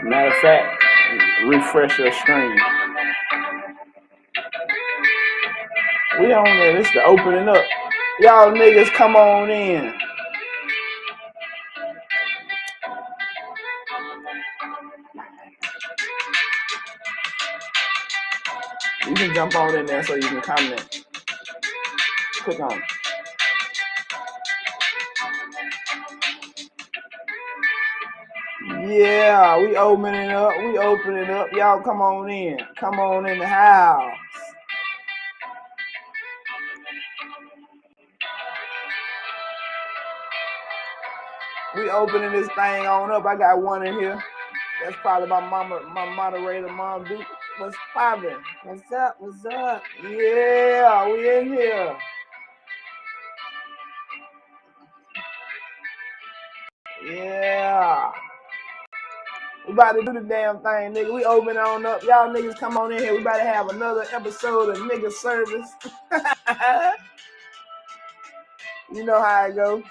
Matter of fact, refresh your screen. We on there. This is the opening up. Y'all niggas come on in. You can jump on in there so you can comment. Click on it. Yeah, we opening up. We opening up. Y'all come on in. Come on in the house. We opening this thing on up. I got one in here. That's probably my moderator, Mom Duke. What's poppin'? What's up? What's up? Yeah, we in here. Yeah. We about to do the damn thing, nigga. We open on up. Y'all niggas come on in here. We about to have another episode of Nigga Service. You know how it go.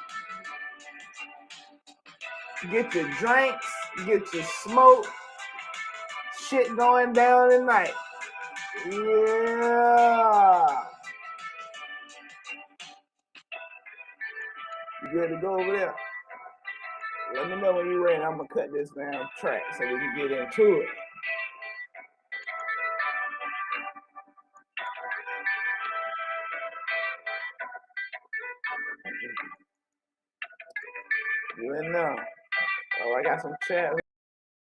Get your drinks, get your smoke, shit going down tonight. Yeah. You good to go over there? Let me know when you're ready. I'm gonna cut this damn track so we can get into it. You in there? Oh, I got some chat.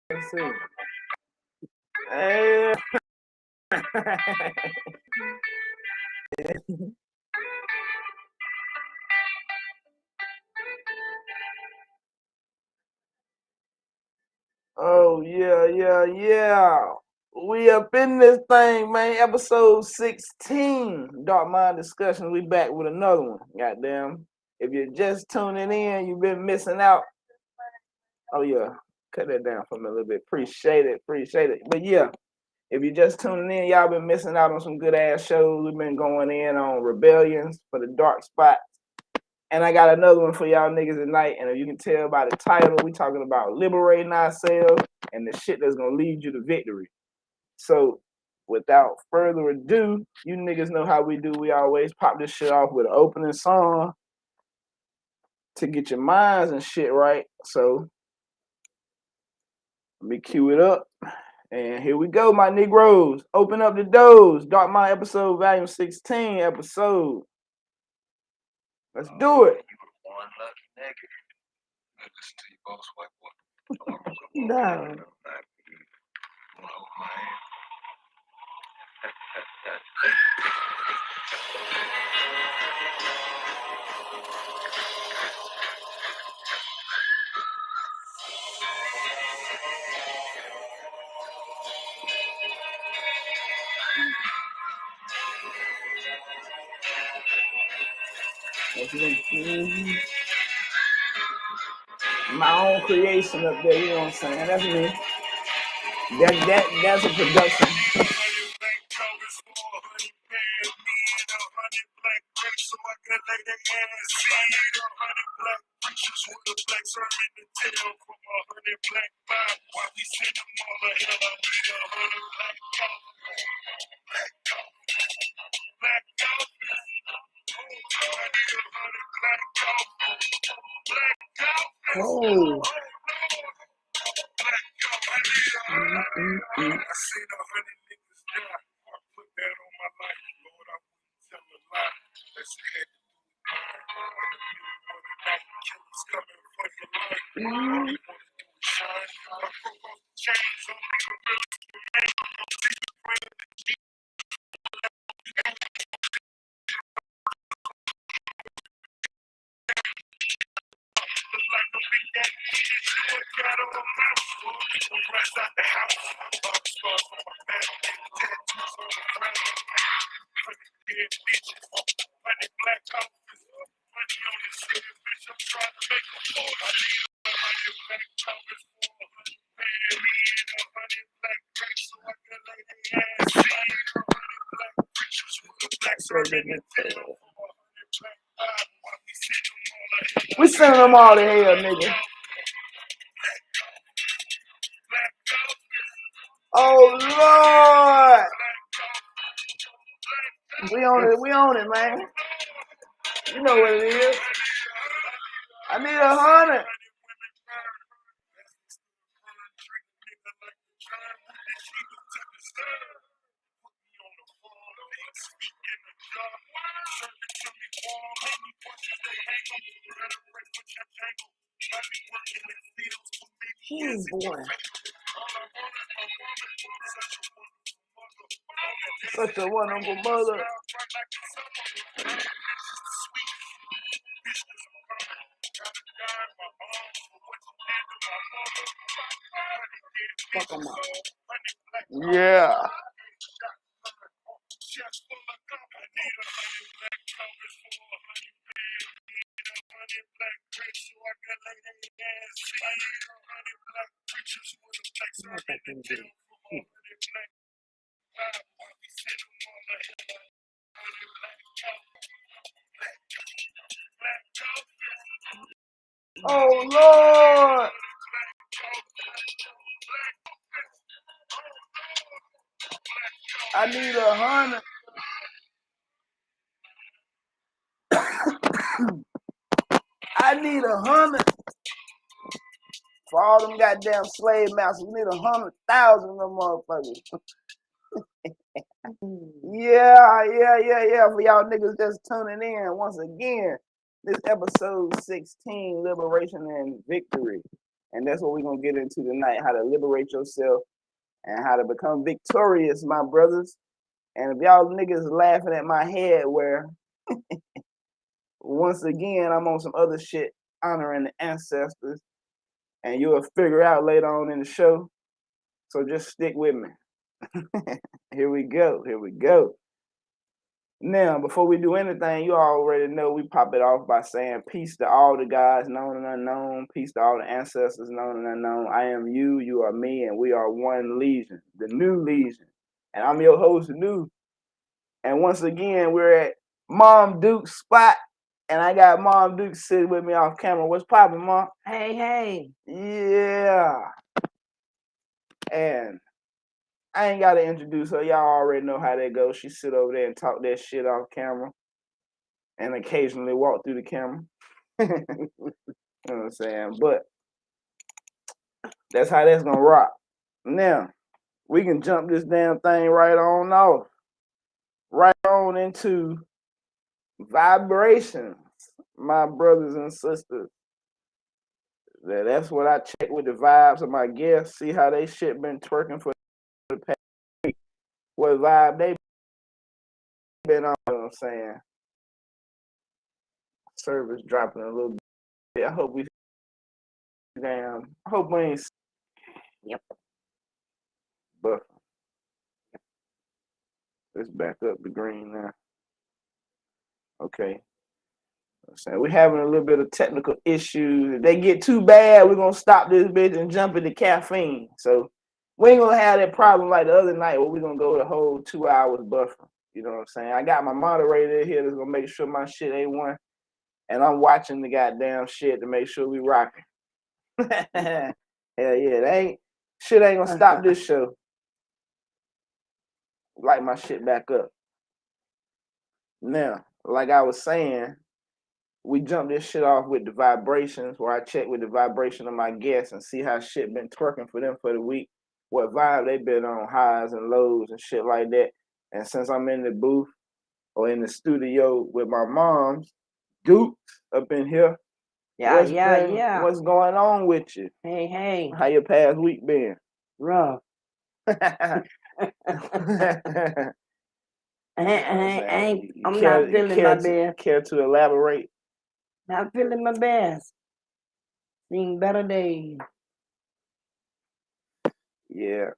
Let's see. Hey. Oh, yeah. We up in this thing, man. Episode 16. Dark Mind Discussions. We back with another one. Goddamn. If you're just tuning in, you've been missing out. Oh, yeah. Cut that down for me a little bit. Appreciate it. But, yeah. If you're just tuning in, y'all been missing out on some good-ass shows. We've been going in on Rebellions for the Dark Spots. And I got another one for y'all niggas tonight. And if you can tell by the title, we talking about liberating ourselves and the shit that's going to lead you to victory. So, without further ado, you niggas know how we do. We always pop this shit off with an opening song to get your minds and shit right. So, let me cue it up. And here we go, my Negroes. Open up the doors. Dark Mind episode, volume 16 episode. Let's do it. One lucky nigga. Listen to you, boss white boy. No. My own creation up there, you know what I'm saying? That's me. That's a production. Oh. We sending them all to hell, nigga. Oh Lord. We on it, man. You know what it is. I need 100. Boy. Such a wonderful mother. Fuck 'em up. Yeah. Oh Lord. I need 100. I need 100 for all them goddamn slave masters. We need 100,000 of them motherfuckers. Yeah. For y'all niggas just tuning in once again, this episode 16, Liberation and Victory. And that's what we're gonna get into tonight, how to liberate yourself and how to become victorious, my brothers. And if y'all niggas laughing at my head where once again I'm on some other shit honoring the ancestors, and you'll figure out later on in the show. So just stick with me. Here we go. Now, before we do anything, you already know we pop it off by saying peace to all the gods known and unknown. Peace to all the ancestors known and unknown. I am you, you are me, and we are one legion, the new legion. And I'm your host, New. And once again, we're at Mom Duke's spot. And I got Mom Duke sitting with me off camera. What's poppin', Mom? Hey. Yeah. And I ain't got to introduce her. Y'all already know how that goes. She sit over there and talk that shit off camera and occasionally walk through the camera. You know what I'm saying? But that's how that's going to rock. Now, we can jump this damn thing right on off. Right on into vibrations, my brothers and sisters. That's what I check with the vibes of my guests. See how they shit been twerking for the past week. What vibe they been on, you know what I'm saying? Service dropping a little bit. I hope we I hope we ain't. Yep. But let's back up the green now. Okay. We're having a little bit of technical issues. If they get too bad, we're gonna stop this bitch and jump into caffeine. So we ain't gonna have that problem like the other night where we're gonna go the whole 2 hours buffer. You know what I'm saying? I got my moderator here that's gonna make sure my shit A1. And I'm watching the goddamn shit to make sure we rocking. Hell yeah, shit ain't gonna stop this show. Light my shit back up. Now, like I was saying, we jump this shit off with the vibrations, where I check with the vibration of my guests and see how shit been twerking for them for the week, what vibe they been on, highs and lows and shit like that. And since I'm in the booth or in the studio with my moms, Duke up in here. Yeah. What's going on with you? Hey. How your past week been? Rough. I'm not feeling my best. Care to elaborate? Not feeling my best. Seen better days. Yeah,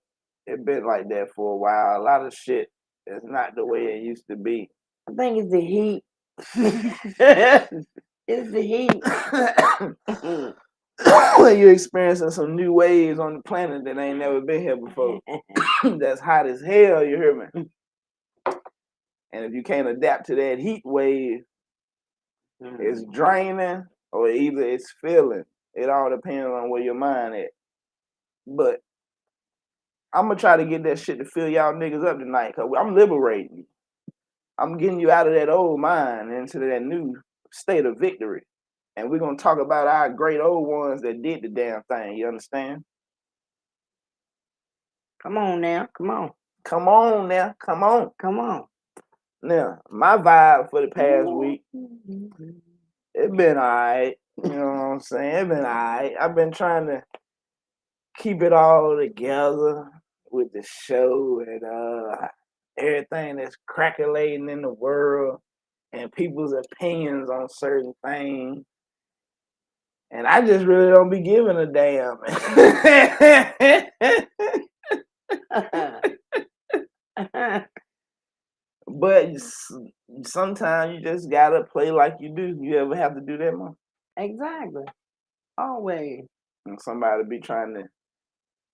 it been like that for a while. A lot of shit is not the way it used to be. I think it's the heat. It's the heat. You're experiencing some new waves on the planet that ain't never been here before. That's hot as hell, you hear me? And if you can't adapt to that heat wave, it's draining or either it's filling. It all depends on where your mind at. But I'm going to try to get that shit to fill y'all niggas up tonight because I'm liberating you. I'm getting you out of that old mind and into that new state of victory. And we're going to talk about our great old ones that did the damn thing. You understand? Come on now. Come on. Come on now. Come on. Come on. Now, my vibe for the past week, it been all right. You know what I'm saying? It been all right. I've been trying to keep it all together with the show and everything that's crackulating in the world and people's opinions on certain things. And I just really don't be giving a damn. But sometimes you just gotta play like you do. You ever have to do that, Mom? Exactly. Always. And somebody be trying to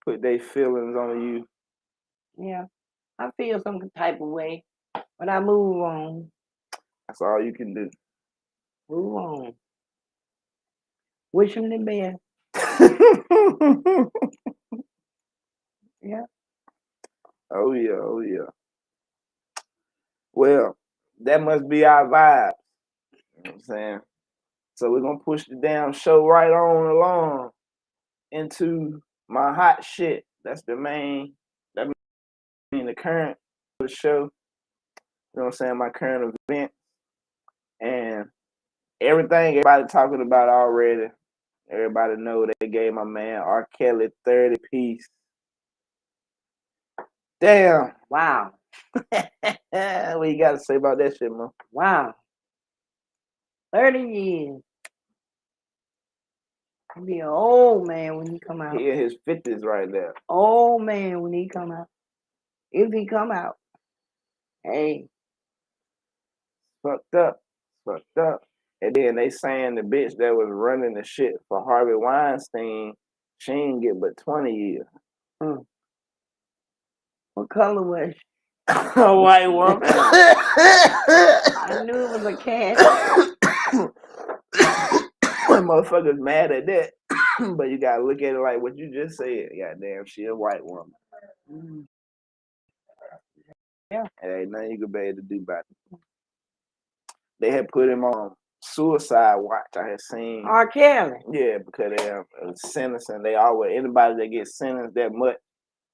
put their feelings on you. Yeah. I feel some type of way, but I move on. That's all you can do. Move on. Wish them the best. Yeah. Oh yeah, oh yeah. Well, that must be our vibe. You know what I'm saying? So we're gonna push the damn show right on along into my hot shit. That's the main, the current of the show. You know what I'm saying? My current event. And everything everybody talking about already. Everybody know they gave my man R. Kelly 30 piece. Damn. Wow. What you gotta say about that shit, man? Wow. 30 years. He'll be an old man when he come out. He in his 50s right there. Old man when he come out. If he come out. Hey. Fucked up. Fucked up. And then they saying the bitch that was running the shit for Harvey Weinstein, she ain't get but 20 years. What color was she? A white woman. I knew it was a cat. Motherfuckers mad at that. But you gotta look at it like what you just said. Goddamn, she a white woman. Yeah. And ain't nothing you could be able to do about it. They had put him on suicide watch. I had seen. R. Kelly. Yeah, because they have sentencing. They always, anybody that gets sentenced that much,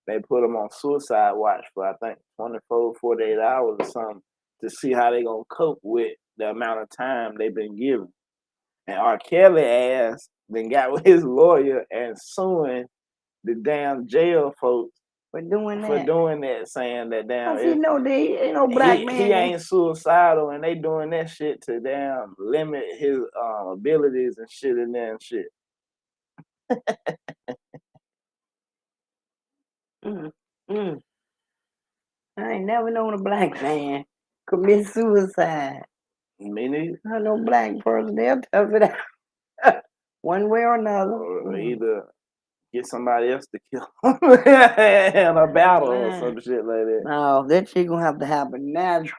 they put them on suicide watch for, I think, 24, 48 hours or something to see how they going to cope with the amount of time they've been given. And R. Kelly ass then got with his lawyer and suing the damn jail folks for doing that, saying that damn. Cause he know they ain't no black man. He ain't suicidal, and they doing that shit to damn limit his abilities and shit and that shit. I ain't never known a black man commit suicide. Me neither. Not no black person. They'll tough it out one way or another. Or either get somebody else to kill him in a battle or some shit like that. No, that shit gonna have to happen natural.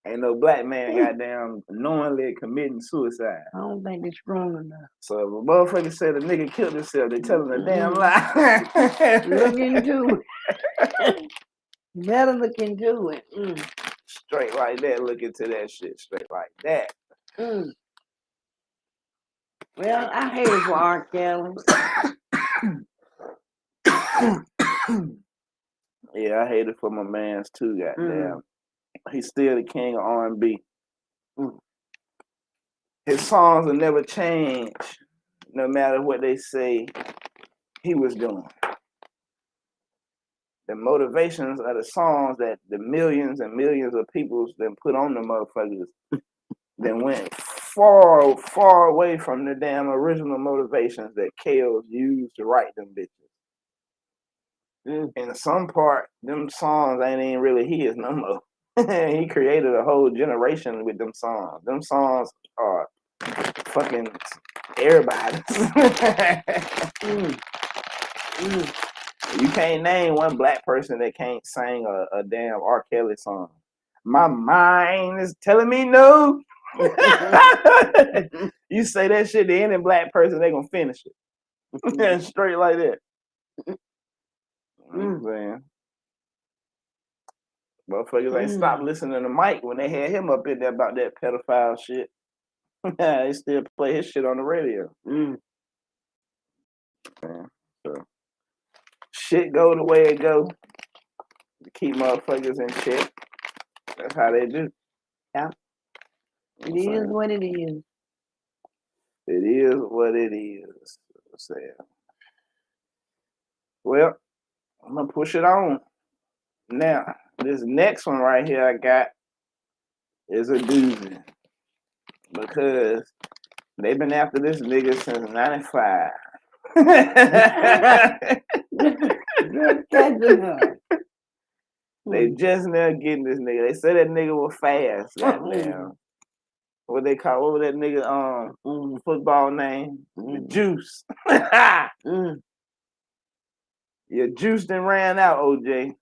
Ain't no black man goddamn knowingly committing suicide. I don't think it's strong enough. So if a motherfucker said a nigga killed himself, they telling a damn lie. Look into it. Better look into it. Straight like that, look into that shit straight like that. Well, I hate it for R. Kelly. Yeah, I hate it for my mans too, goddamn. He's still the king of R&B. His songs will never change, no matter what they say he was doing. The motivations of the songs that the millions and millions of people then put on the motherfuckers then went far, far away from the damn original motivations that Kales used to write them bitches. In some part, them songs ain't even really his no more. He created a whole generation with them songs. Them songs are fucking everybody's. You can't name one black person that can't sing a damn R. Kelly song. My mind is telling me no. You say that shit to any black person, they gonna finish it. Straight like that. I'm saying. Motherfuckers ain't stopped listening to Mike when they had him up in there about that pedophile shit. They still play his shit on the radio. Man, so shit go the way it go. To keep motherfuckers in check. That's how they do. Yeah. It is what it is. It is what it is. I'm saying. Well, I'm gonna push it on. Now, this next one right here I got is a doozy. Because they've been after this nigga since 95. They just now getting this nigga. They said that nigga was fast. Goddamn. What they call? What was that nigga football name? The Juice. Your juice done ran out, OJ.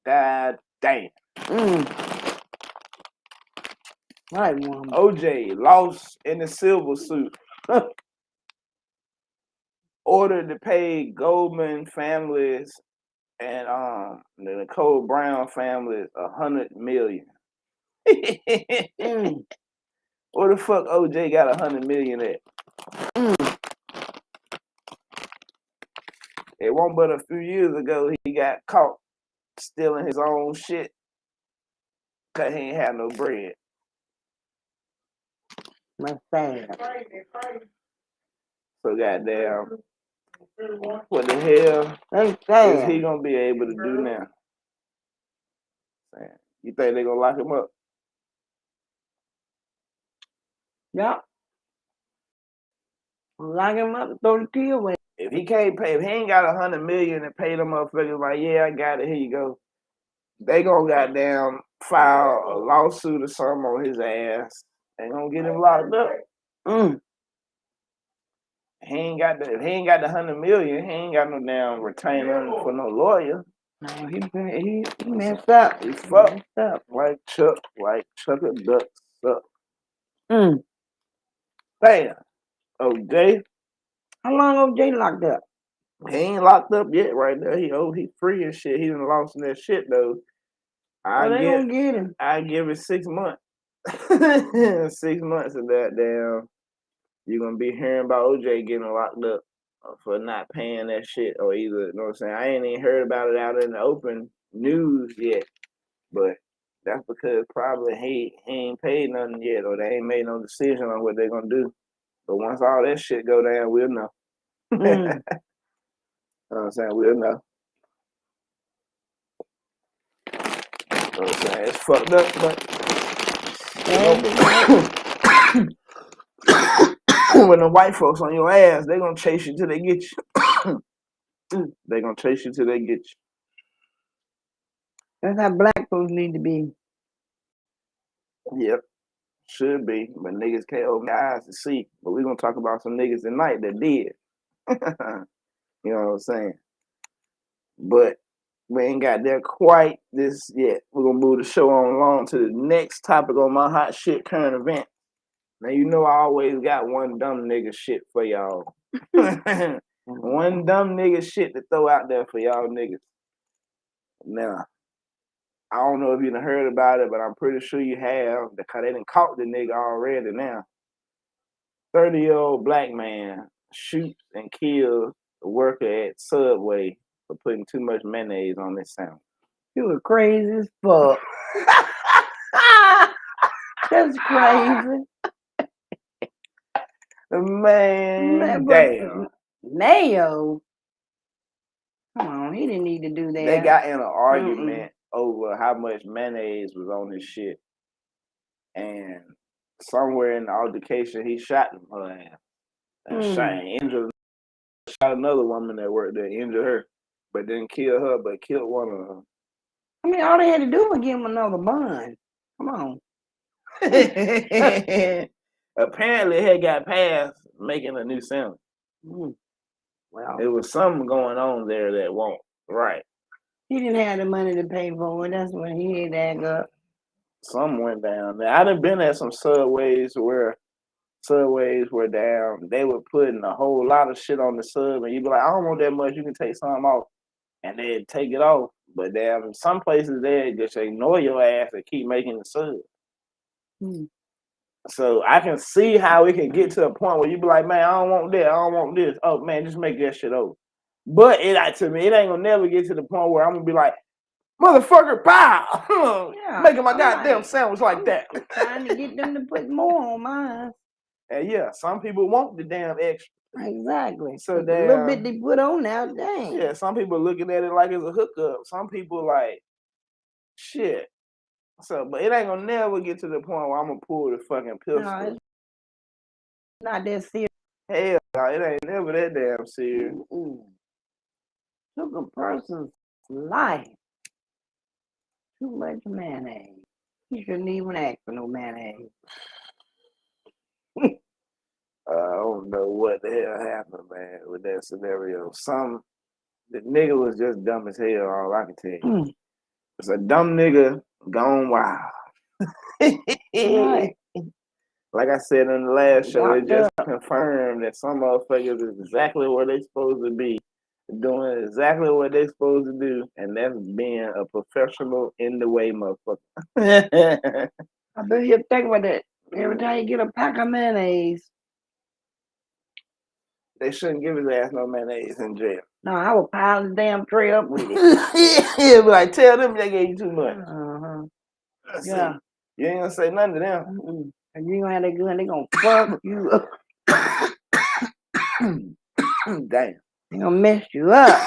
God damn. Right, woman. OJ lost in the silver suit. Ordered to pay Goldman families and the Nicole Brown family $100 million. Where the fuck OJ got $100 million at? It wasn't but a few years ago he got caught stealing his own shit because he ain't had no bread. That's sad. So goddamn, what the hell is he gonna be able to do now? You think they gonna lock him up? Yeah. Lock him up and throw the key away. If he can't pay, if he ain't got $100 million and pay them motherfuckers like, yeah, I got it, here you go. They gonna goddamn file a lawsuit or something on his ass. They gonna get him locked up. He ain't got the $100 million. He ain't got no damn retainer for no lawyer. No, he messed up. He fucked up like Chuck a duck suck. Damn. OJ. How long OJ locked up? He ain't locked up yet right now. He free and shit. He done lost in that shit though. They gonna get him. I give it 6 months. 6 months of that damn. You're gonna be hearing about OJ getting locked up for not paying that shit or either, you know what I'm saying? I ain't even heard about it out in the open news yet. But that's because probably he ain't paid nothing yet or they ain't made no decision on what they're gonna do. But once all that shit go down, we'll know. You know what I'm saying? We'll know. You know what I'm saying? It's fucked up, but when the white folks on your ass, they gonna chase you till they get you. They gonna chase you till they get you. That's how black folks need to be. Yep. Should be, but niggas can't open their eyes to see. But we're gonna talk about some niggas tonight that did. You know what I'm saying? But we ain't got there quite this yet. We're gonna move the show on along to the next topic on my hot shit current event. Now you know I always got one dumb nigga shit for y'all. One dumb nigga shit to throw out there for y'all niggas. Now, I don't know if you done heard about it, but I'm pretty sure you have, because they done caught the nigga already now. 30-year-old black man shoots and kills a worker at Subway for putting too much mayonnaise on his sandwich. You were crazy as fuck. That's crazy. Man, damn. Mayo? Come on, he didn't need to do that. They got in an argument over how much mayonnaise was on his shit. And somewhere in the altercation, he shot her ass. And shot another woman that worked there, injured her, but didn't kill her, but killed one of them. I mean, all they had to do was give him another bun. Come on. Apparently, he got past making a new sandwich. Well, There was something going on there that won't right. He didn't have the money to pay for it. That's when he had to act up. Something went down there. I done been at some subways where subways were down. They were putting a whole lot of shit on the sub, and you be like, I don't want that much. You can take some off, and they'd take it off. But damn, some places they just ignore your ass and keep making the sub. So I can see how it can get to a point where you be like, man, I don't want that. I don't want this. Oh man, just make that shit over. But to me, it ain't gonna never get to the point where I'm gonna be like, motherfucker, pow! Making my goddamn sandwich like that. Trying to get them to put more on mine. And yeah, some people want the damn extra. Exactly. So the little bit they put on now, dang. Yeah, some people looking at it like it's a hookup. Some people like, shit. So, but it ain't gonna never get to the point where I'm gonna pull the fucking pistol. No, it's not that serious. Hell no, it ain't never that damn serious. Took a person's life. Too much mayonnaise. You shouldn't even ask for no mayonnaise. I don't know what the hell happened, man, with that scenario. The nigga was just dumb as hell, all I can tell you. It's a dumb nigga gone wild. Right. Like I said in the last show, it just confirmed that some motherfuckers is exactly where they supposed to be, doing exactly what they supposed to do, and that's being a professional in the way motherfucker. I bet you think about that. Every time you get a pack of mayonnaise. They shouldn't give his ass no mayonnaise in jail. No, I would pile the damn tray up with it. Yeah, but like, tell them they gave you too much. Yeah. You ain't gonna say nothing to them. And you ain't gonna have that gun, they gonna fuck you up. Damn. They gonna mess you up.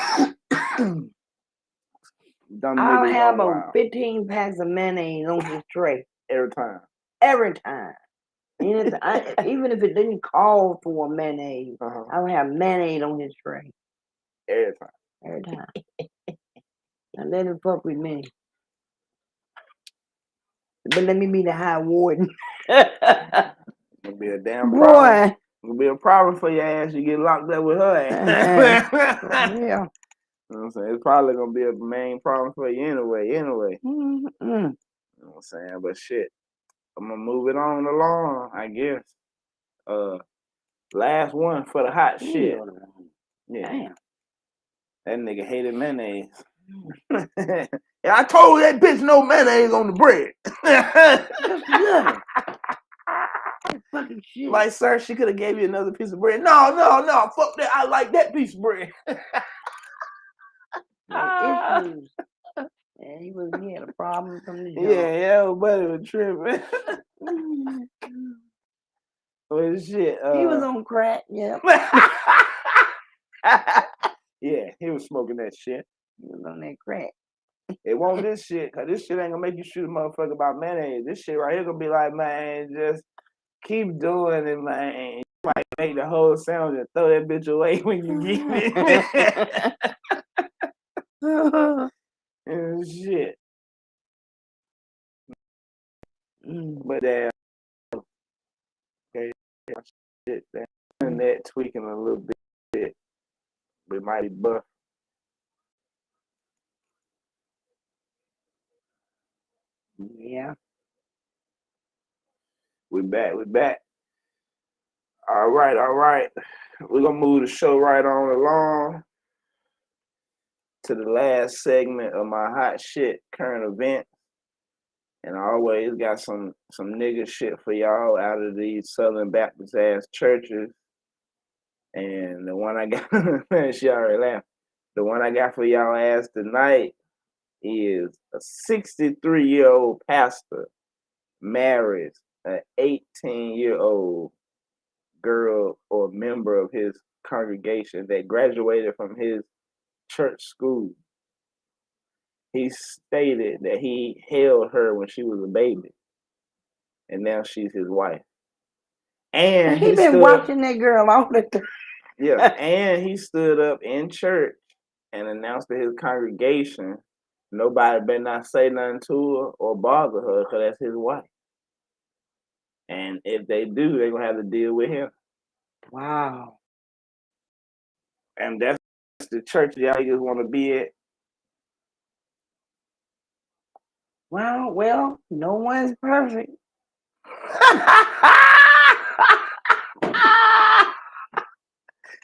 I'll have about 15 packs of mayonnaise on this tray. Every time. Every time. Even if it didn't call for mayonnaise, I would have mayonnaise on his tray. Every time. Every time. Now let him fuck with me. But let me be the high warden. It'll be a damn problem. Boy. It'll be a problem for your ass. You get locked up with her ass. Yeah. You know what I'm saying? It's probably gonna be a main problem for you anyway. You know what I'm saying? But shit, I'm gonna move it on along, I guess. Last one for the hot shit. Yeah. Damn. That nigga hated mayonnaise. Yeah, I told that bitch no mayonnaise on the bread. Fucking shit. Like, sir, she could have gave you another piece of bread. No, fuck that. I like that piece of bread. Issues. Yeah, he had a problem from the jump. Yeah, buddy was tripping. Well, shit. He was on crack, yeah. Yeah, he was smoking that shit. He was on that crack. It won't this shit, cause this shit ain't gonna make you shoot a motherfucker about mayonnaise. This shit right here gonna be like, man, just keep doing it, man. You might make the whole sandwich and throw that bitch away when you get it. And shit. But okay, shit, that tweaking a little bit. We might be buff. Yeah. We back. All right. We're gonna move the show right on along to the last segment of my hot shit current event. And I always got some nigga shit for y'all out of these Southern Baptist ass churches. And the one I got, she already laughed. The one I got for y'all ass tonight is a 63-year-old pastor marries an 18-year-old girl or member of his congregation that graduated from his church school. He stated that he held her when she was a baby, and now she's his wife. And he been watching that girl all the time. Yeah, and he stood up in church and announced to his congregation, nobody better not say nothing to her or bother her, because that's his wife. And if they do, they're gonna have to deal with him. Wow. And that's the church y'all niggas want to be at? Well, no one's perfect.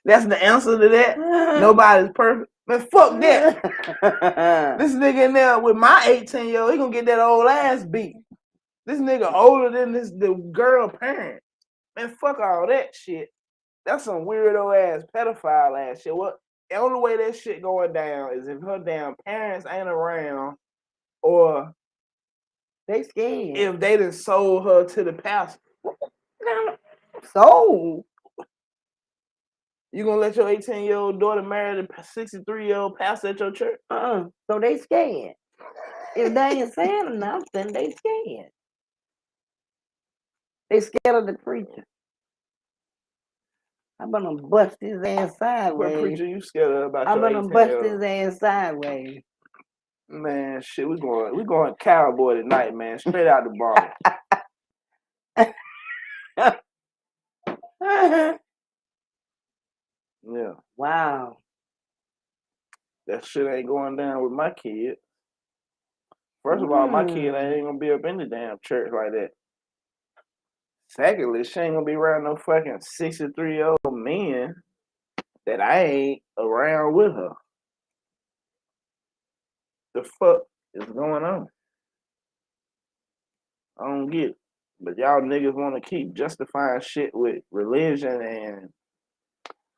That's the answer to that. Nobody's perfect. Man, fuck that. This nigga in there with my 18-year-old, he gonna get that old ass beat. This nigga older than the girl parent. Man, fuck all that shit. That's some weirdo ass pedophile ass shit. What? The only way that shit going down is if her damn parents ain't around, or they scared. If they done sold her to the pastor. Sold? You gonna let your 18-year-old daughter marry the 63-year-old pastor at your church? So they scared. If they ain't saying enough, then they scared. They scared of the preacher. I'm gonna bust his ass sideways. What preacher you scared of about I'm your gonna bust his ass sideways. Man, shit, we going cowboy tonight, man. Straight out the bar. Yeah. Wow. That shit ain't going down with my kid. First of all, my kid ain't gonna be up in the damn church like that. Secondly, she ain't gonna be around no fucking 63-year-old men that I ain't around with her. The fuck is going on? I don't get it. But y'all niggas want to keep justifying shit with religion and...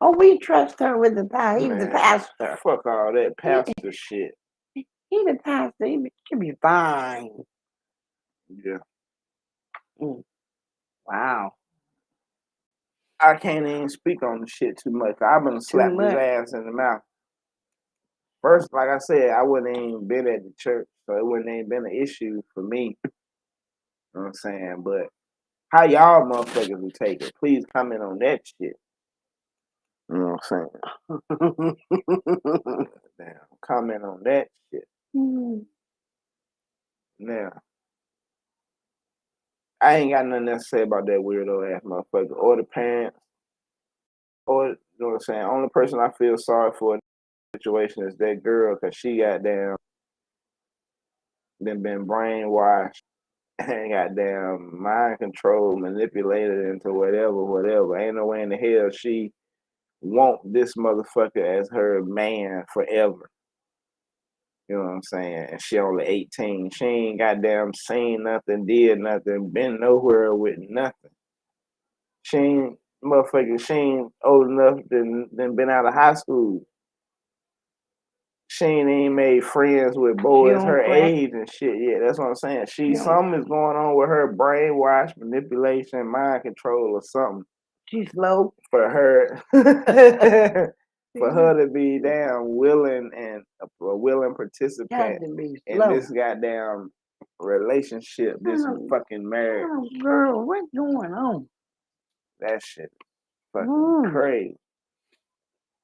Oh, we trust her with the power. He's the pastor. Fuck all that pastor shit. He's the pastor. He should be fine. Yeah. Wow. I can't even speak on the shit too much. I've been slapped his ass in the mouth. First, like I said, I wouldn't even been at the church, so it wouldn't even been an issue for me. You know what I'm saying? But how y'all motherfuckers would take it? Please comment on that shit. You know what I'm saying? Damn, comment on that shit. Now, I ain't got nothing to say about that weirdo ass motherfucker or the parents. Or, you know what I'm saying? Only person I feel sorry for in the situation is that girl, because she goddamn been brainwashed and goddamn mind control, manipulated into whatever. Ain't no way in the hell she want this motherfucker as her man forever. You know what I'm saying? And she only 18. She ain't goddamn seen nothing, did nothing, been nowhere with nothing. She ain't old enough than been out of high school. She ain't even made friends with boys her age and shit. Yeah, that's what I'm saying. Something is going on with her brainwash, manipulation, mind control, or something. She's slow. For her, for her to be damn willing and a willing participant in this goddamn relationship, this fucking marriage. Oh, girl, what's going on? That shit fucking crazy.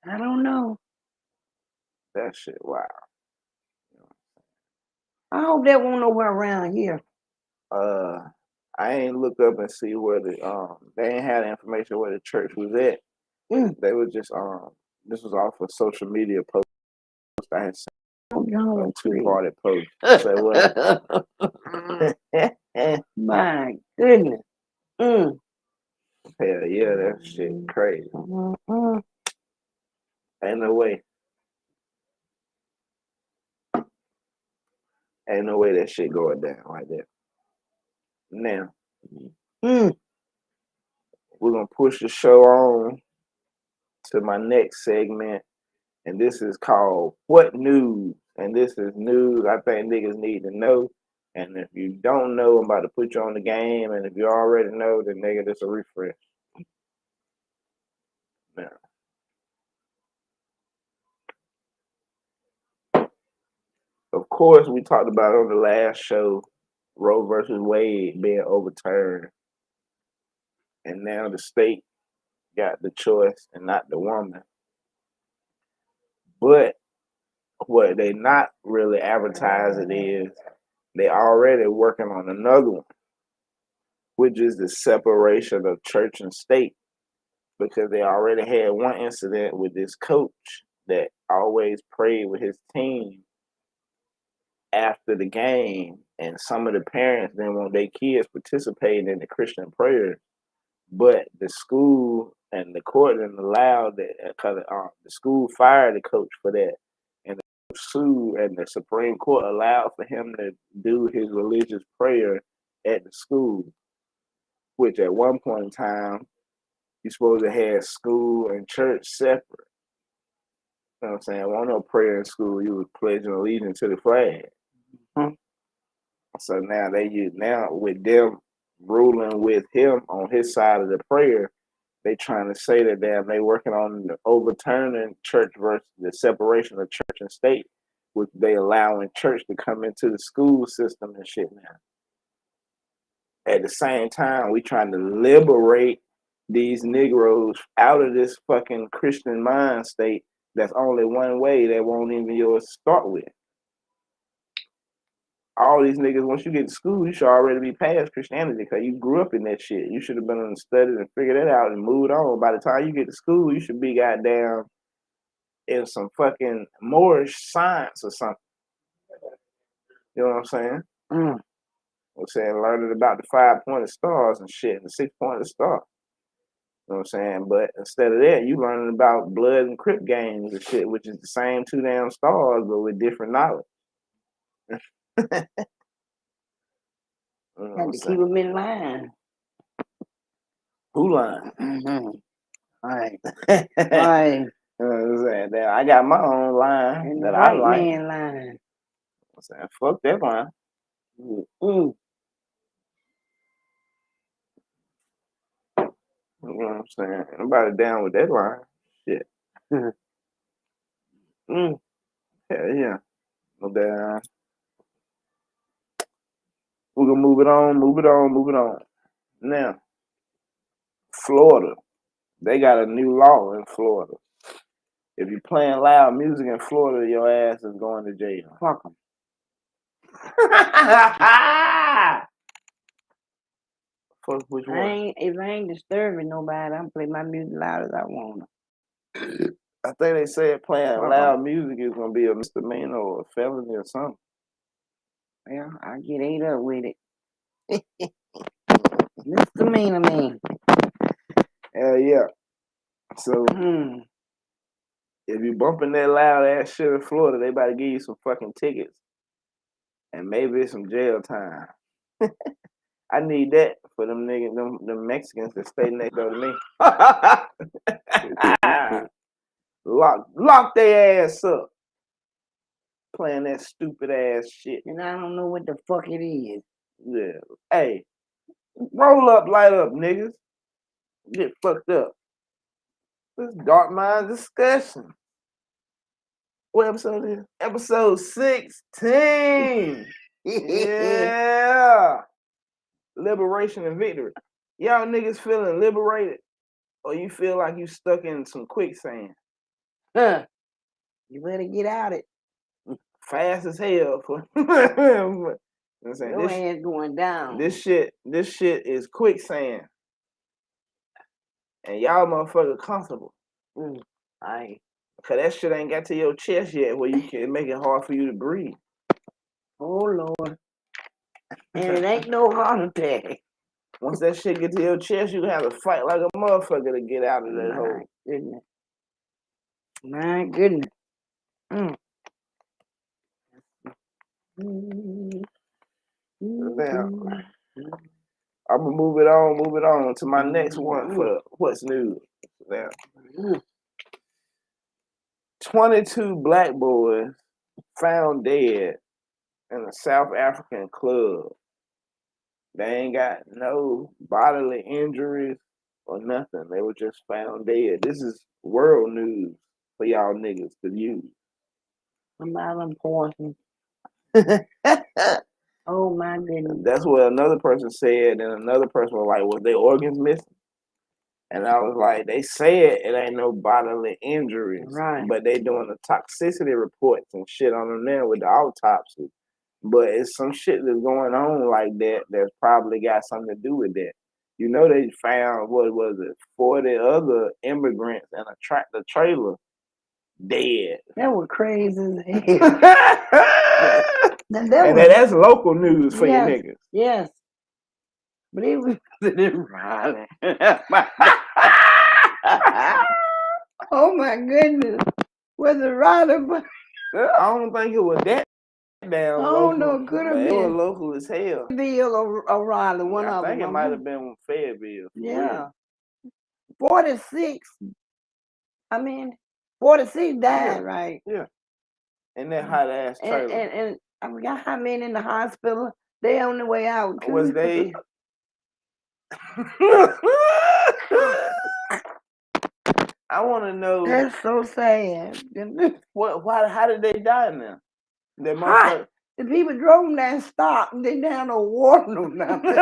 I don't know. That shit wow. I hope there won't nowhere around here. I ain't look up and see where they ain't had information where the church was at. They was just this was off a social media post I had seen. A two-parted post. Say what? My goodness. Hell yeah, that shit crazy. Ain't no way. Ain't no way that shit going down like that. Now, we're gonna push the show on to my next segment, and this is called What News? And this is news I think niggas need to know. And if you don't know, I'm about to put you on the game. And if you already know, then nigga, this a refresh. Now, of course, we talked about on the last show, Roe versus Wade being overturned. And now the state got the choice and not the woman. But what they not really advertising is they already working on another one, which is the separation of church and state, because they already had one incident with this coach that always prayed with his team after the game, and some of the parents didn't want their kids participating in the Christian prayers, but the school and the court didn't allow that because the school fired the coach for that, and the sued, and the Supreme Court allowed for him to do his religious prayer at the school, which at one point in time you're supposed to have school and church separate. You know what I'm saying? There wasn't no prayer in school. You was pledging allegiance to the flag. So now now with them ruling with him on his side of the prayer, they trying to say that they working on overturning church versus the separation of church and state, which they allowing church to come into the school system and shit now. At the same time, we trying to liberate these Negroes out of this fucking Christian mind state. That's only one way that won't even yours to start with. All these niggas, once you get to school, you should already be past Christianity because you grew up in that shit. You should have been studied and figured it out and moved on. By the time you get to school, you should be goddamn in some fucking Moorish science or something. You know what I'm saying? I'm saying learning about the 5-pointed stars and shit, and the 6-pointed star. You know what I'm saying? But instead of that, you learning about blood and Crip games and shit, which is the same 2 damn stars, but with different knowledge. Had to keep them in line. Who line? Right. Right. You know what I'm saying? Now, I got my own line And that the I white like. man line. I'm saying, fuck that line. You know what I'm saying? Nobody down with that line. Shit. Hell yeah. No doubt. We're gonna move it on. Now, Florida. They got a new law in Florida. If you're playing loud music in Florida, your ass is going to jail. Fuck them. Fuck which one? If I ain't disturbing nobody, I'm play my music loud as I want. I think they said playing loud music is gonna be a misdemeanor or a felony or something. Well, I get ate up with it. Misdemeanor, man. Hell yeah. So if you bumping that loud ass shit in Florida, they about to give you some fucking tickets and maybe some jail time. I need that for them niggas, them Mexicans that stay next door to me. Lock their ass up. Playing that stupid ass shit. And I don't know what the fuck it is. Yeah. Hey, roll up, light up, niggas. Get fucked up. This is Dark Mind Discussion. What episode is it? Episode 16. Yeah. Liberation and Victory. Y'all niggas feeling liberated? Or you feel like you stuck in some quicksand? You better get out it. Fast as hell. I'm saying, your ass going down. This shit is quicksand. And y'all motherfucker comfortable. Cause that shit ain't got to your chest yet where you can make it hard for you to breathe. Oh Lord. And it ain't no heart attack. Once that shit get to your chest, you have to fight like a motherfucker to get out of that hole. Goodness. My goodness. Now, I'm gonna move it on to my next one for what's new. Now, 22 black boys found dead in a South African club. They ain't got no bodily injuries or nothing. They were just found dead. This is world news for y'all niggas to use. Somebody important. Oh my goodness. That's what another person said, and another person was like, was their organs missing? And I was like, they said it ain't no bodily injuries, right? But they doing the toxicity reports and shit on them there with the autopsy. But it's some shit that's going on like that that's probably got something to do with that. You know, they found, 40 other immigrants in a tractor trailer dead. That was crazy as hell. And that's local news for you niggas. Yes. But it was in Raleigh. Oh my goodness. Was it Raleigh? I don't think it was that damn local. Oh no, could have been. It was local as hell. Fayetteville or Raleigh, one of them. I think it might have been Fayetteville. Yeah. 46. 46 died, right? Yeah. And that hot ass trailer. And I forgot how many in the hospital. They on the way out too. Was they? I want to know. That's so sad. How did they die now? The people drove them there and stopped, and they down no water, no nothing.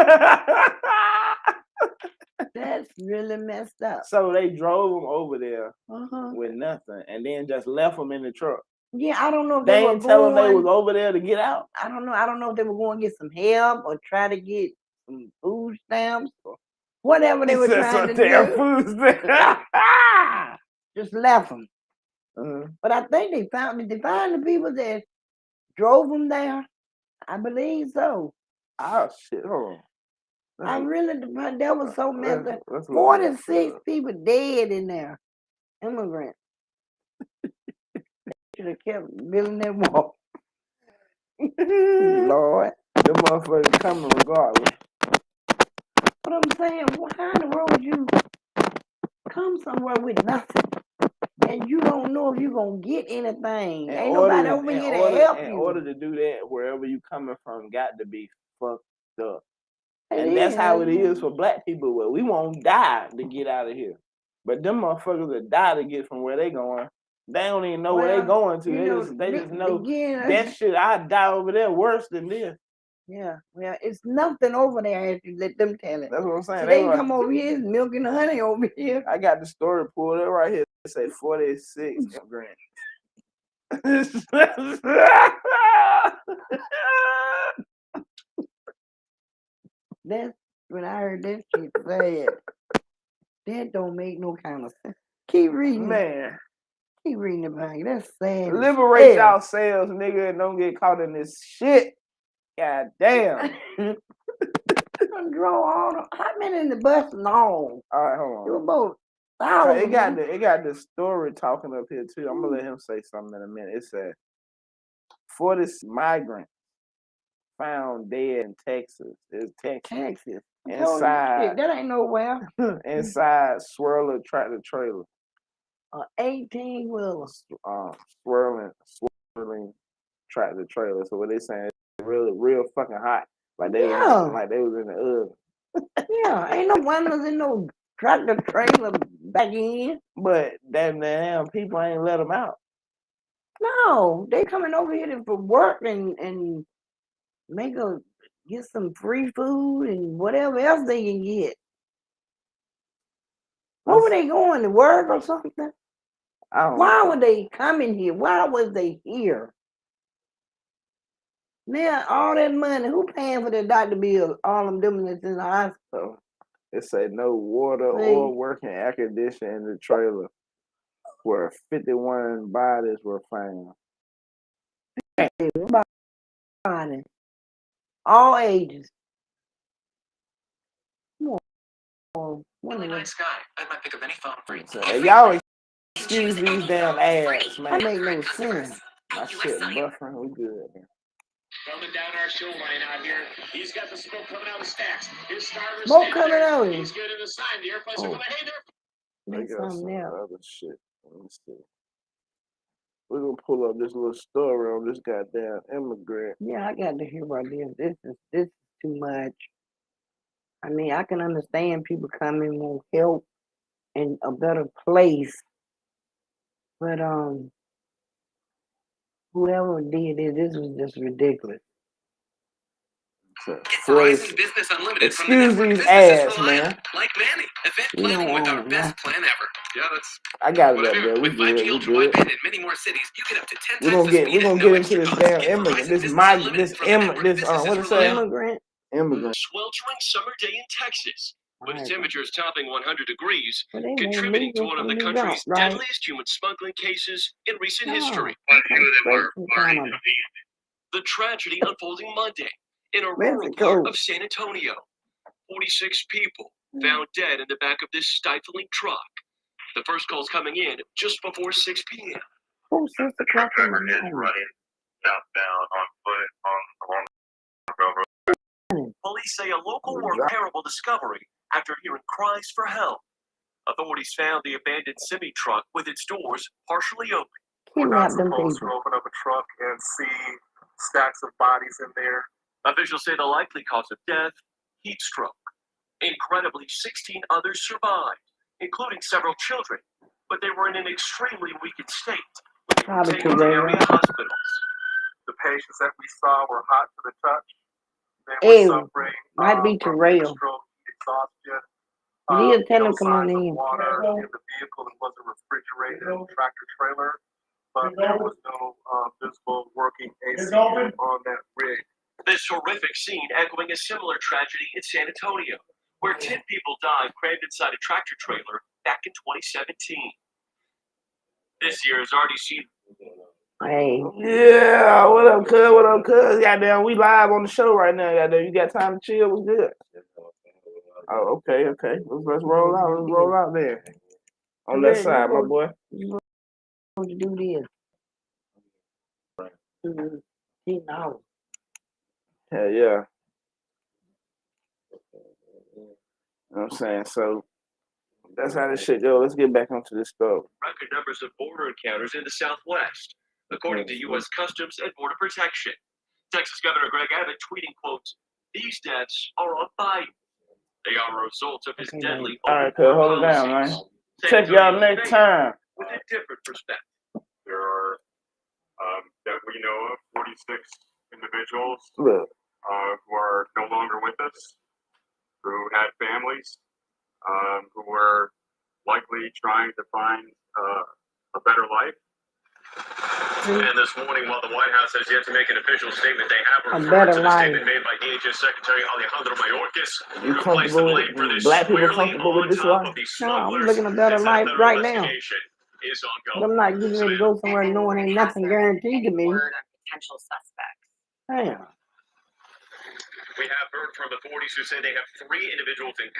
That's really messed up. So they drove them over there with nothing, and then just left them in the truck. Yeah, I don't know if they didn't tell them they was over there to get out. I don't know. I don't know if they were going to get some help or try to get some food stamps or whatever they were trying to do. Food stamps. Just left them. But I think they found the people that drove them there. I believe so. Oh shit! Hold on. I really, that was so messed up. 46 people dead in there. Immigrants. Should have kept building that wall. Lord. Them motherfuckers coming regardless. But I'm saying, how in the world would you come somewhere with nothing? And you don't know if you're going to get anything. Ain't nobody over here to help you. In order to do that, wherever you coming from got to be fucked up. And that's how it is for black people. Well, we won't die to get out of here. But them motherfuckers that die to get from where they going, they don't even know where they going to. They just know that shit, I'd die over there worse than this. Yeah, well, it's nothing over there if you let them tell it. That's what I'm saying. So they come over here, it's milk and honey over here. I got the story pulled up right here. It say 46 grand. That's when I heard that shit said. That don't make no kind of sense. Keep reading. Man. Keep reading about it. That's sad. Liberate yourselves, nigga, and don't get caught in this shit. God damn. Draw all how many in the bus and all? All right, hold on. It was about so it got the story talking up here too. I'm gonna let him say something in a minute. It said 40 migrants found dead in Texas. It's Texas. Inside. That ain't nowhere. Inside swirler tractor trailer. 18-wheeler. Swirling tractor trailer. So what they saying is real fucking hot. Like they was in the oven. Yeah, ain't no windows in no tractor trailer back in. But damn people ain't let them out. No, they coming over here for work and get some free food and whatever else they can get. Where were they going, to work or something? Why were they coming here? Why was they here? Now, all that money, who paying for the doctor bill? All them that's in the hospital. It say no water or working air conditioning in the trailer where 51 bodies were found. All ages. Really nice guy. I might pick up any phone for you. Hey, y'all excuse these damn ads, man. That make no sense. My shit buffering. We good, man. Coming down our show line out here. He's got the smoke coming out of the stacks. His starter smoke coming out. He's getting a sign. The airplanes are going, hey there. They got some other shit. Let me see. We're gonna pull up this little story on this goddamn immigrant. Yeah, I got to hear about this. This is too much. I mean, I can understand people coming want help in a better place, but whoever did this was just ridiculous. Business Unlimited. Excuse these ads, man. Like Manny, event planning with our best plan ever. Yeah, that's. I got it up there. We good. We good. And in many more cities, you get up to 10 we're gonna get into this damn immigrant. What is that? Sweltering summer day in Texas. with temperatures topping 100 degrees, But they made contributing to legal one of the from New country's York, right? deadliest human smuggling cases in recent No, history. A few of them straight are from already Canada. defeated. The tragedy unfolding Monday in a rural Mexico. part of San Antonio. 46 people found dead in the back of this stifling truck. The first calls coming in just before 6 p.m. Oh, 6 The o'clock truck in the driver is morning. running southbound on foot along the railroad. Police say a local were terrible discovery after hearing cries for help. Authorities found the abandoned semi-truck with its doors partially open. We're not supposed to open up a truck and see stacks of bodies in there. Officials say the likely cause of death, heat stroke. Incredibly, 16 others survived, including several children, but they were in an extremely weakened state. Probably Taken too to late. area hospitals. The patients that we saw were hot to the touch. They Ew, were suffering might be too from real. stroke, exhaustion. These tell them No come on signs of in. water in the vehicle. It was a refrigerated tractor trailer, but there was no visible working AC on that rig. This horrific scene echoing a similar tragedy in San Antonio, where 10 people died crammed inside a tractor trailer back in 2017. This year has already seen. Hey, Yeah, what up, cuz? What up, cuz? Goddamn, we live on the show right now. Goddamn, you got time to chill? What's good? Oh, okay. Let's roll out. Let's roll out there. On that side, my boy. you supposed to do this. You know. Hell yeah. You know what I'm saying? So that's how this shit go. Let's get back onto this stuff. Record numbers of border encounters in the Southwest, according to U.S. Customs and Border Protection. Texas Governor Greg Abbott tweeting, quote, "These deaths are on Biden. They are a result of his deadly All right, cuz, hold it down, man. Check y'all next time. With a different perspective. There are, that we know of, 46 individuals Look, who are no longer with us, who had families, who were likely trying to find a better life. And this morning, while the White House has yet to make an official statement, they have A referred better to the life. statement made by DHS Secretary Alejandro Mayorkas, you who placed the comfortable blame for with this black people squarely comfortable with on this top life? of the No, I'm smugglers. looking a better and said a life federal right now. investigation is But ongoing. I'm not getting ready to go somewhere knowing ain't nothing guaranteed to me. Word on potential suspects. Damn. We have heard from authorities who say they have 3 individuals in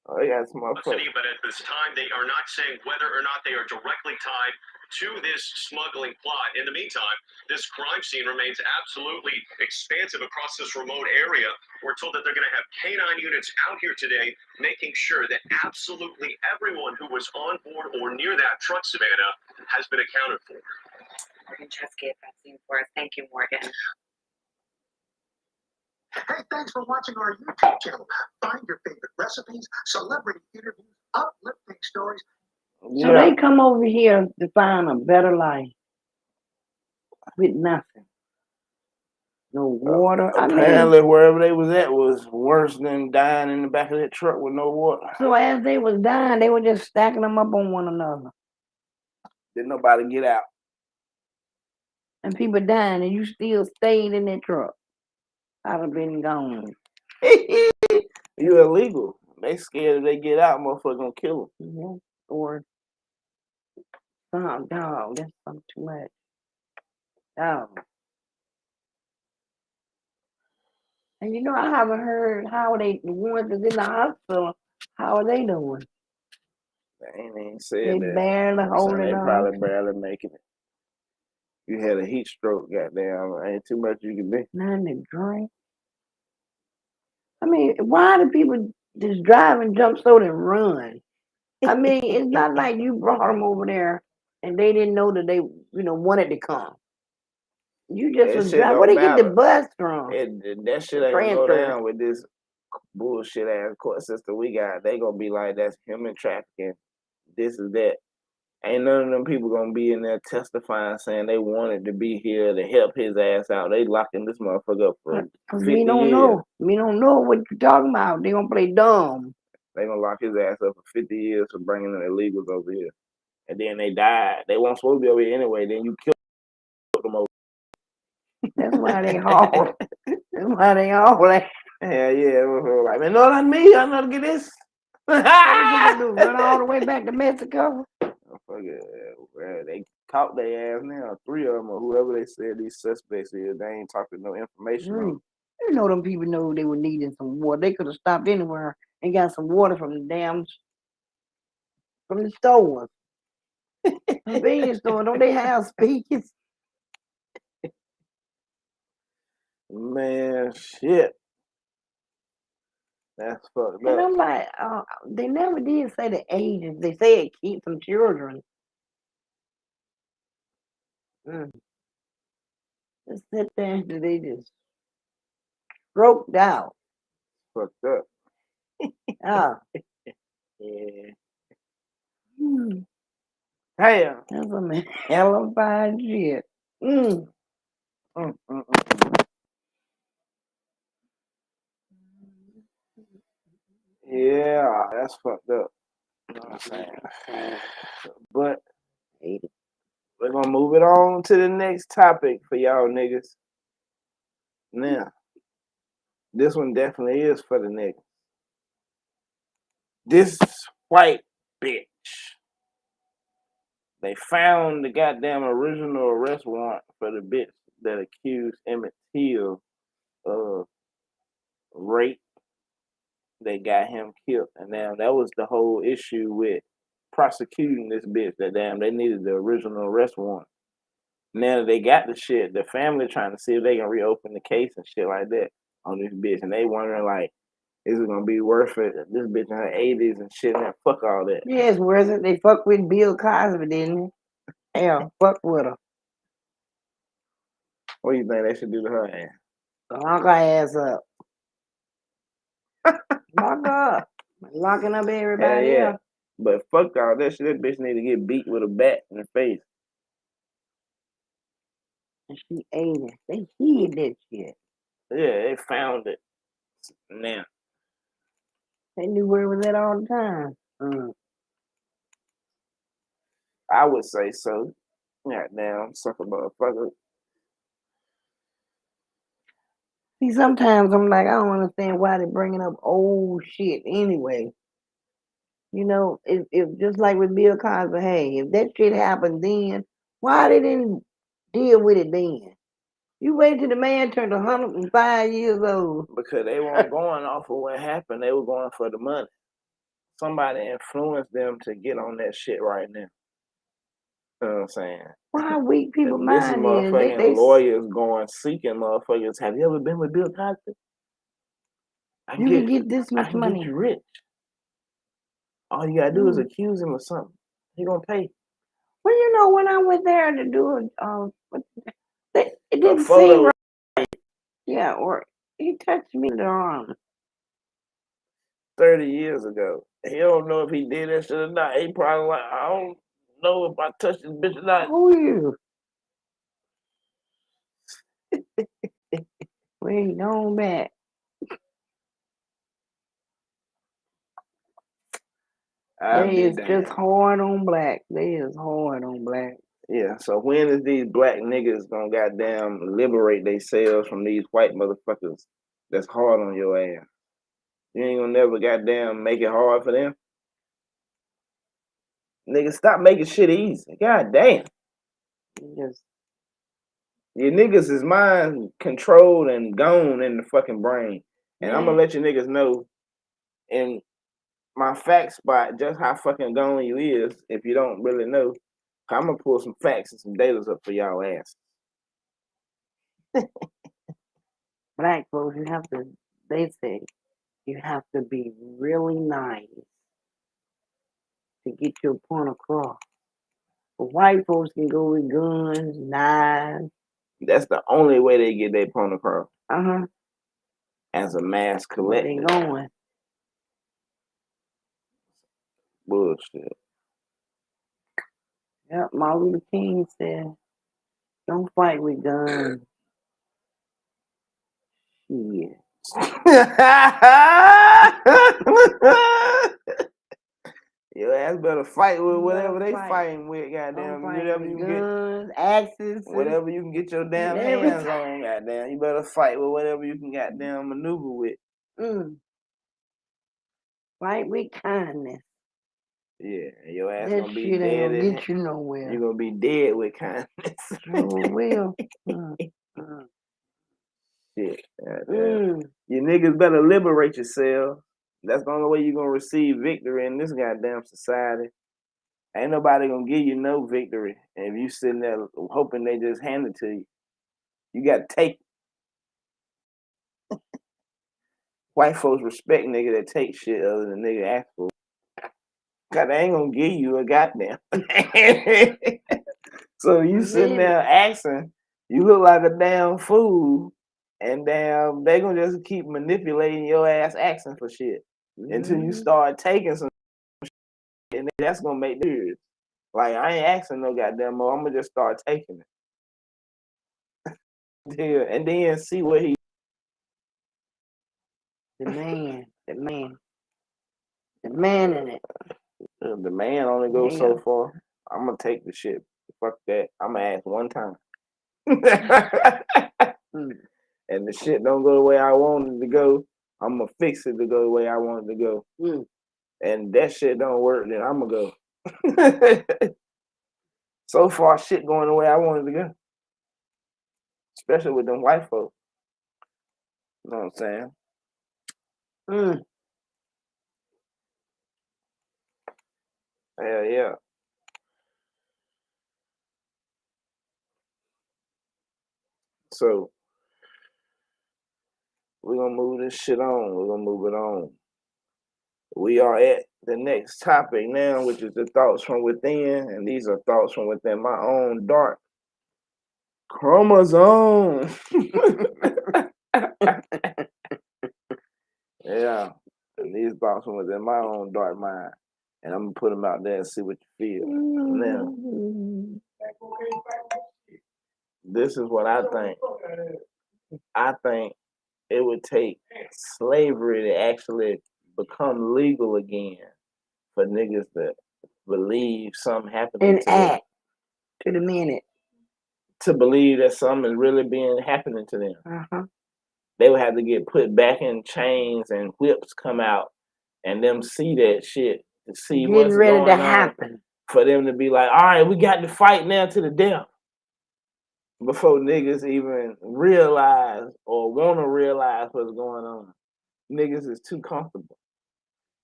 Oh, they got some custody, motherfuckers. but at this time, they are not saying whether or not they are directly tied to this smuggling plot. In the meantime, this crime scene remains absolutely expansive across this remote area. We're told that they're going to have canine units out here today, making sure that absolutely everyone who was on board or near that truck, Savannah, has been accounted for. Morgan Chesky at that scene for us. Thank you, Morgan. Hey, thanks for watching our YouTube channel. Find your favorite recipes, celebrity interviews, uplifting stories. So Yeah. they come over here to find a better life with nothing. No water. I mean, Apparently, wherever they was at was worse than dying in the back of that truck with no water. so as they was dying, they were just stacking them up on one another. Didn't nobody get out. And people dying, and you still stayed in that truck. I'd have been gone. You illegal. They scared if they get out, motherfucker gonna kill them. Yeah. Or oh, dog, that's something too much. Dog. And you know, I haven't heard how the ones that's in the hospital, how are they doing? They ain't even They said that. barely So holding they on. probably barely making it. You had a heat stroke, goddamn. Ain't too much you can do. Nothing to drink. I mean, why do people just drive and jump so they run? I mean, it's not like you brought them over there and they didn't know that they, wanted to come. You just That was shit driving. Where don't they get the matter. bus from? That shit ain't gonna go Transfer. down with this bullshit ass court system we got. They gonna be like, that's human trafficking. This is that. Ain't none of them people gonna be in there testifying saying they wanted to be here to help his ass out. They locking this motherfucker up for 50 we don't years. know. We don't know what you're talking about. They gonna play dumb. They gonna lock his ass up for 50 years for bringing them illegals over here. And then they died. They weren't supposed to be over here anyway. Then you killed them over. That's why they haul. That's why they haul that. Hell yeah, it was like, man, no, not me. I know to get this. What they gonna do? Run all the way back to Mexico? They caught their ass now. 3 of them or whoever they said these suspects is. They ain't talking no information on. You know them people know they were needing some water. They could have stopped anywhere and got some water from the stores. Convenience store, don't they have speakers? Man, shit. That's fucked And up. I'm like, they never did say the ages. They said keep some children. Just sit there and they just stroked out. Fucked up. Ah, Yeah. that's some hellified shit. Yeah, that's fucked up. You know what I'm saying? But we're gonna move it on to the next topic for y'all niggas. Now, this one definitely is for the niggas. This white bitch. They found the goddamn original arrest warrant for the bitch that accused Emmett Till of rape. They got him killed. And now that was the whole issue with prosecuting this bitch. That damn, they needed the original arrest warrant. Now that they got the shit, the family trying to see if they can reopen the case and shit like that on this bitch. And they wondering like, is it gonna be worth it? This bitch in her 80s and shit, man, fuck all that. Yeah, it's worth it. They fucked with Bill Cosby, didn't they? Yeah, fuck with her. What do you think they should do to her ass? Lock her ass up. Lock her up. Locking up everybody else. But fuck all that shit. That bitch need to get beat with a bat in the face. And she ate it. They hid that shit. Yeah, they found it. Now. They knew where it was at all the time. I would say so. Goddamn, sucker motherfucker. See, sometimes I'm like, I don't understand why they're bringing up old shit anyway. You know, if just like with Bill Cosby, hey, if that shit happened then, why they didn't deal with it then? You wait till the man turned 105 years old. Because they weren't going off of what happened. They were going for the money. Somebody influenced them to get on that shit right now. You know what I'm saying? Why weak people This mind motherfucking they lawyers going seeking motherfuckers. Have you ever been with Bill Cosby? You can get this I much can money. get you rich. All you gotta do is accuse him of something. He gonna pay. Well, you know, when I went there to do it A didn't photo. seem right. Yeah, or he touched me in the arm. 30 years ago. He don't know if he did that shit or not. He probably like, I don't know if I touched this bitch or not. Who are you? Wait, on back. They is just hard on black. They is hard on black. Yeah, so when is these black niggas gonna goddamn liberate themselves from these white motherfuckers that's hard on your ass? You ain't gonna never goddamn make it hard for them? Niggas, stop making shit easy. Goddamn. Yes. Your niggas is mind controlled and gone in the fucking brain. And I'm gonna let you niggas know in my fact spot just how fucking gone you is if you don't really know. I'm gonna pull some facts and some data up for y'all ass. Black folks, they say, you have to be really nice to get your point across. But white folks can go with guns, knives. That's the only way they get their point across. Uh-huh. As a mass collective. They going. Bullshit. Yep, Martin Luther King said, don't fight with guns. Shit. Your ass better fight with whatever they fighting with, goddamn. Whatever you guns, axes, whatever you can get your damn hands on, goddamn. You better fight with whatever you can goddamn maneuver with. Fight with kindness. Yeah, and your ass That gonna be shit ain't dead. gonna get you nowhere. You're gonna be dead with kindness. Sure will. Shit. You niggas better liberate yourself. That's the only way you're gonna receive victory in this goddamn society. Ain't nobody gonna give you no victory. And if you sitting there hoping they just hand it to you, you gotta take it. White folks respect nigga that take shit other than nigga ask for. Cause they ain't gonna give you a goddamn. So you sitting there asking, you look like a damn fool, and damn they gonna just keep manipulating your ass asking for shit until you start taking some shit, and that's gonna make yours. Like I ain't asking no goddamn more. I'm gonna just start taking it. Yeah, and then see what he. The man in it. The man only goes so far. I'm gonna take the shit. Fuck that. I'm gonna ask one time. And the shit don't go the way I want it to go, I'm gonna fix it to go the way I want it to go. And that shit don't work, then I'm gonna go. So far, shit going the way I want it to go. Especially with them white folks. You know what I'm saying? Hell yeah. So we're gonna move this shit on. We're gonna move it on. We are at the next topic now, which is the thoughts from within, and these are thoughts from within my own dark chromosome. Yeah, and these thoughts from within my own dark mind, and I'm gonna put them out there and see what you feel. Now, this is what I think. I think it would take slavery to actually become legal again for niggas to believe something happened And to them. act to the minute. To believe that something is really happening to them. They would have to get put back in chains and whips come out and them see that shit to see what's ready going to on happen. For them to be like, all right, we got to fight now to the death. Before niggas even realize or want to realize what's going on. Niggas is too comfortable.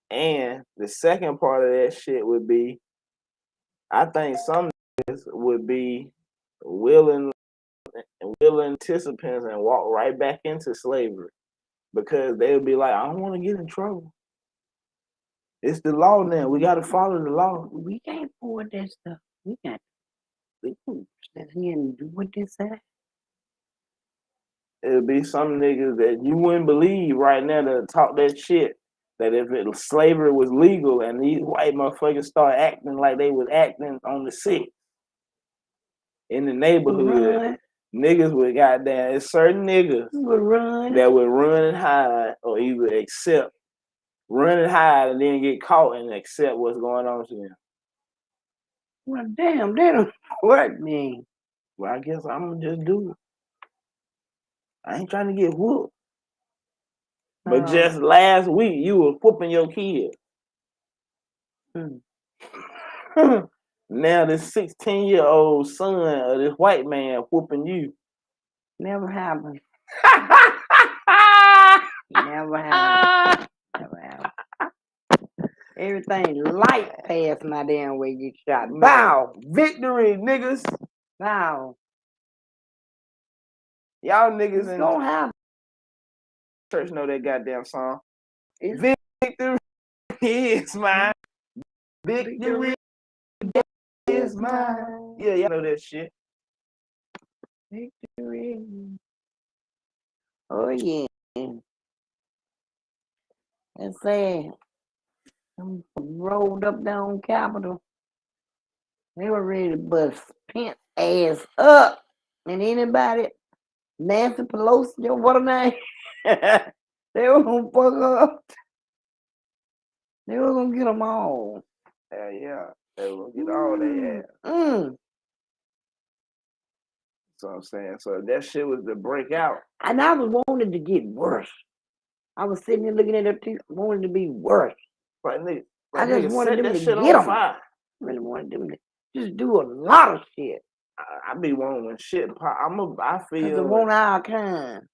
And the second part of that shit would be, I think some niggas would be willing participants and walk right back into slavery because they would be like, I don't want to get in trouble. It's the law now. We got to follow the law. We can't afford that stuff. We got to stand here and do what they say. It'll be some niggas that you wouldn't believe right now that talk that shit. That if slavery was legal and these white motherfuckers start acting like they was acting on the sick in the neighborhood, niggas would goddamn, it's certain niggas that would run and hide or either accept, run and hide and then get caught and accept what's going on to them. Well, damn, they don't hurt me. Well, I guess I'm gonna just do it. I ain't trying to get whooped. But just last week, you were whooping your kid. Now this 16-year-old son of this white man whooping you. Never happened. Never happened. Never happened. Everything light past my damn way get shot. Bow! Victory, niggas! Bow. Y'all niggas It's gonna happen. Church know that goddamn song. Victory is mine. Victory is mine. Yeah, y'all know that shit. Victory. Oh yeah. That's sad. I'm rolled up down Capitol. They were ready to bust Pence ass up. And anybody, Nancy Pelosi, what her name? They were gonna fuck up. They were gonna get them all. Hell yeah. They were gonna get all their ass. That's what I'm saying. So that shit was to break out. And I was wanting to get worse. I was sitting there looking at them teeth, wanted to be worse. Like nigga, I just nigga, wanted set them that to shit get on 'em. fire. I really wanted them to just do a lot of shit. I be wanting when shit pop. I Cause they feel, want our kind.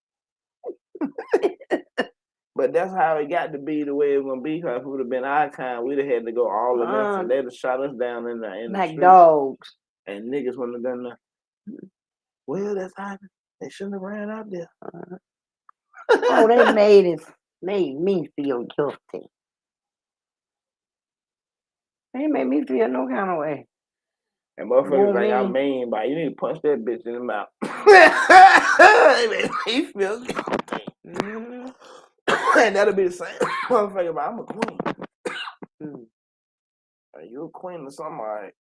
but that's how it got to be the way it was gonna be. Cause if it would have been our kind, we'd have had to go all of this, and they'd have shot us down in the Like street. dogs. And niggas wouldn't have done that. Well, that's happened. They shouldn't have ran out there. Oh, they made me feel guilty. They made me feel no kind of way. And motherfuckers like, I mean, mean, but you need to punch that bitch in the mouth. They made me feel guilty. mm-hmm. And that'll be the same motherfucker, but I'm a queen. Are you a queen or something? All right.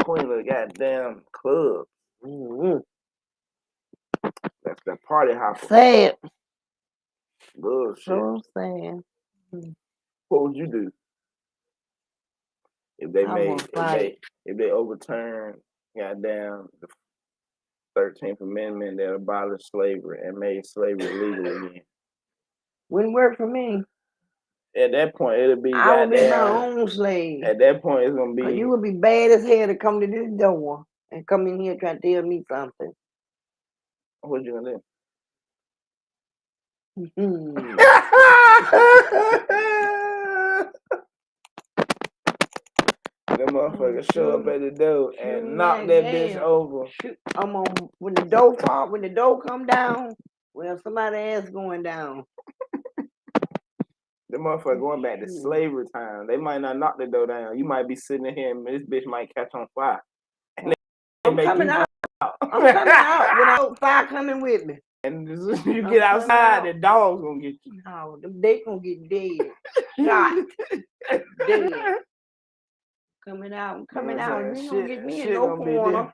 Queen of the goddamn club. Mm-hmm. That's the party hopper. Sad. Bullshit. So sad. What would you do if they if they overturned goddamn the 13th Amendment that abolished slavery and made slavery legal again? Wouldn't work for me. At that point, it'll be I would be my goddamn. own slave. At that point, it's gonna be. 'Cause you would be bad as hell to come to this door and come in here trying to tell me something. What you gonna do? That motherfucker show up at the door and knock that bitch over. I'm on when the door come down. Well, somebody else going down. The motherfucker going back to slavery time. They might not knock the door down. You might be sitting in here and this bitch might catch on fire. And I'm coming out. I'm coming out without fire coming with me. And you get outside, the dog's gonna get you. No, they gonna get dead. Shot. Dead. Coming out. You ain't gonna get me in no corner.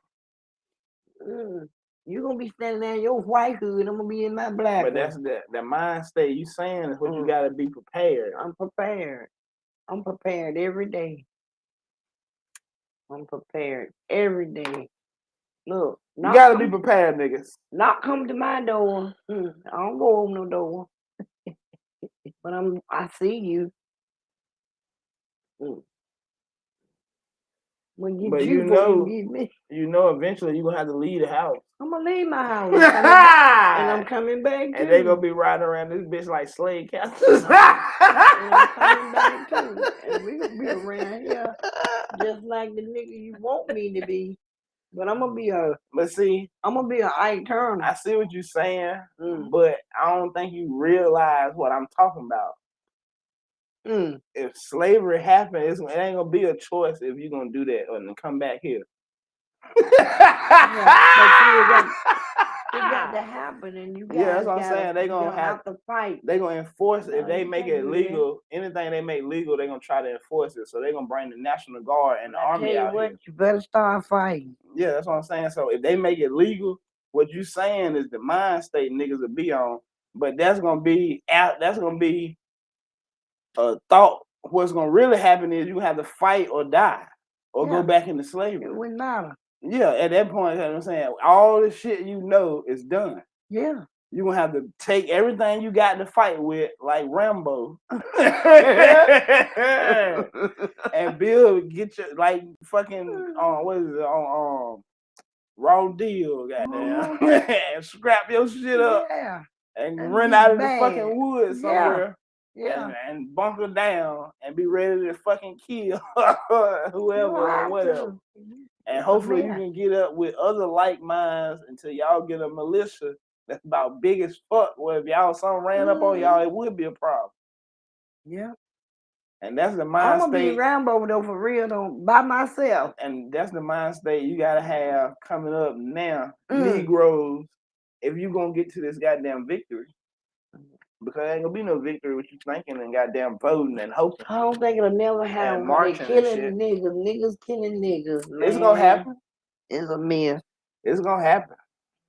You gonna be standing there in your white hood. I'm gonna be in my black. But that's the mind state you saying is what you gotta be prepared. I'm prepared. I'm prepared every day. I'm prepared every day. Look, you gotta be prepared, niggas. Not come to my door. I don't go open no door. But I see you. But you know eventually you're gonna have to leave the house. I'm gonna leave my house. And I'm coming back too. And they gonna be riding around this bitch like slave captives. And I'm coming back too. And we gonna be around here just like the nigga you want me to be. But I'm gonna be I'm gonna be an Ike Turner. I see what you're saying, but I don't think you realize what I'm talking about. If slavery happens, it ain't gonna be a choice if you're gonna do that or come back here. It got to happen, and you guys that's what I'm saying. They gonna have to fight. They gonna enforce it. If they make it legal, anything they make legal, they gonna try to enforce it. So they gonna bring the National Guard and the Army out here. You better start fighting. Yeah, that's what I'm saying. So if they make it legal, what you saying is the mind state niggas will be on, but that's gonna be a thought. What's gonna really happen is you have to fight or die or go back into slavery. It wouldn't matter. Yeah, at that point, you know what I'm saying, all the shit you know is done. Yeah. You're gonna have to take everything you got to fight with, like Rambo, and get your like fucking what is it raw deal, goddamn, and scrap your shit up and run out of the fucking woods somewhere. And bunker down and be ready to fucking kill whoever or whatever. And hopefully you can get up with other like minds until y'all get a militia that's about big as fuck. Well, if y'all something ran up on y'all, it would be a problem. Yeah. And that's the mind I'm gonna be Rambo though for real though, by myself. And that's the mind state you gotta have coming up now, Negroes, if you gonna get to this goddamn victory. Because there ain't gonna be no victory with you thinking and goddamn voting and hoping. I don't think it'll never happen. They killing niggas killing niggas. Man. It's gonna happen. It's a myth. It's gonna happen.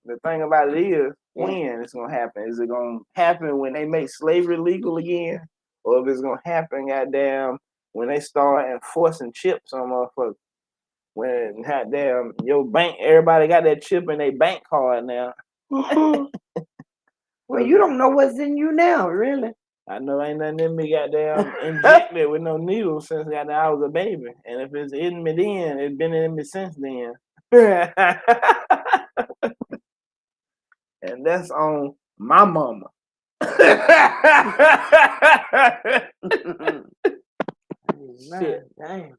The thing about it is, when it's gonna happen. Is it gonna happen when they make slavery legal again? Or if it's gonna happen, goddamn, when they start enforcing chips on motherfuckers? When goddamn your bank, everybody got that chip in their bank card now. Well, you don't know what's in you now, really. I know ain't nothing in me goddamn injected with no needle since goddamn I was a baby. And if it's in me then, it's been in me since then. And that's on my mama. Shit. Damn.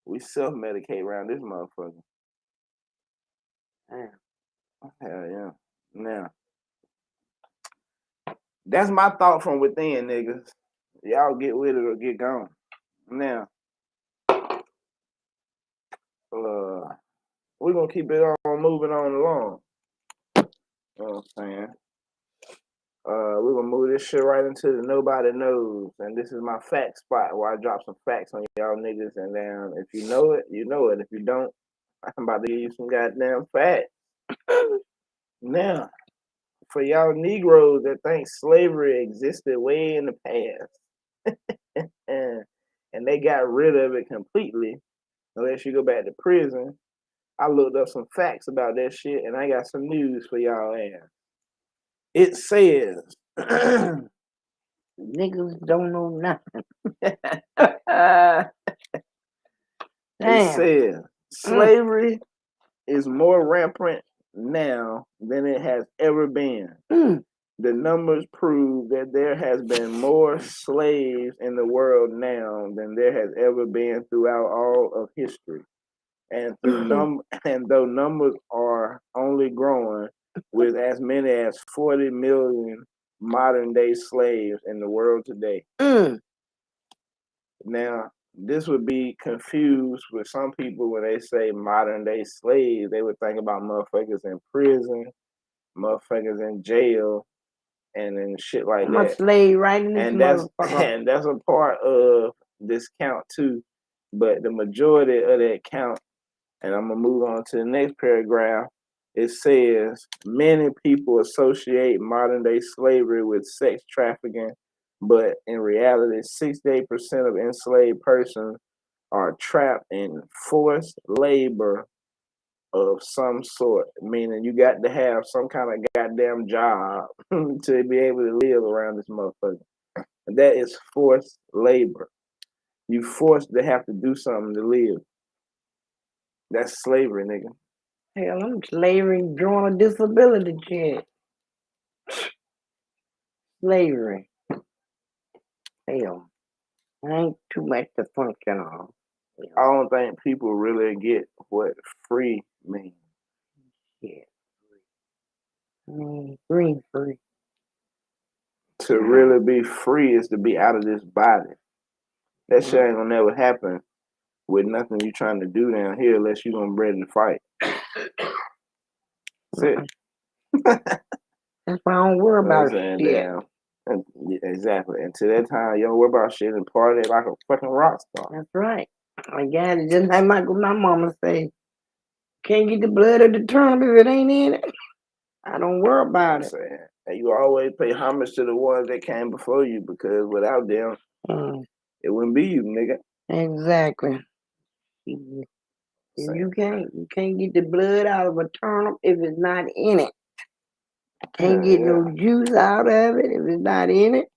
We self-medicate around this motherfucker. Damn. Hell yeah. Now, that's my thought from within, niggas. Y'all get with it or get gone. Now, we're gonna keep it on moving on along. You know what I'm saying? We're gonna move this shit right into the nobody knows. And this is my fact spot where I drop some facts on y'all niggas. And then if you know it, you know it. If you don't, I'm about to give you some goddamn facts. Now, for y'all Negroes that think slavery existed way in the past, and they got rid of it completely, unless you go back to prison, I looked up some facts about that shit, and I got some news for y'all ass. It says, niggas don't know nothing. It says, slavery is more rampant now than it has ever been. The numbers prove that there has been more slaves in the world now than there has ever been throughout all of history. And though numbers are only growing, with as many as 40 million modern day slaves in the world today. Now, this would be confused with some people when they say modern day slaves. They would think about motherfuckers in prison, motherfuckers in jail, and then shit like I'm that. a slave right in this motherfucker. And that's a part of this count too. But the majority of that count, and I'm gonna move on to the next paragraph, it says many people associate modern day slavery with sex trafficking, but in reality, 68% of enslaved persons are trapped in forced labor of some sort, meaning you got to have some kind of goddamn job to be able to live around this motherfucker. And that is forced labor. You forced to have to do something to live. That's slavery, nigga. Hell, I'm slavery drawing a disability check. Slavery. Hell, ain't too much to function on. I don't think people really get what free means. Yeah. Free. To really be free is to be out of this body. That shit ain't gonna never happen with nothing you trying to do down here unless you gonna be ready to fight. That's it. That's why I don't worry about shit. Exactly. And to that time, you don't worry about shit and party like a fucking rock star. That's right. I got it. Just like my mama say, can't get the blood of the turnip if it ain't in it. I don't worry about it. And you always pay homage to the ones that came before you, because without them, it wouldn't be you, nigga. Exactly. You can't get the blood out of a turnip if it's not in it. Can't get no juice out of it if it's not in it.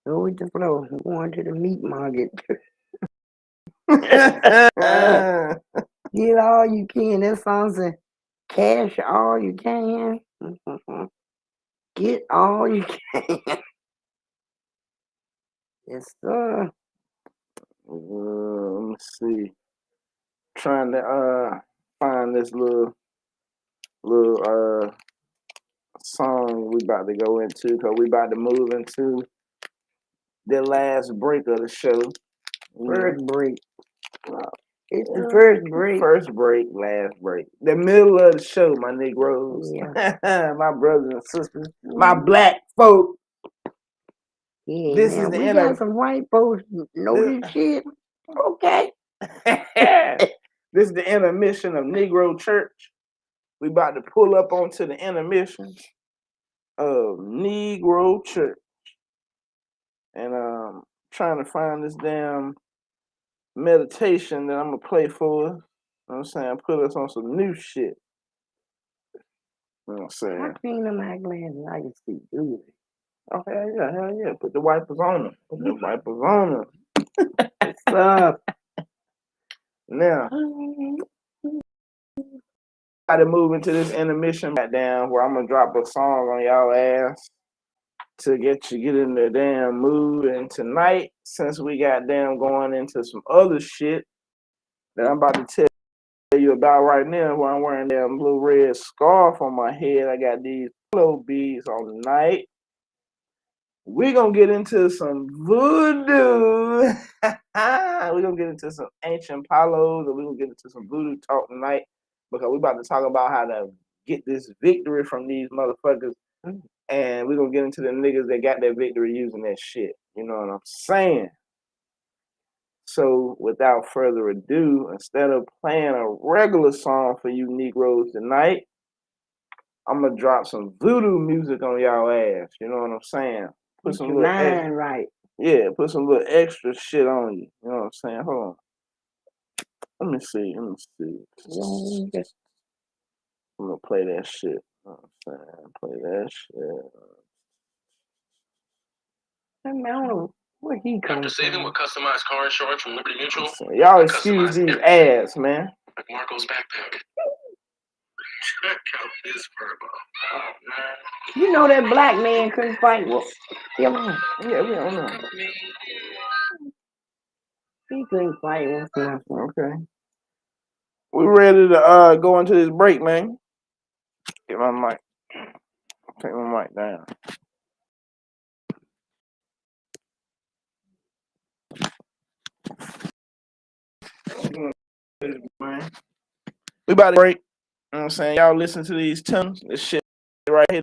Go with the flow. I'm going to the meat market. Get all you can. That song says, cash all you can. Get all you can. Yes, sir. Let me see. Trying to find this little song we about to go into, because we about to move into the last break of the show. First break. It's the first break. First break, last break. The middle of the show, my Negroes. Yeah. My brothers and sisters. My black folk. Yeah, this is the we got some white folks know this shit. Okay. This is the intermission of Negro Church. We about to pull up onto the intermission of Negro Church. and trying to find this damn meditation that I'm gonna play for us. You know what I'm saying? Put us on some new shit. You know what I'm I saying? clean them my glasses. I can see through it. Oh, hell yeah. Put the wipers on them. Put the wipers on them. What's up? Now, I to move into this intermission back down where I'm gonna drop a song on y'all ass to get in the damn mood. And tonight, since we got damn going into some other shit that I'm about to tell you about right now, where I'm wearing that little red scarf on my head, I got these pillow beads on night. We're gonna get into some voodoo. We're gonna get into some ancient palos, and we're gonna get into some voodoo talk tonight because we're about to talk about how to get this victory from these motherfuckers. And we're gonna get into the niggas that got that victory using that shit. You know what I'm saying? So without further ado, instead of playing a regular song for you Negroes tonight, I'm gonna drop some voodoo music on y'all ass. You know what I'm saying? Put some little mind right. Yeah, put some little extra shit on you. You know what I'm saying? Hold on. Let me see. I'm gonna play that shit. You know what I'm saying? Play that shit. I don't know where he comes After saving with customized car insurance from Liberty Mutual, y'all excuse these ads, man. like Marco's backpack. Check out this verbo. You know that black man couldn't fight. Well, Yeah, we don't know. he couldn't fight. Okay. We ready to go into this break, man. Get my mic. Take my mic down. We about to break. You know what I'm saying? Y'all listen to these tunes. This shit right here.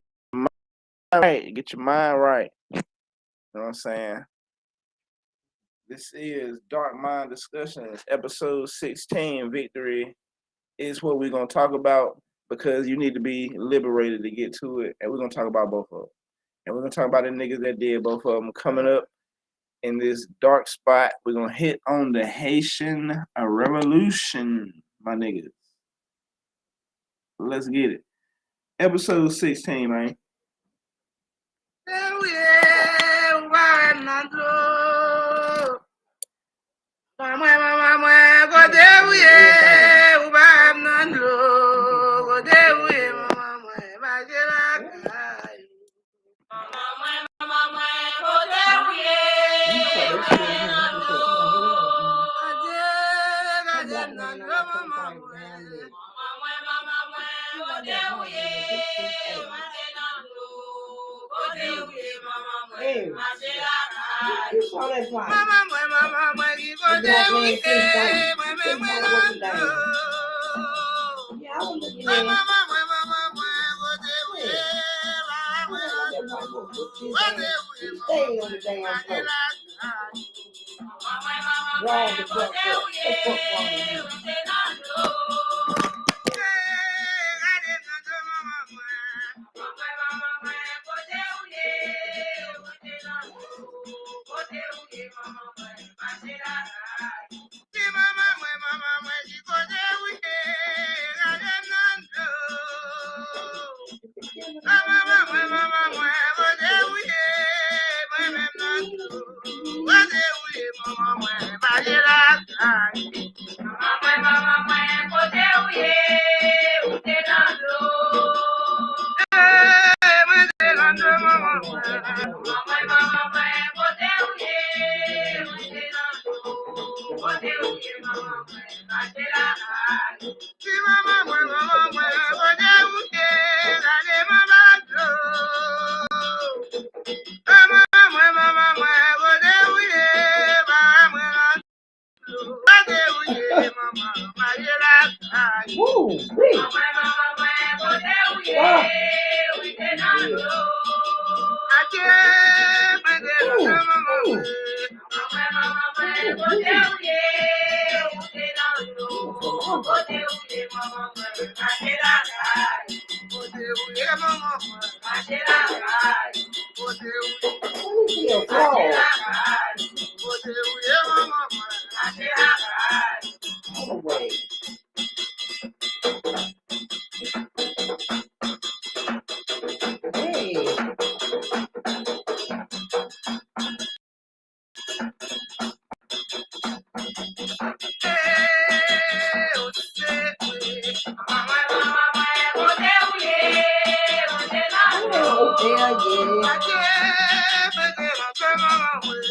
Right. Get your mind right. You know what I'm saying? This is Dark Mind Discussions, episode 16. Victory is what we're going to talk about because you need to be liberated to get to it. And we're going to talk about both of them. And we're going to talk about the niggas that did both of them coming up in this dark spot. We're going to hit on the Haitian Revolution, my niggas. Let's get it. Episode 16, man.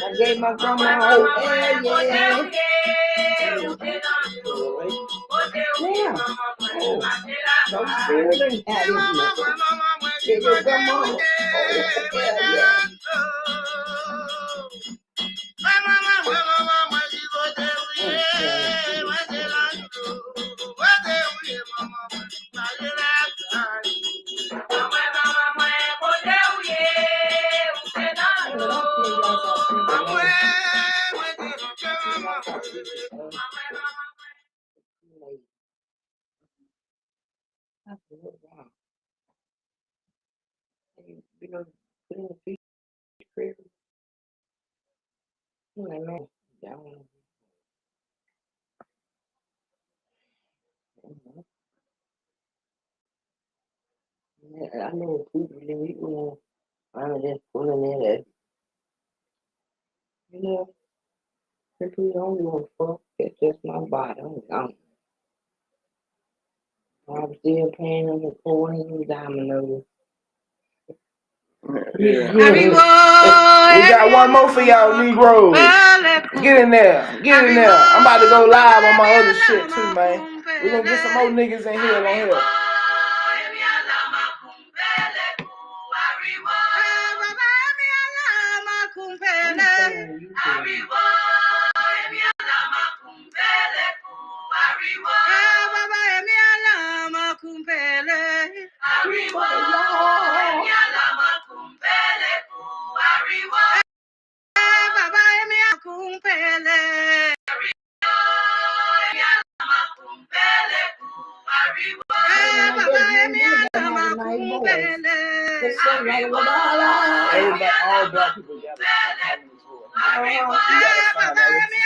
I gave my grandma a whole hell yeah. Yeah. Oh, don't fear it ain't had it. Give your grandma a whole hell yeah. You know, put in the fish crib. I know. I know people that we go I'm just pulling in that. You know, people don't give a fuck. It's just my body. I'm still paying them for $40 Yeah. We got one more for y'all Negroes. Get in there. Get in there. I'm about to go live on my other shit too, man. We're gonna get some more niggas in here on here. Everybody, all black people got harmonious voice. You gotta find out what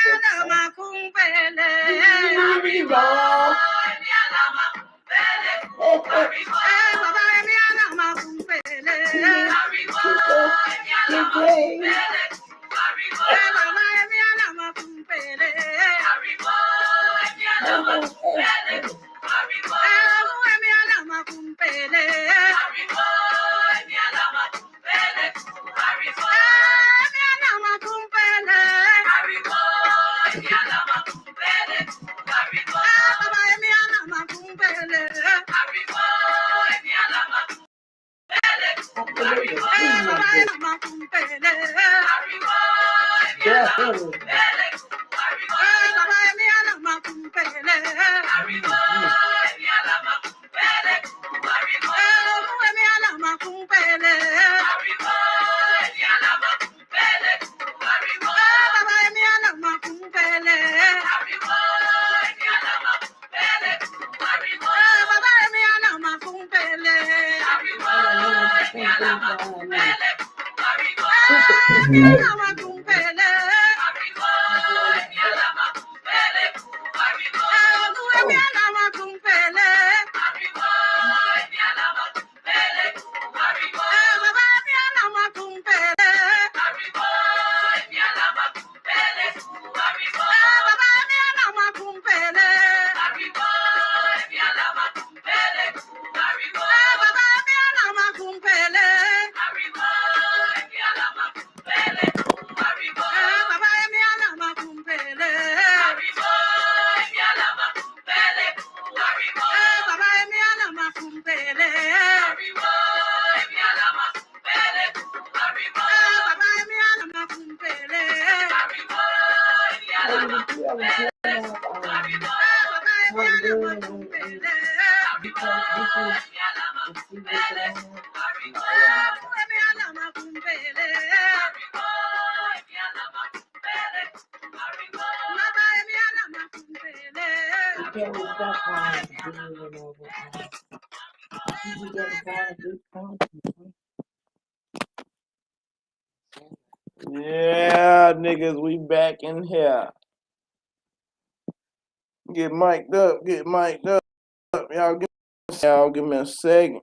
you're Yeah, niggas, we back in here. Get mic'd up, get mic'd up. Y'all give me a second.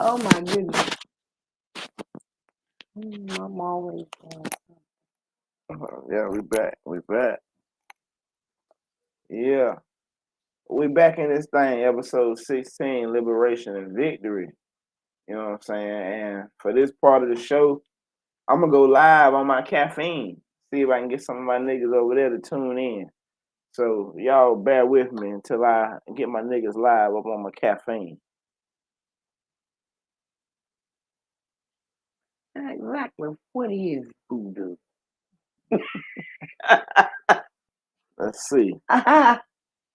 Oh my goodness. I'm always Yeah, we back. We back. Yeah. We back in this thing, episode 16, Liberation and Victory. You know what I'm saying? And for this part of the show, I'm gonna go live on my caffeine. See if I can get some of my niggas over there to tune in. So y'all bear with me until I get my niggas live up on my caffeine. Exactly. What is voodoo? Let's see.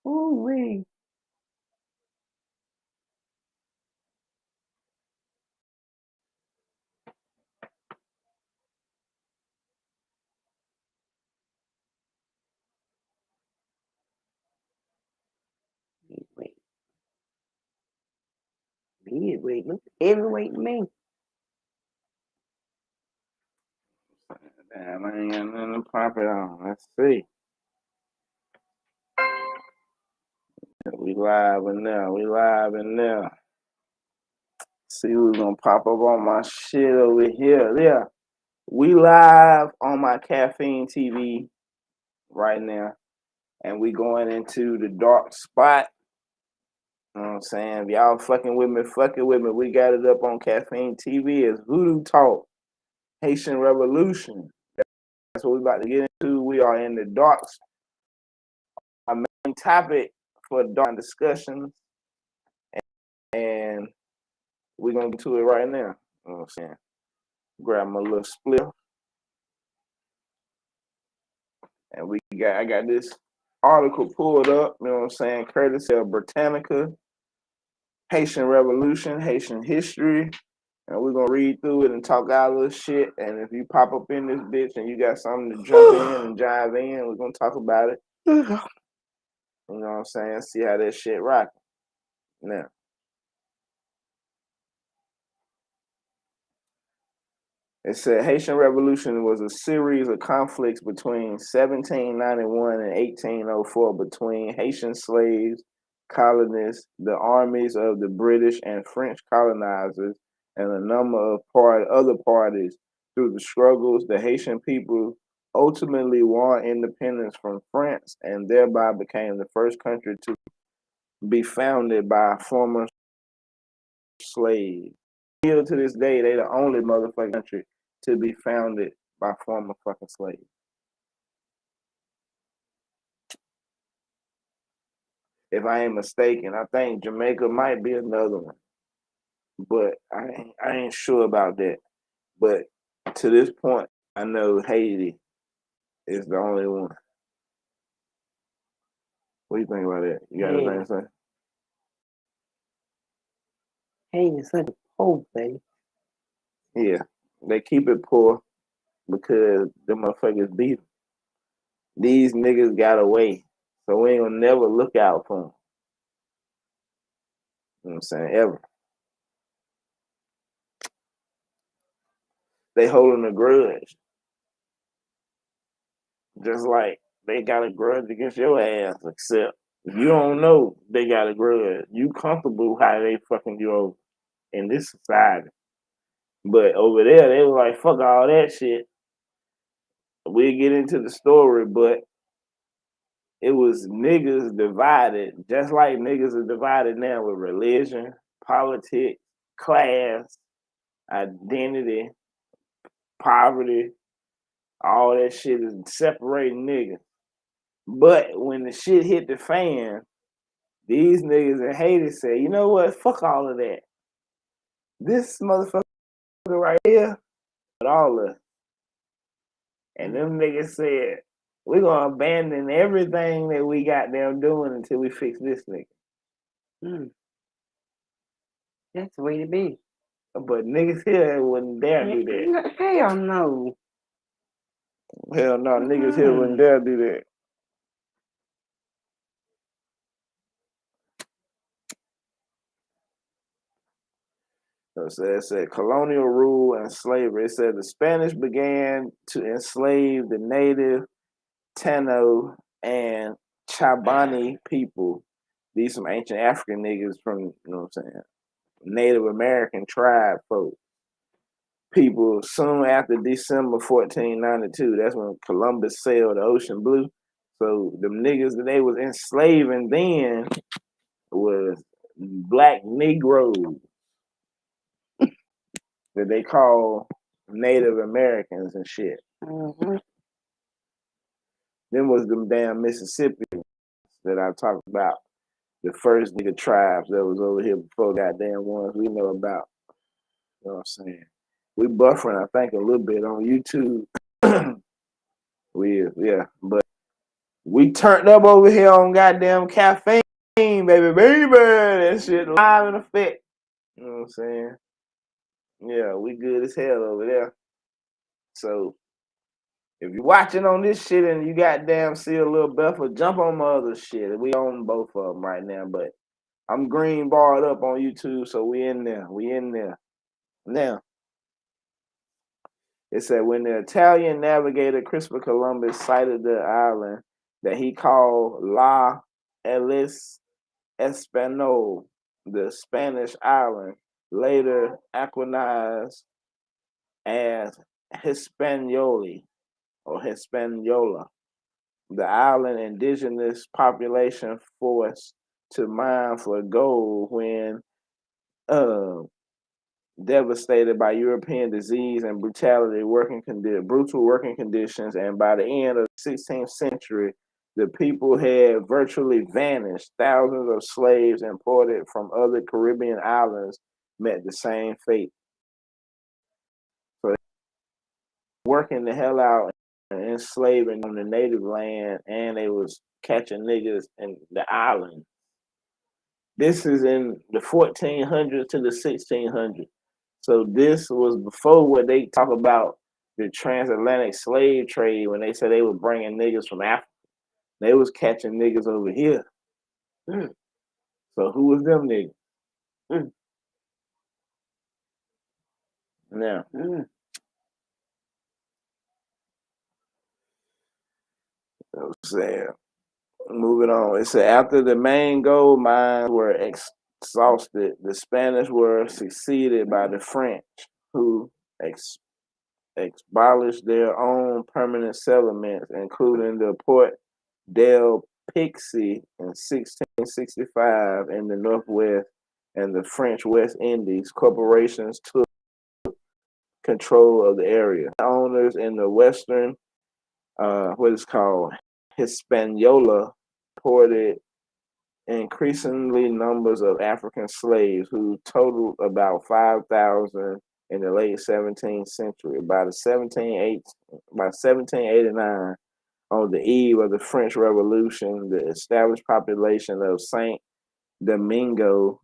Ooh wee. Wait. Wait. Look, heavyweight me. Damn, I ain't got nothing to pop it on. Let's see. We live in there. We live in there. See who's gonna pop up on my shit over here. Yeah. We live on my caffeine TV right now. And we going into the dark spot. You know what I'm saying? If y'all fucking with me. We got it up on caffeine TV. It's Voodoo Talk. Haitian Revolution. That's what we about to get into. We are in the dark. Our main topic for dark discussions. And we're gonna get to it right now. You know what I'm saying? Grab my little split. And I got this article pulled up, you know what I'm saying, courtesy of Britannica, Haitian Revolution, Haitian History. And we're gonna read through it and talk our little shit. And if you pop up in this bitch and you got something to jump in and jive in, we're gonna talk about it. You know what I'm saying? See how that shit rocking. Now. It said Haitian Revolution was a series of conflicts between 1791 and 1804 between Haitian slaves, colonists, the armies of the British and French colonizers, and a number of other parties. Through the struggles, the Haitian people ultimately won independence from France and thereby became the first country to be founded by former slaves. Still to this day, they the only motherfucking country to be founded by former fucking slaves. If I ain't mistaken, I think Jamaica might be another one, but I ain't sure about that. But to this point, I know Haiti is the only one. What do you think about that? You got anything to say? Haiti is such a poor thing. Yeah, they keep it poor because the motherfuckers beat them. These niggas got away, so we ain't gonna never look out for them. You know what I'm saying? Ever. They holding a grudge. Just like they got a grudge against your ass, except you don't know they got a grudge. You comfortable how they fucking you over in this society. But over there, they were like, fuck all that shit. We'll get into the story, but it was niggas divided, just like niggas are divided now with religion, politics, class, identity, poverty. All that shit is separating niggas. But when the shit hit the fan, these niggas in Haiti say, you know what? Fuck all of that. This motherfucker right here, with all of us. And them niggas said, we're going to abandon everything that we got them doing until we fix this nigga. That's the way to be. But niggas here wouldn't dare do that. Hell no. Hell no, niggas here wouldn't dare do that. So it said colonial rule and slavery. It said the Spanish began to enslave the native Tano and Chabani people. These some ancient African niggas from, you know what I'm saying, Native American tribe folk. People soon after December 1492, that's when Columbus sailed the ocean blue. So them niggas that they was enslaving then was black Negroes that they call Native Americans and shit. Mm-hmm. Then was them damn Mississippians that I talked about. The first nigga tribes that was over here before goddamn ones we know about. You know what I'm saying? We buffering, I think, a little bit on YouTube. Yeah. But we turned up over here on goddamn caffeine, baby. That shit live in effect. You know what I'm saying? Yeah, we good as hell over there. So if you're watching on this shit and you goddamn see a little buffer, jump on my other shit. We own both of them right now, but I'm green barred up on YouTube, so we in there. Now, it said when the Italian navigator Christopher Columbus sighted the island that he called La Islas Españolas, the Spanish island, later acronized as Hispaniola or Hispaniola, the island indigenous population forced to mine for gold when devastated by European disease and brutal working conditions, and by the end of the 16th century, the people had virtually vanished. Thousands of slaves imported from other Caribbean islands met the same fate. So working the hell out and enslaving on the native land, and they was catching niggas in the island. This is in the 1400s to the 1600s. So this was before what they talk about the transatlantic slave trade, when they said they were bringing niggas from Africa. They was catching niggas over here. So who was them niggas? Now, I was saying, moving on. It said after the main gold mines were exhausted, the Spanish were succeeded by the French, who abolished their own permanent settlements, including the Port del Pixie in 1665 in the Northwest and the French West Indies. Corporations took control of the area. Owners in the western, what is called Hispaniola, imported increasingly numbers of African slaves who totaled about 5,000 in the late 17th century. By 1789, on the eve of the French Revolution, the established population of Saint Domingo,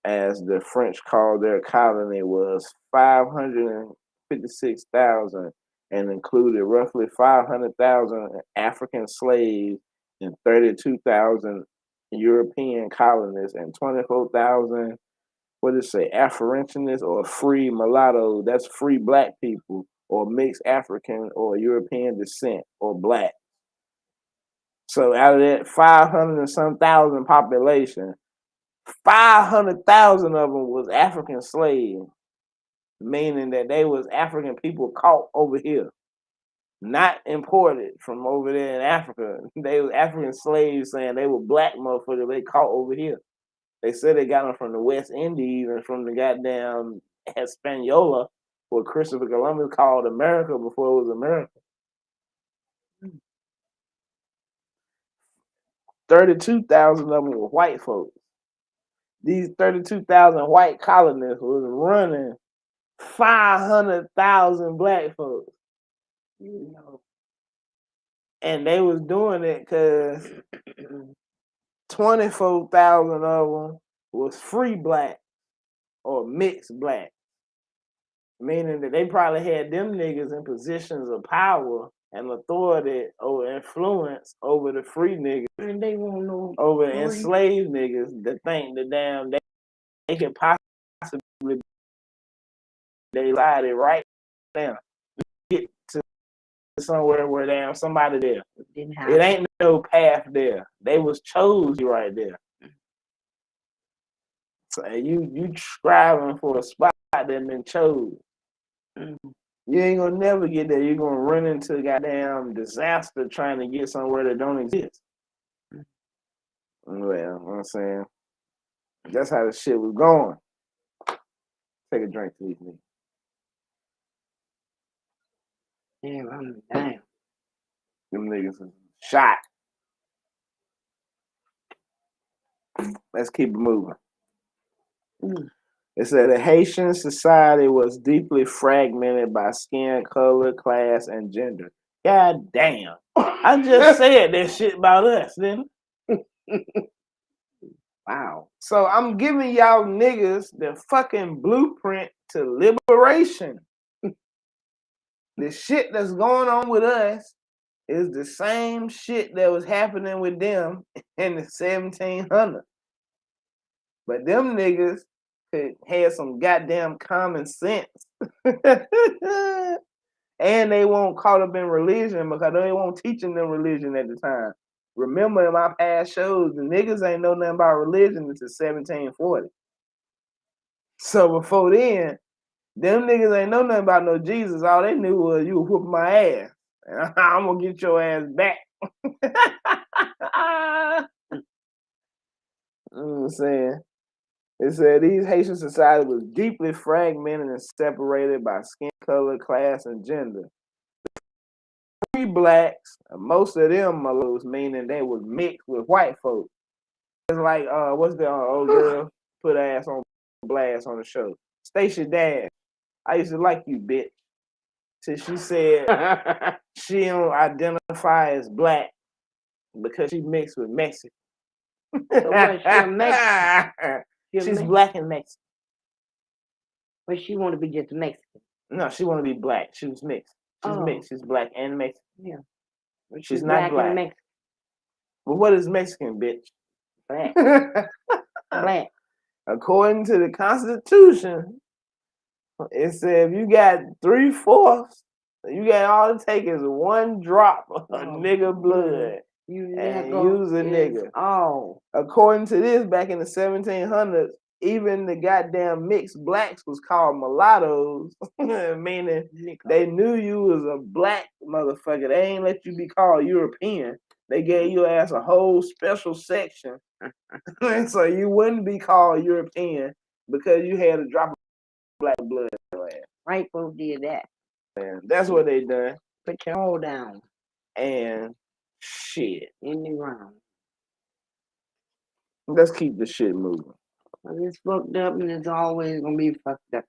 as the French called their colony, was 556,000 and included roughly 500,000 African slaves and 32,000 European colonists and 24,000, what did it say, Afro-Indians or free mulatto, that's free black people, or mixed African or European descent or black. So out of that 500 and some thousand population, 500,000 of them was African slaves, meaning that they was African people caught over here, not imported from over there in Africa. They was African slaves saying they were black motherfuckers they caught over here. They said they got them from the West Indies and from the goddamn Hispaniola, what Christopher Columbus called America before it was America. 32,000 of them were white folks. These 32,000 white colonists was running 500,000 black folks. You know. And they was doing it because 24,000 of them was free black or mixed black. Meaning that they probably had them niggas in positions of power and authority or influence over the free niggas. And they won't know over the enslaved niggas that think that damn they could possibly they lied it right now. Get to somewhere where damn somebody there. It ain't no path there. They was chose right there. So you striving for a spot that been chose. You ain't gonna never get there. You're gonna run into a goddamn disaster trying to get somewhere that don't exist. Well, I'm saying that's how the shit was going. Take a drink, please, nigga. Damn. Them niggas is shot. Let's keep it moving. It said the Haitian society was deeply fragmented by skin color, class, and gender. God damn. I just said that shit about us, didn't I? Wow. So I'm giving y'all niggas the fucking blueprint to liberation. The shit that's going on with us is the same shit that was happening with them in the 1700s. But them niggas had some goddamn common sense. And they won't caught up in religion because they won't teaching them religion at the time. Remember in my past shows, the niggas ain't know nothing about religion until 1740. So before then, them niggas ain't know nothing about no Jesus. All they knew was you were whooping my ass. And I'm gonna get your ass back. You know what I'm saying? It said these Haitian society was deeply fragmented and separated by skin color, class, and gender. Three blacks, most of them Malus, meaning they was mixed with white folks. It's like, what's the old girl put ass on blast on the show? Stacia Dash. I used to like you, bitch. Till she said she don't identify as black because she mixed with Mexican. So what, she a Mexican? She's black and Mexican. But she want to be just Mexican. No, she want to be black. She was mixed. She's mixed. She's black and Mexican. Yeah. But she's not black. And Mexican. But what is Mexican, bitch? Black. Black. According to the Constitution, it said if you got 3/4, you got all it take is one drop of nigga blood. Use a nigga. Oh. According to this, back in the 1700s, even the goddamn mixed blacks was called mulattoes, meaning they knew you was a black motherfucker. They ain't let you be called European. They gave your ass a whole special section. So you wouldn't be called European because you had a drop of black blood in your ass. White folks did that. And that's what they done. Put your hole down. And shit. In the ground. Let's keep the shit moving. Well, it's fucked up and it's always gonna be fucked up.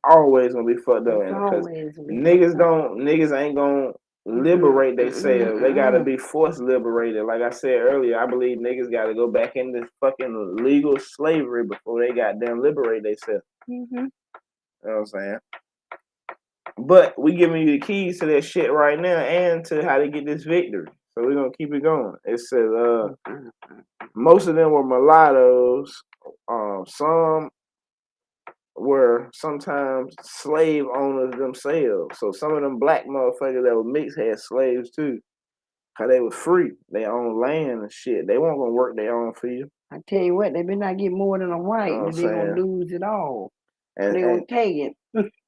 Always gonna be fucked up. Because niggas ain't gonna liberate themselves. They gotta be forced liberated. Like I said earlier, I believe niggas gotta go back into fucking legal slavery before they goddamn liberate themselves. You know what I'm saying? But we giving you the keys to that shit right now and to how to get this victory. So we're gonna keep it going. It says most of them were mulattoes. Some were sometimes slave owners themselves. So some of them black motherfuckers that were mixed had slaves too. Cause they were free. They owned land and shit. They weren't gonna work their own field. I tell you what, they better not get more than a white, but they gonna lose it all. And they gonna take it.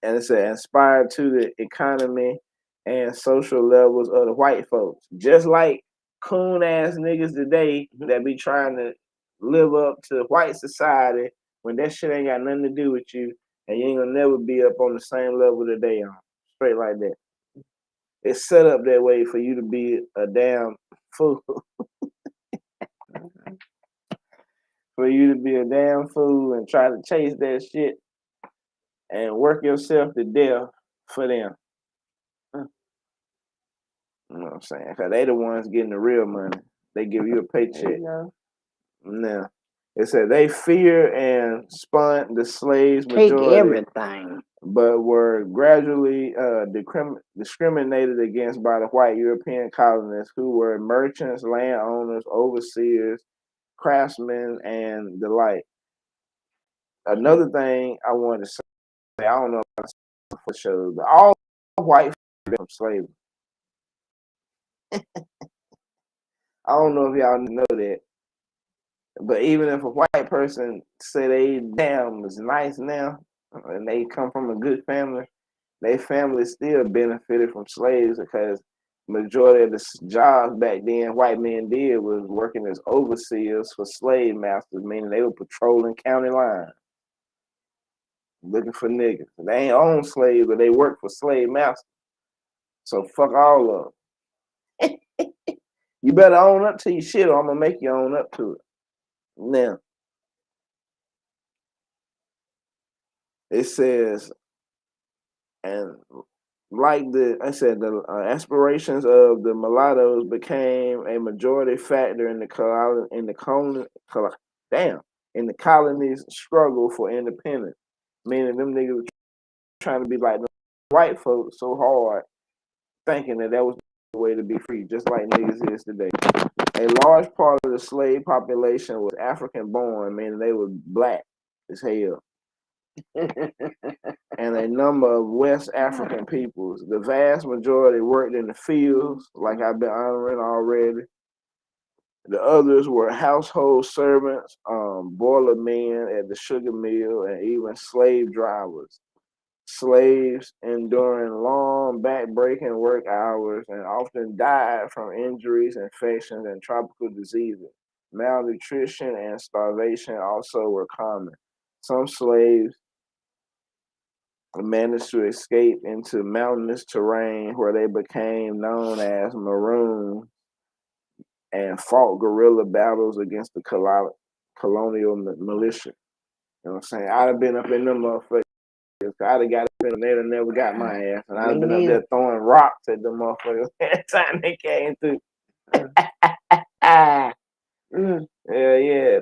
And it said inspired to the economy and social levels of the white folks. Just like coon ass niggas today that be trying to live up to white society when that shit ain't got nothing to do with you and you ain't gonna never be up on the same level that they on. Straight like that. It's set up that way for you to be a damn fool. For you to be a damn fool and try to chase that shit and work yourself to death for them. You know what I'm saying? Because they the ones getting the real money. They give you a paycheck. Now, it said they fear and spun the slaves majority. Take everything. But were gradually discriminated against by the white European colonists who were merchants, landowners, overseers, craftsmen, and the like. Another thing I wanted to say, I don't know if I showed, but all white from slavery. I don't know if y'all know that. But even if a white person say they damn is nice now and they come from a good family, Their families still benefited from slaves because majority of the jobs back then white men did was working as overseers for slave masters, meaning they were patrolling county lines looking for niggas. They ain't own slaves, but they work for slave masters. So fuck all of them. You better own up to your shit or I'm gonna make you own up to it. Now, it says, and like the aspirations of the mulattoes became a majority factor in the colony's struggle for independence. Meaning them niggas were trying to be like the white folks so hard, thinking that was the way to be free, just like niggas is today. A large part of the slave population was African born, meaning they were black as hell. And a number of West African peoples. The vast majority worked in the fields, like I've been honoring already. The others were household servants, boiler men at the sugar mill, and even slave drivers. Slaves enduring long back-breaking work hours and often died from injuries, infections, and tropical diseases. Malnutrition and starvation also were common. Some slaves managed to escape into mountainous terrain where they became known as maroons and fought guerrilla battles against the colonial militia. You know what I'm saying? I'd have been up in them motherfuckers. I'd have got up in there and never got my ass. And I'd have been up there throwing rocks at them motherfuckers every time they came through. Yeah,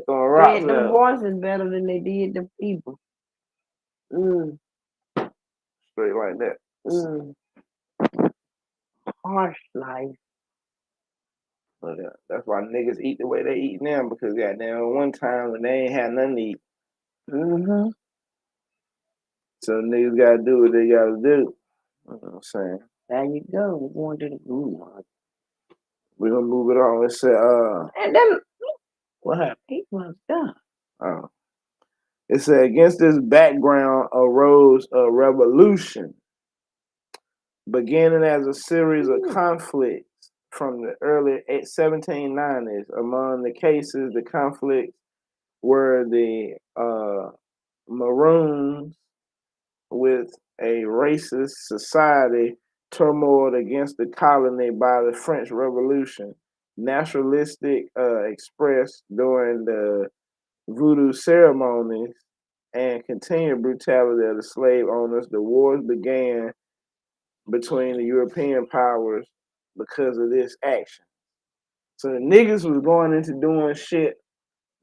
throwing rocks at them. The voices better than they did the people. Straight like that. Harsh life. But that's why niggas eat the way they eat now, because goddamn one time when they ain't had nothing to eat. So niggas gotta do what they gotta do. You know what I'm saying? There you go. We're going to the gulag. We're gonna move it on. It said, and then what happened? He was done. It said, against this background arose a revolution, beginning as a series of conflicts from the early 1790s. Among the cases, the conflicts were the Maroons with a racist society turmoiled against the colony by the French Revolution, nationalistic expressed during the voodoo ceremonies, and continued brutality of the slave owners. The wars began between the European powers because of this action. So the niggas was going into doing shit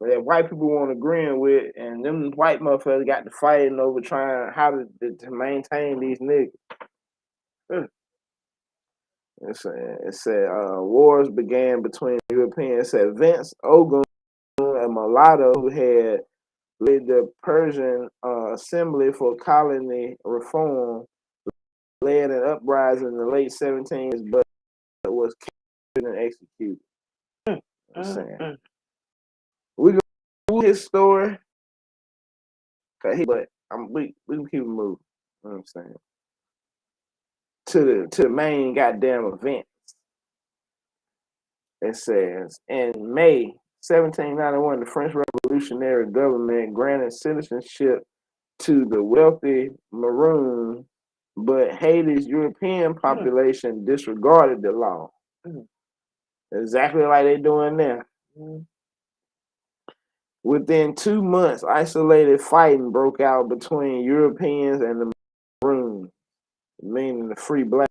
that white people weren't agreeing with, and them white motherfuckers got to fighting over trying how to maintain these niggas. It said wars began between Europeans. It said Vince Ogun, a mulatto who had led the Persian Assembly for Colony Reform, led an uprising in the late 1700s, but was captured and executed. I'm saying. We go through his story, but we can keep it moving. You know what I'm saying? To the main goddamn event. It says, in May 1791, the French Revolutionary government granted citizenship to the wealthy Maroon, but Haiti's European population disregarded the law. Exactly like they're doing now. Within 2 months, isolated fighting broke out between Europeans and the Maroons, meaning the free black.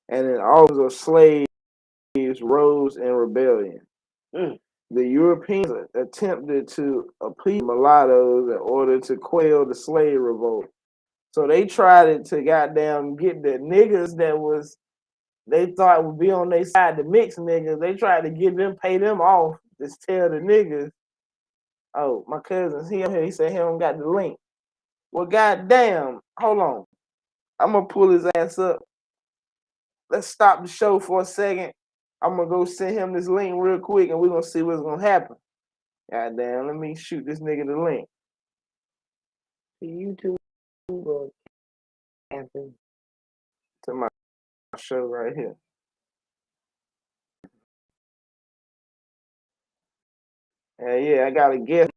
And then all of the slaves rose in rebellion. The Europeans attempted to appease mulattoes in order to quell the slave revolt. So they tried it to goddamn get the niggas that was they thought would be on their side, the mixed niggas. They tried to get them, pay them off. Just tell the niggas, oh, my cousin's here. He said he don't got the link. Well, goddamn, hold on. I'm gonna pull his ass up. Let's stop the show for a second. I'm gonna go send him this link real quick, and we're gonna see what's gonna happen. Goddamn, let me shoot this nigga the link. YouTube or After. to my show right here. Yeah, I got a guest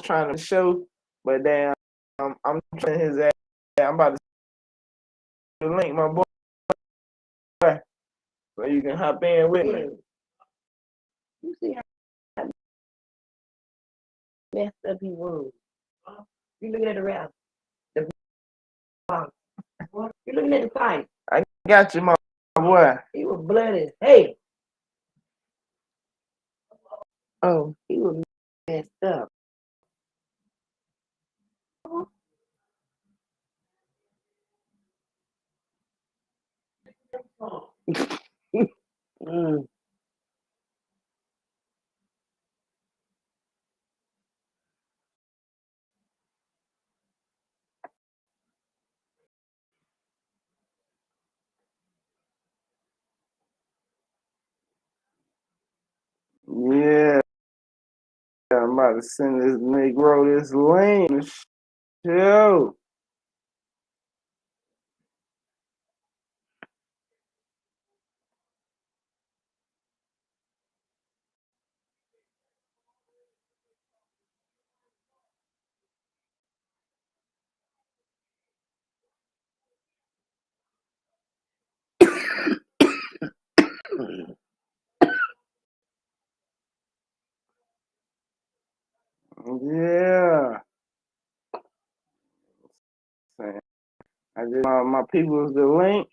trying to show, but damn, I'm trying his ass. I'm about to link my boy so you can hop in with me. You see how messed up he was. You looking at the rap. The box. You looking at the fight. I got you, my boy. He was bloody. Hey. Oh, he was messed up. Mm. Yeah, I'm about to send this Negro this link. Show. Yeah. I just my people's the link,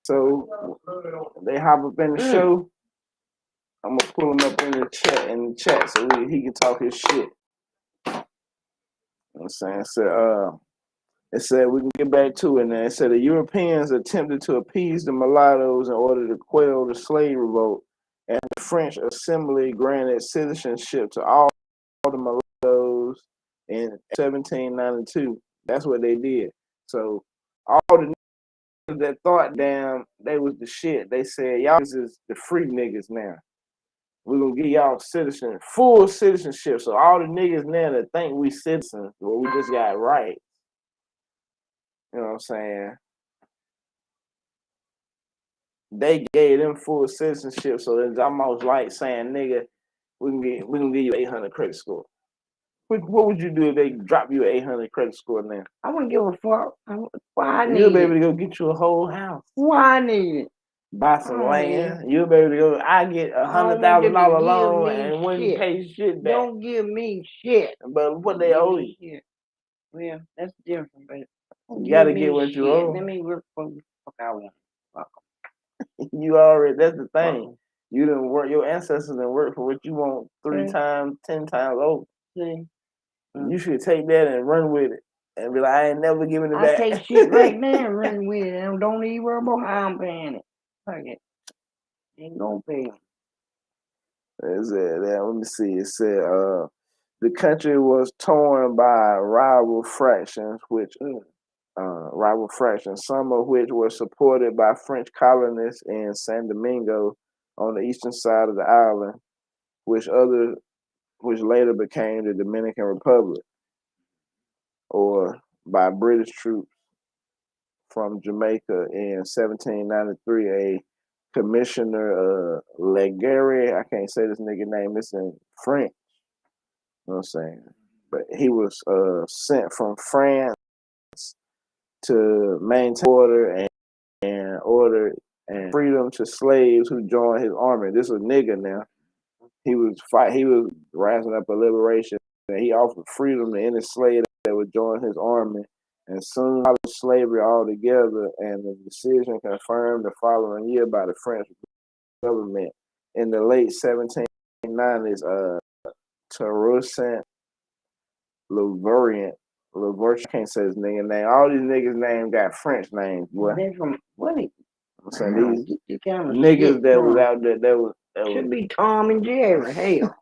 so they hop up in the show. I'm gonna pull him up in the chat so he can talk his shit. You know what I'm saying? So it said we can get back to it now. It said the Europeans attempted to appease the mulattoes in order to quell the slave revolt, and the French assembly granted citizenship to all the mulattoes in 1792. That's what they did. So all the niggas that thought damn they was the shit, they said y'all is the free niggas now. We're gonna give y'all full citizenship. So all the niggas now that think we citizens, well, we just got rights. You know what I'm saying? They gave them full citizenship, so it's almost like saying, nigga, we can give you 800 credit score. What would you do if they drop you an 800 credit score now? I wouldn't give a fuck. Why I need You'll be able it? to go get you a whole house. Why I need it? Buy some land. You'll be able to go. I get $100,000 loan and wouldn't pay shit back. Don't give me shit. But what they owe you? Shit. Well, that's different, but You gotta get what you owe. Let me work for the fuck I want. Fuck 'em. You already. That's the thing. You didn't work. Your ancestors didn't work for what you want 3 times, 10 times over. See? You should take that and run with it and be like, I ain't never giving it back. I take shit right now and run with it. And don't even worry about how I'm paying it. Fuck it. Ain't gonna pay them. Let me see. It said the country was torn by rival fractions, some of which were supported by French colonists in San Domingo on the eastern side of the island, which later became the Dominican Republic, or by British troops from Jamaica in 1793. A Commissioner Legarry, I can't say this nigga name, it's in French. You know what I'm saying? But he was sent from France to maintain order and freedom to slaves who joined his army. This is a nigga now. He was rising up a liberation, and he offered freedom to any slave that would join his army, and soon abolished slavery altogether. And the decision confirmed the following year by the French government. In the late 1790s, Toussaint Louverture, I can't say his nigga name. All these niggas' names got French names, boy. They're from what? I'm saying these kind of niggas that was out there, that should be Tom and Jerry. Hell,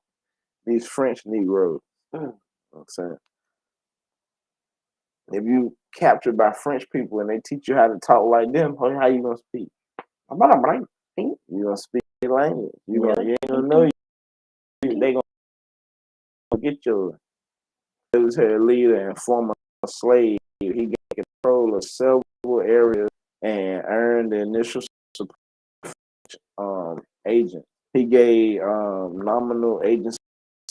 these French Negroes. You know what I'm saying? If you captured by French people and they teach you how to talk like them, how you gonna speak? You gonna speak the language. You ain't gonna know. They gonna get your military leader and former slave He gained control of several areas and earned the initial support agent. He gave nominal agency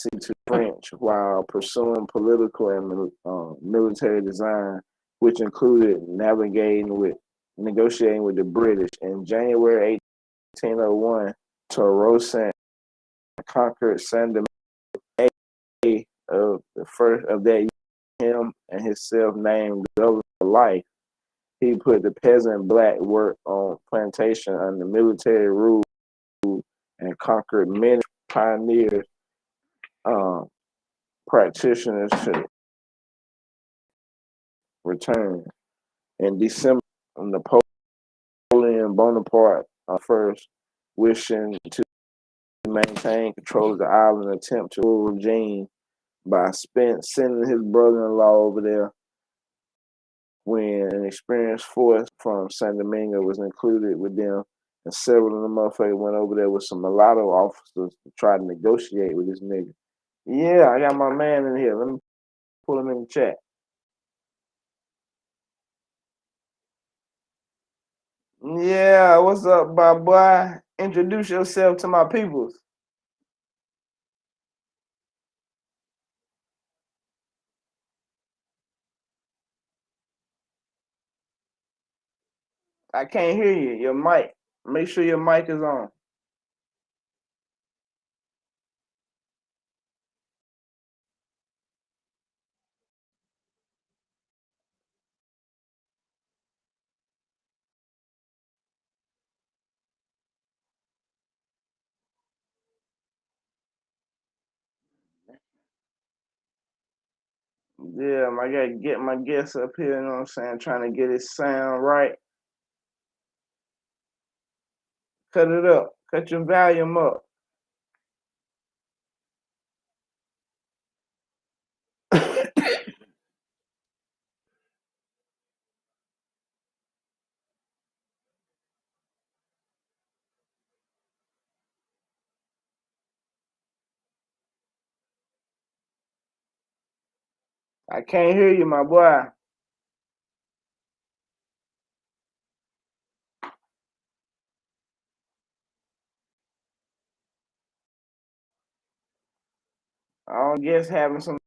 to French while pursuing political and military design, which included negotiating with the British. In January 1801, Toussaint conquered Saint-Domingue of the first of that year. Him and his self-named governor for life. He put the peasant black work on plantation under military rule and conquered many pioneers, practitioners to return. In December, Napoleon Bonaparte first, wishing to maintain control of the island, attempt to rule regime by sending his brother-in-law over there. When an experienced force from Saint Domingo was included with them, and several of the motherfuckers went over there with some mulatto officers to try to negotiate with this nigga. Yeah, I got my man in here. Let me pull him in the chat. Yeah, what's up, my boy? Introduce yourself to my peoples. I can't hear you. Your mic. Make sure your mic is on. Yeah, I gotta get my guest up here, you know what I'm saying? Trying to get his sound right. Cut it up. Cut your volume up. I can't hear you, my boy. I don't guess having some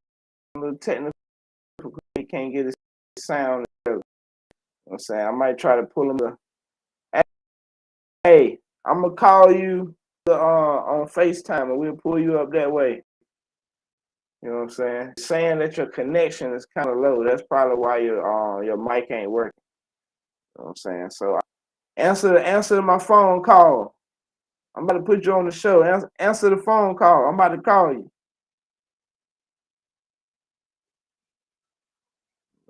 little technical, he can't get his sound. You know what I'm saying? I might try to pull him. Hey, I'm gonna call you on FaceTime and we'll pull you up that way. You know what I'm saying? Saying that your connection is kind of low. That's probably why your mic ain't working. You know what I'm saying? So answer my phone call. I'm about to put you on the show. Answer the phone call. I'm about to call you.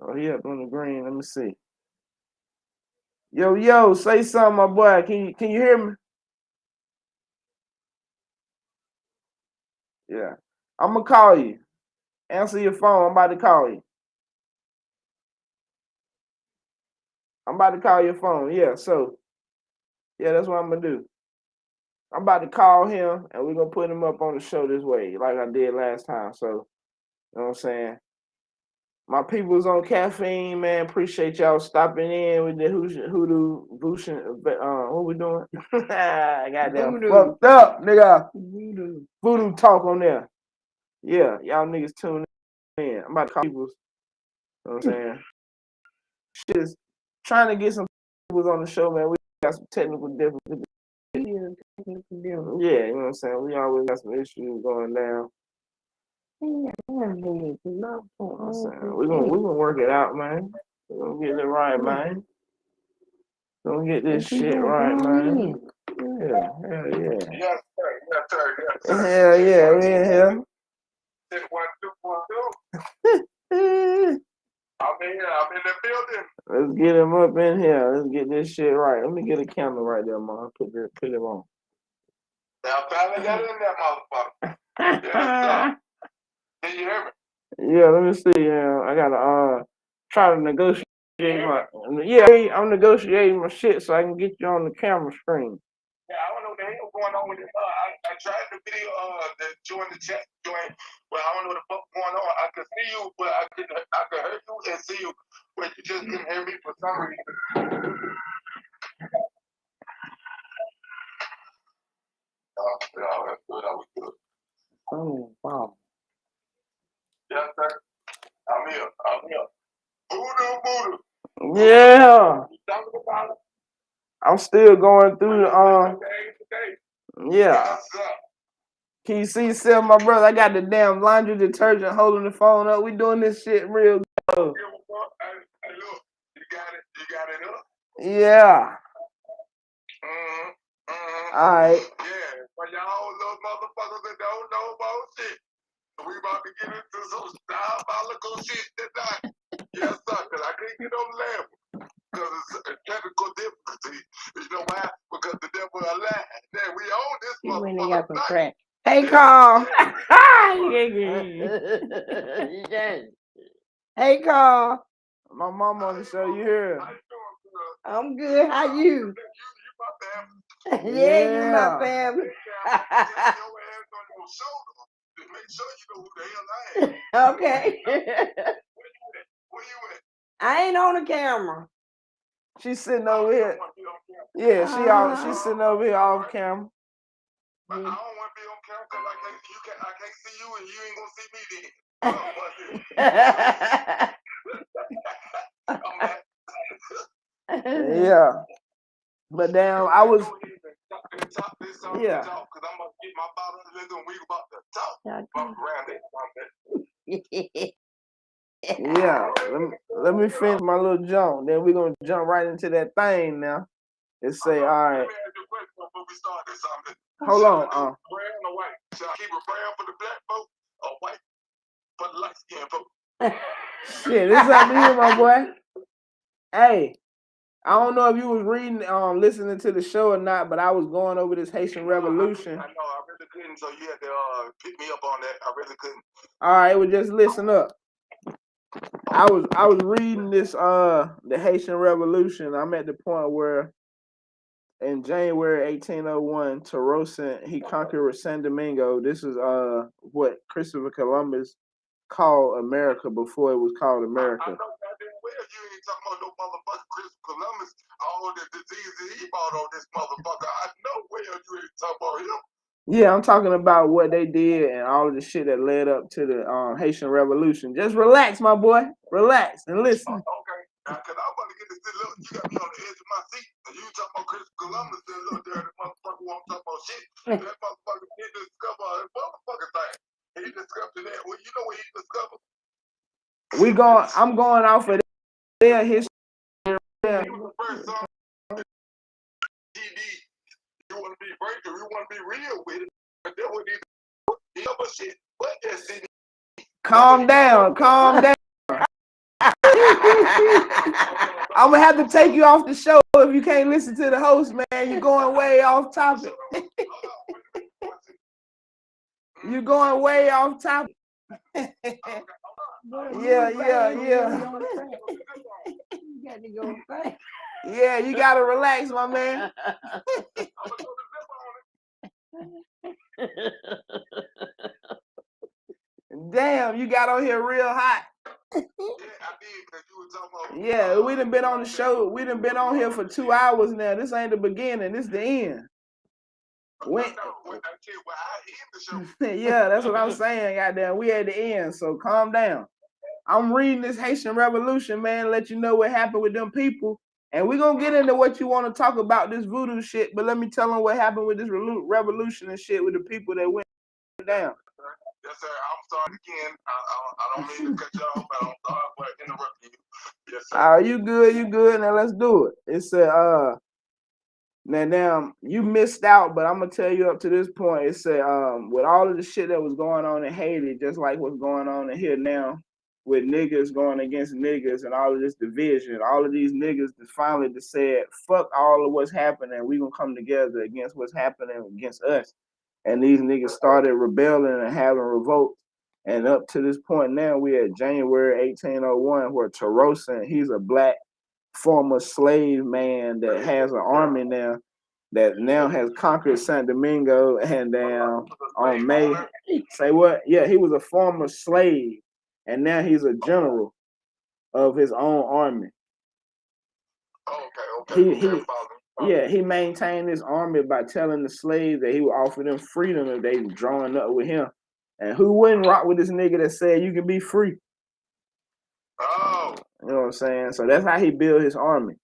Oh, he up on the green. Let me see. Yo, say something, my boy. Can you hear me? Yeah. I'm gonna call you. Answer your phone. I'm about to call you. I'm about to call your phone. Yeah, so yeah, that's what I'm gonna do. I'm about to call him and we're gonna put him up on the show this way, like I did last time. So, you know what I'm saying? My people's on caffeine, man. Appreciate y'all stopping in with the hoodoo, what we doing? I got that fucked up, nigga. Voodoo talk on there. Yeah, y'all niggas tune in. I'm about to call people's, you know what I'm saying? Shit's trying to get some people's on the show, man. We got some technical difficulties. Yeah, you know what I'm saying? We always got some issues going down. We're gonna work it out, man. We're gonna get it right, man. We're gonna get this shit right, man. Yeah, hell yeah. Yes, sir. Yes, sir. Yes, sir. Hell yeah, we in here. 1, 2, 1, 2. I'm in the building. Let's get him up in here. Let's get this shit right. Let me get a camera right there, man. Put it on. I finally got in that motherfucker. Yes, sir. Can you hear me? Yeah, let me see. I gotta try to negotiate I'm negotiating my shit so I can get you on the camera screen. Yeah, I don't know what the hell going on with it. I tried the video, join the chat, but I don't know what the fuck going on. I could see you, but I could hear you and see you, but you just didn't hear me for some reason. Oh, that's good. That was good. Oh, wow. Yes, sir. I'm here. Voodoo. Yeah. You talking about it? I'm still going through the yeah. Yes, sir. Can you see Seth, my brother? I got the damn laundry detergent holding the phone up. We doing this shit real good. Hey, look, you got it up. Yeah. All right. Yeah, for y'all little motherfuckers that don't know about shit, we about to get into some diabolical shit tonight. Yes, sir, because I can't get on the level. Because it's a technical difficulty. You know why? Because the devil alive. Then we own this He went and got motherfucker some tonight. crack. Hey, Carl. Hey, Carl. My mom on the show, you hear? How you doing, girl? I'm good. How you? You my family. Yeah, you my Yeah. family. Your ass on your shoulder to make sure you know who the hell I am. Okay. Where you at? I ain't on the camera. She's sitting over here. Yeah, she's sitting over here off camera. But I don't want to be on camera because I can't see you and you ain't gonna see me then. I'm at. Yeah. But damn, I was. Top this song Yeah. talk because I'm about to get my bottle of liquor and we about to talk. Bump around it. Yeah. Let me finish my little jump. Then we're gonna jump right into that thing now. And say, all right. Let me ask you a question before we start this something. Hold on. Brown or white? Should I keep it brown for the black folk or white for the light skinned folk? Shit, this is up to you, my boy. Hey, I don't know if you was reading, listening to the show or not, but I was going over this Haitian Revolution. I know, I really couldn't, so you had to pick me up on that. I really couldn't. All right, well, just listen up. I was reading this the Haitian Revolution. I'm at the point where in January 1801, Tarosin he conquered San Domingo. This is what Christopher Columbus called America before it was called America. I know goddamn well you ain't talking about no motherfucker Christopher Columbus, all the diseases he brought on this motherfucker. I know well you ain't talking about him. Yeah, I'm talking about what they did and all of the shit that led up to the Haitian Revolution. Just relax, my boy. Relax and listen. Okay. Because I'm about to get this look. You got me on the edge of my seat. And you talking about Christopher Columbus, that little dirty motherfucker who I'm talking about shit. That motherfucker did discover a motherfucker thing. He discovered that. Well, you know what he discovered? I'm going off of their history. He was the first song TV. You want to be breaker, you want to be real with it. But that would be the other shit. But that CD. Calm down. I'm gonna have to take you off the show if you can't listen to the host, man. You're going way off topic. You're going way off topic. Yeah. Yeah, you gotta relax, my man. Damn, you got on here real hot. Yeah, we done been on the show. We done been on here for 2 hours now. This ain't the beginning. This the end. Yeah, that's what I'm saying. Goddamn, we at the end. So calm down. I'm reading this Haitian Revolution, man. Let you know what happened with them people. And we're going to get into what you want to talk about, this voodoo shit. But let me tell them what happened with this revolution and shit with the people that went down. Yes, sir. I'm sorry again. I don't mean to cut you off, but I'm sorry for interrupting you. Yes, sir. You good. Now let's do it. It's now you missed out, but I'm gonna tell you up to this point. It said with all of the shit that was going on in Haiti, just like what's going on in here now, with niggas going against niggas and all of this division, all of these niggas finally just said, fuck all of what's happening. We gonna come together against what's happening against us. And these niggas started rebelling and having revolts. And up to this point now, we at January 1801, where Tarosin, he's a black former slave man that has an army now that now has conquered San Domingo. And on May, say what? Yeah, he was a former slave, and now he's a general. of his own army. He maintained his army by telling the slaves that he would offer them freedom if they drawing up with him. And who wouldn't rock with this nigga that said you can be free? Oh. You know what I'm saying? So that's how he built his army.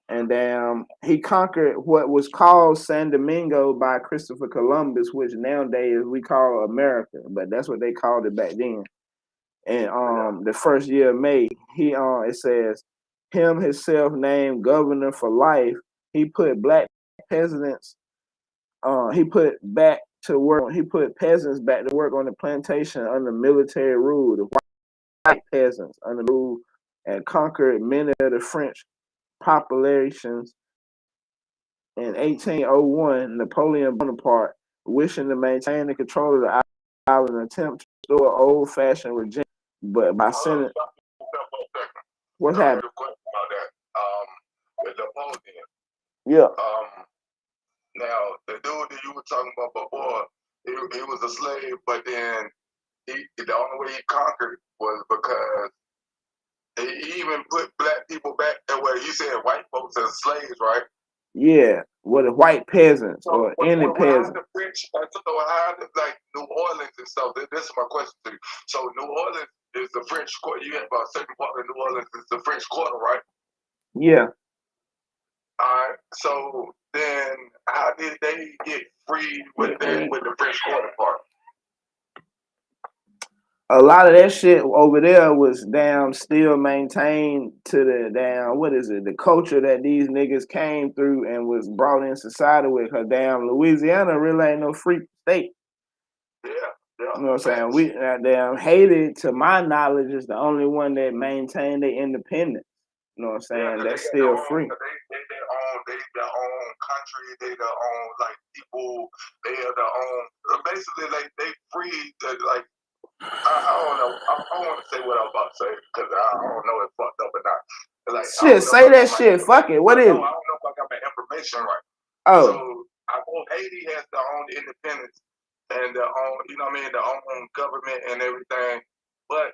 And he conquered what was called San Domingo by Christopher Columbus, which nowadays we call America, but that's what they called it back then. And the first year of May, it says him himself named governor for life. He put black peasants, he put peasants back to work on the plantation under military rule. The white peasants under rule and conquered many of the French populations. In 1801, Napoleon Bonaparte, wishing to maintain the control of the island, attempted to restore an old-fashioned regime, but by sending. What's happening? With Napoleon. Yeah. Now the dude that you were talking about before, he was a slave, but then the only way he conquered was because he even put black people back that way. You said white folks as slaves, right? Yeah, the white peasants or any peasants. The French, like New Orleans and stuff. This is my question to you. So New Orleans is the French quarter. You have about a certain part of New Orleans is the French Quarter, right? Yeah. Alright. So then, how did they get freed with the French Quarter part? A lot of that shit over there was still maintained to the the culture that these niggas came through and was brought in society with. Cause Louisiana really ain't no free state. Yeah. You know what I'm saying? Haiti, to my knowledge, is the only one that maintained their independence. You know what I'm saying? That's still free. They their own country, they their own like people, they are their own basically like they free to like I don't know. I don't want to say what I'm about to say because I don't know if it's fucked up or not. Like, shit, say that shit. Fuck it. What is it? I don't know if I got my information right. Oh. So I know Haiti has their own independence and their own, you know what I mean, their own government and everything. But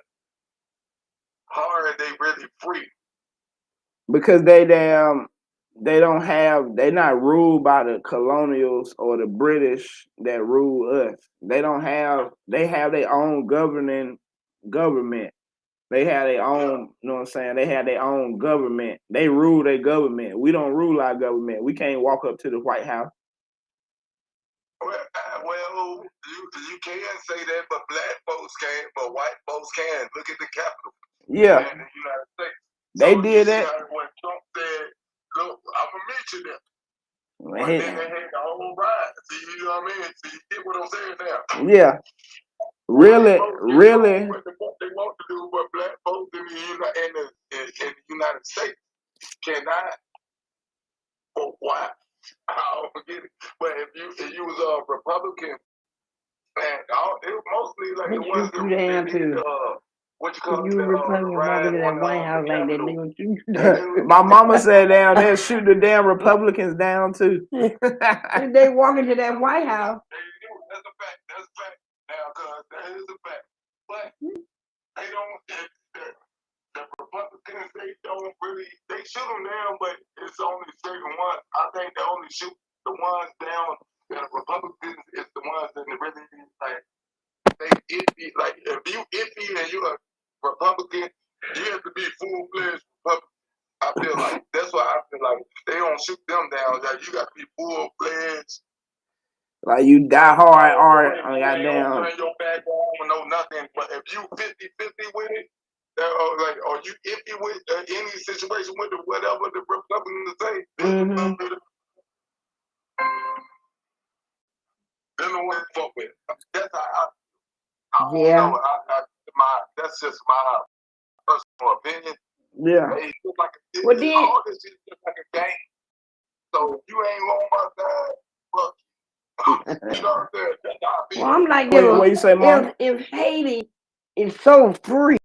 how are they really free? Because they're not ruled by the colonials or the British that rule us. They have their own governing government. They have their own, you know what I'm saying? They have their own government. They rule their government. We don't rule our government. We can't walk up to the White House. Well, you can say that, but black folks can't, but white folks can. Look at the Capitol. Yeah. In the United States. They did that. When Trump said, look, I'm going to meet you there. But then they had the whole ride. See, you know what I mean? See, you get what I'm saying now? Yeah. Really. What they want to do, but black folks in the United States cannot. But why? I don't forget it. But if you was a Republican, man, it was mostly like the ones that what you call you Republican walking to that White House like that, they gonna shoot you. My mama said down there shoot the damn Republicans down too. If they walk into that White House. That's a fact. That's a fact. Now, cause that is a fact. But they don't. The Republicans, they shoot them down, but it's only certain ones. I think they only shoot the ones down. The Republicans is the ones that really like. They iffy. Like if you iffy and you're a Republican, you have to be full-fledged Republican. I feel like that's why I feel like they don't shoot them down. Like you got to be full-fledged. Like you die hard or goddamn. Turn your back on, no nothing. But if you 50-50 with it, or you iffy with any situation with whatever the Republicans say, then the one to fuck with. That's how I don't know. That's just my personal opinion. Yeah. All this is just like a game. So you ain't on my side, fuck you. You know what I'm saying? That's how I feel. Well, I'm like, what you say, Mom? If Haiti is so free,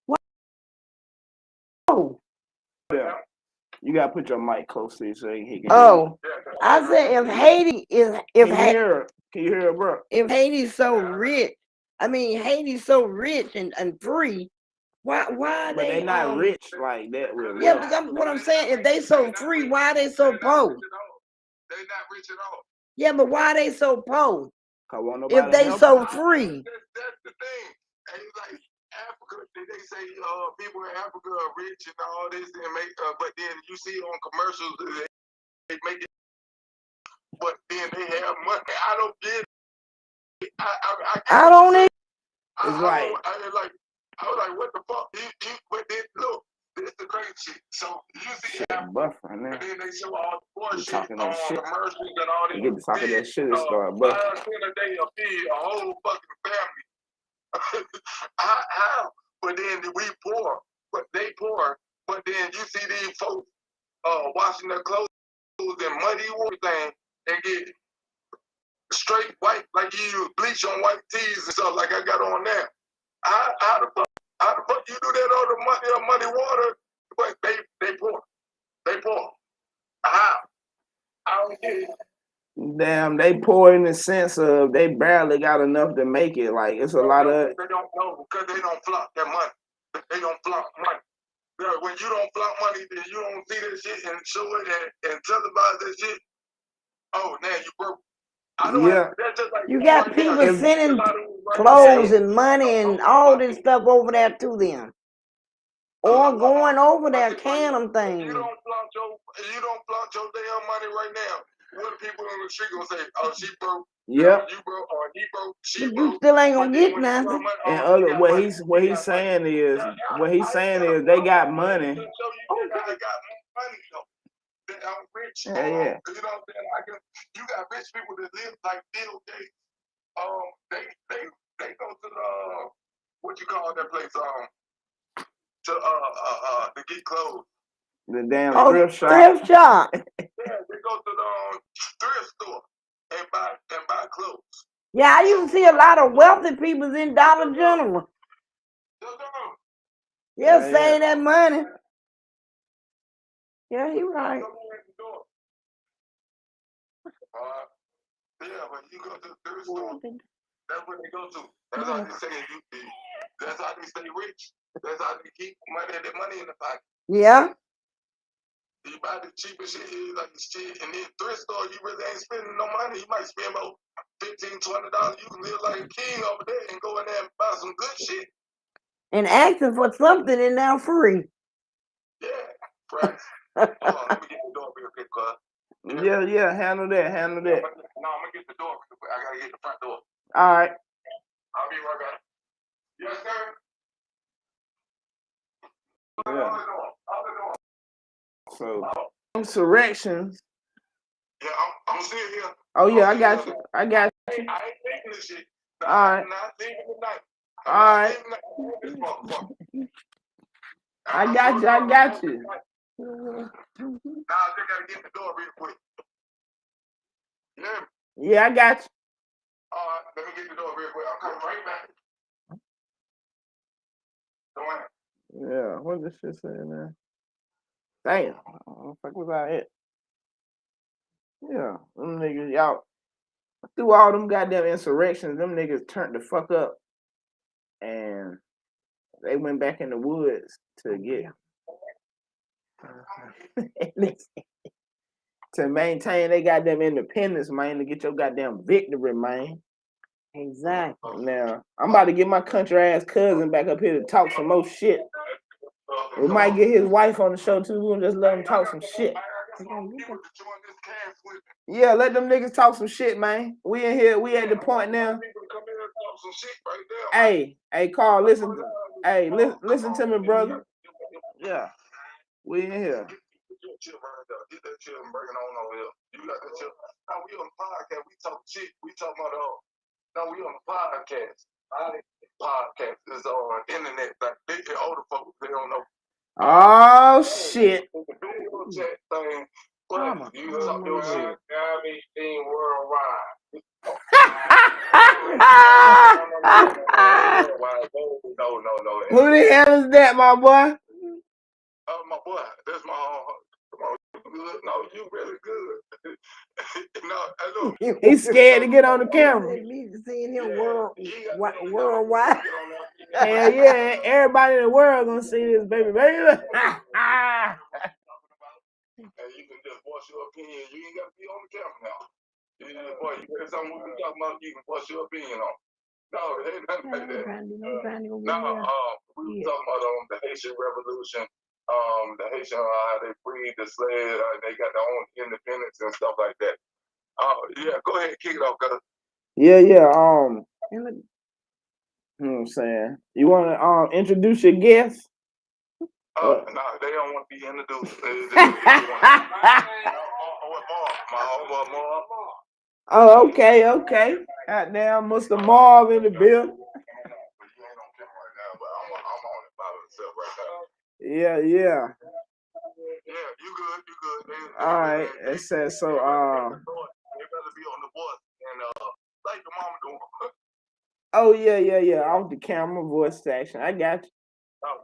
what? Oh. Yeah. You gotta put your mic close to you so he can. Oh, I said if Haiti is can you hear her, bro? If Haiti's so rich, I mean Haiti's so rich and free, Why But they not rich like that. With yeah, but that's what I'm saying. If they so free, why are they so poor? They not rich at all. Yeah, but why are they so poor? If they so free. That's the thing. And it's like Africa, they say people in Africa are rich and all this and make, but then you see on commercials they make it, but then they have money. I don't get it. I don't need. I was like, what the fuck? But then look, this the crazy shit. So you see Africa, and then they show all the poor shit on commercials and all this. Get the talk of that shit and start buffing. $5 a day to feed a whole fucking family. How? But then we poor, but they poor. But then you see these folks washing their clothes and muddy water thing and get straight white, like you use bleach on white tees and stuff like I got on there. How the fuck you do that on the muddy water? But they poor. They poor. How? I don't get it. Damn, they poor in the sense of they barely got enough to make it. Like it's a lot of. They don't know because they don't flaunt their money. They don't flaunt money. When you don't flaunt money, then you don't see that shit and show it and televise that shit. Oh, now you broke. I know that's just like you got people sending clothes and money and all this stuff over there to them. Or going over there, can them things. You don't flaunt your damn money right now. What people on the street gonna say? Oh, she broke. Yeah. You broke or he broke. She but broke. You still ain't gonna get nothing. And what he's saying is they got money. I'm rich. Yeah. You know what I'm saying? You got rich people that live like Bill Gates. They go to the what you call that place? To get clothes. The damn thrift shop. Thrift shop. Yeah, they go to the thrift store and buy clothes. Yeah, I used to see a lot of wealthy people in Dollar General. Yeah, save that money. Yeah, he right. Yeah, but you go to the thrift store. That's what they go to. That's how they say that's how they stay rich. That's how they keep their money in the pocket. Yeah. You buy the cheapest shit, like the shit, and then thrift store, you really ain't spending no money. You might spend about $15, $20. You can live like a king over there and go in there and buy some good shit. And asking for something and now free. Yeah, right. Hold on, let me get the door real quick, cuz. Yeah, handle that. No, I'm gonna get the door. I gotta get the front door. All right. I'll be right back. Yes, sir. Yeah. So insurrections. Yeah, I'm still here. Oh yeah, I got you. I ain't taking this shit. All right. I'm not leaving tonight. All right. I got you. Now I just gotta get the door real quick. Yeah. Yeah, I got you. All right, let me get the door real quick. I'm coming right back. Yeah, what this shit saying there? Damn, what the fuck was I at? Yeah, them niggas, y'all, through all them goddamn insurrections, them niggas turned the fuck up and they went back in the woods to get to maintain they goddamn independence, man, to get your goddamn victory, man. Exactly. Now, I'm about to get my country ass cousin back up here to talk some more shit. We might get his wife on the show too. We'll just let him talk some shit. Yeah, let them niggas talk some shit, man. We in here. We at the point now. Hey, Carl, listen. Hey, listen to me, brother. Yeah, we in here. Get that chill and bring it on over here. You got that chill. Now we on the podcast. We talk shit. We talk about no, we on the podcast. Podcast is on internet. Like they older folks, they don't know. Oh shit. The video chat thing. But you talk your shit. Got me seen worldwide. No. Who the hell is that, my boy? My boy. That's my good. No, you really good. No, He's scared to get on the camera. Seeing him worldwide. Hell yeah, everybody in the world gonna see this, baby. And you can just voice your opinion. You ain't got to be on the camera now. Boy, you hear something we talking about, you can voice your opinion on. No, it ain't nothing like that. We were talking about the Haitian Revolution, the Haitian, they freed the slaves, they got their own independence and stuff like that. Yeah, go ahead, kick it off, cuz. Yeah. You know what I'm saying? You wanna introduce your guest? No, they don't want to be introduced. Oh, okay. Goddamn, Mr. Marv in the building. Yeah. Yeah, you good. All right. It says so. They rather be on the bus and like the mama doing. Oh yeah. Off the camera, voice section. I got you.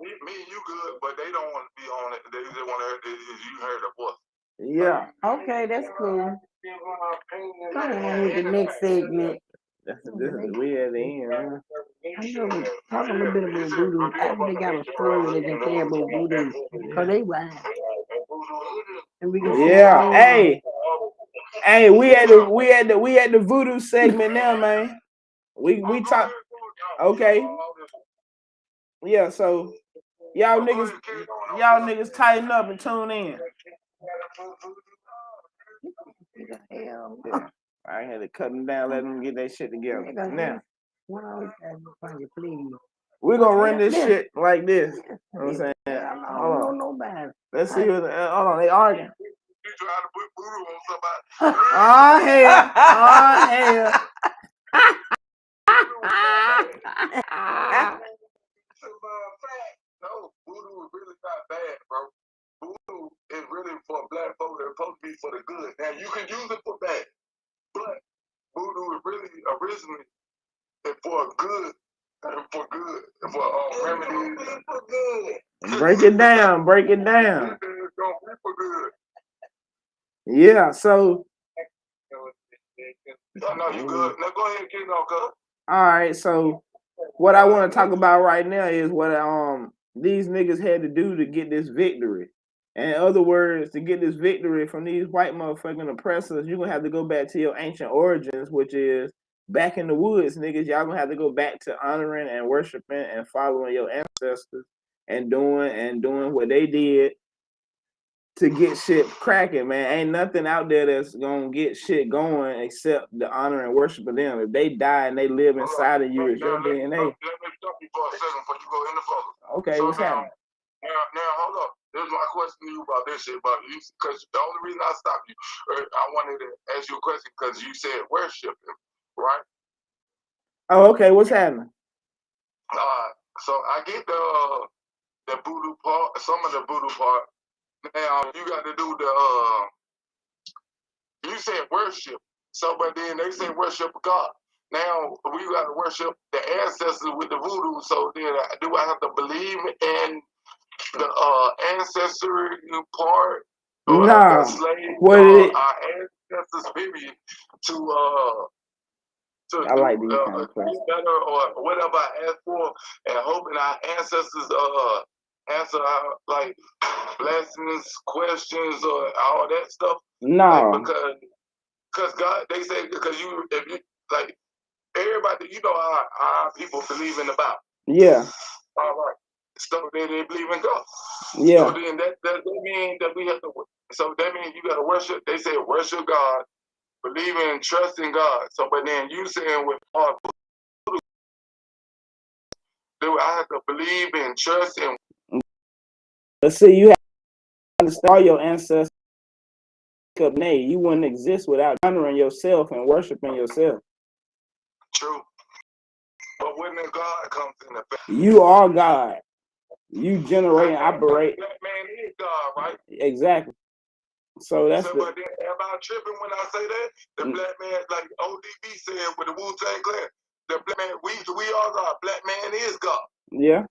Me and you good, but they don't want to be on it. They just want to hear you heard the voice. Yeah. Okay, that's cool. Go on with the next segment. This is we at the end. Huh? I know, but talk a little bit about voodoo. After they got a story they can tell about voodoo, cause they lying. And we can Hey, we at the voodoo segment now, man. We talk. Okay. Yeah, so y'all niggas tighten up and tune in. Yeah. I had to cut them down, let them get that shit together. Now, we're gonna run this shit like this. You know what I'm saying? Hold on. Let's see hold on, they arguing. You trying to put voodoo on somebody? Oh hell. No, voodoo is really not bad, bro. Voodoo is really for black folks. It's supposed to be for the good. Now you can use it for bad, but voodoo is really originally for good. For remedies. For good. Break it down. It's gonna be for good. Yeah, so. No, you good. Now go ahead, get on, cuz. All right, so what I want to talk about right now is what these niggas had to do to get this victory. In other words, to get this victory from these white motherfucking oppressors, you're gonna have to go back to your ancient origins, which is back in the woods, niggas. Y'all gonna have to go back to honoring and worshiping and following your ancestors and doing what they did to get shit cracking, man. Ain't nothing out there that's gonna get shit going except the honor and worship of them. If they die and they live inside of you, it's your DNA. Let me stop you for a second before you go any further. Okay, what's happening? Now, hold up. Here's my question to you about this shit, about you, because the only reason I stopped you, I wanted to ask you a question because you said worship, right? Oh, okay. What's happening? So I get the voodoo part, some of the voodoo part. Now you got to do you said worship. So, but then they say worship God. Now we got to worship the ancestors with the voodoo. So then, do I have to believe in the ancestry part? Or nah. Slave, what our ancestors, period, to I like do these kind of questions. better or whatever I ask for, and hoping our ancestors answer our like blessings, questions, or all that stuff. No, like, because God, they say if you like everybody, you know our people believe in the Bible. Yeah. All right. So they believe in God. Yeah. So then that means that we have to. So that means you got to worship. They say worship God, believe in, trust in God. So, but then you saying with God, I have to believe and trust in. Let's see, you have to start your ancestors. Nay, you wouldn't exist without honoring yourself and worshiping yourself. True. But when the God comes in effect, you are God. You generate and operate. Black man is God, right? Exactly. So that's so, but then, am I tripping when I say that? The black man, like ODB said with the Wu-Tang Clan, the black man, we are God. Black man is God. Yeah.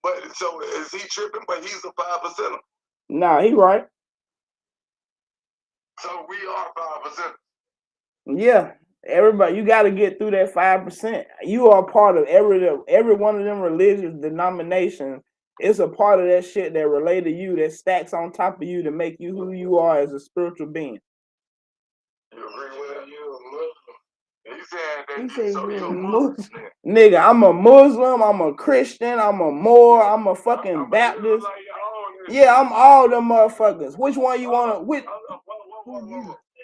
But so is he tripping? But he's a 5%. Nah, he right. So we are 5%. Yeah. Everybody, you got to get through that 5%. You are part of every one of them religious denominations. It's a part of that shit that relate to you, that stacks on top of you to make you who you are as a spiritual being. You agree with you a Muslim? He said that He said so you're you a a Muslim. Muslim. Nigga, I'm a Muslim, I'm a Christian, I'm a Moor, I'm a fucking Baptist. Yeah, I'm all them motherfuckers. Which one you wanna? Which?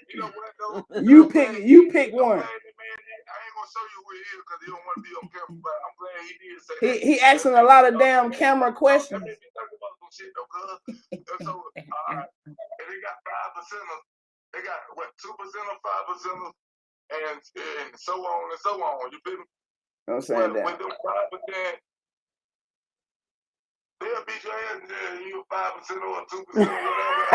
You know what though? You pick one. I ain't gonna show you who he is because he don't want to be on camera. But I'm glad he did say that. He asking a lot of damn camera questions. That made me talk about some shit though, cuz. So, and they got 5%ers. They got what 2% or 5%ers, and so on and so on. You feel me? I'm saying that. With them 5%, they'll beat your ass and you 5% or 2% or whatever.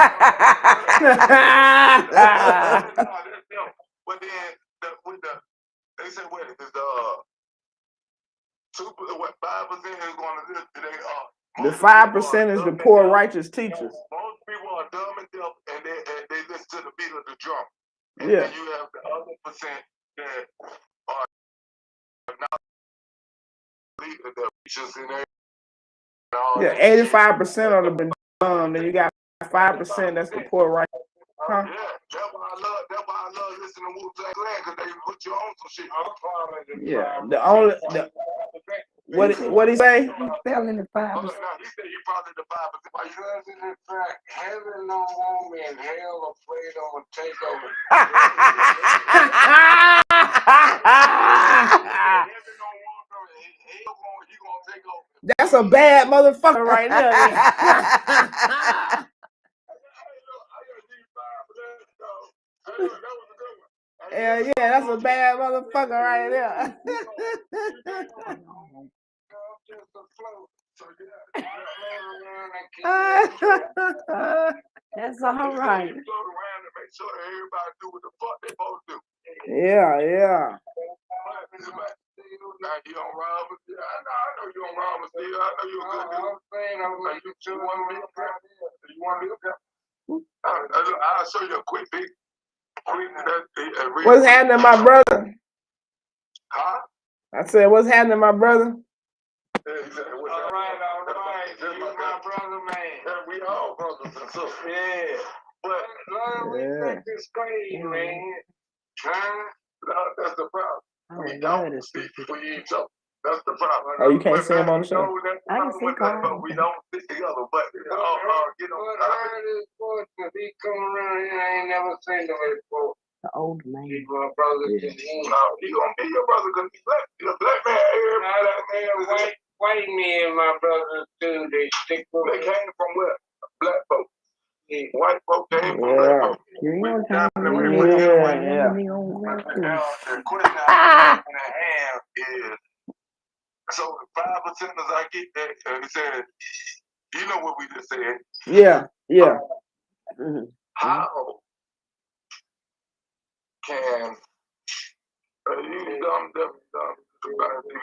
But then they say what is the 5% is going to live today. The 5% is the poor righteous teachers. Most people are dumb and deaf, and they listen to the beat of the drum. And Yeah. then you have the other percent that are not leading the preachers in there. Yeah, 85% of them dumb. Then you got 5% that's the poor righteous. Huh? Yeah, that's why I love listening to Wu-Tang Clan because they put you on some shit. Yeah, what he say? He fell in the 5%. He said you probably the 5%. Why you in the fact, heaven no home and hell afraid of a takeover. That's a bad motherfucker right there. Yeah, that's a bad motherfucker right there. That's all right. Yeah. Now you don't rob us. I know you don't rob us still. I know you're a good dude. You want me to I'll show you a quick thing. What's happening, my brother? Huh? I said, what's happening, my brother? All right. You're my brother, man. Yeah, we all brothers and sisters. Yeah. But we think this crazy, man. Huh? That's the problem. We don't stick for each other. That's the problem. Oh, you can't see him on the show? I can see Carl. But we don't stick together. But he come around here, I ain't never seen him before. The old man. He's my brother. No, he gonna be your brother because he's black. He's a black man. Everybody white men, my brothers too. They stick with. They came from where? Black folks. White folks came from black folks. The question I have is, so the 5%ers I get that, and it said, you know what we just said. Yeah. How can you dumb, you got 5%.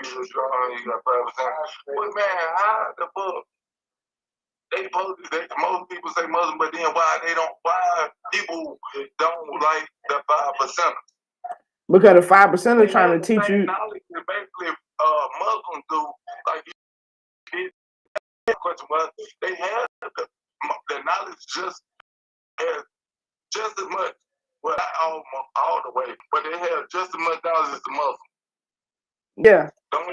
But man, how the fuck? Most people say Muslim, but then why people don't like the 5%ers? Because the 5% are trying to teach you. Knowledge is basically Muslims do. Like you did question, but they have the knowledge just as much, well, not all the way, but they have just as much knowledge as the Muslims. Yeah. Don't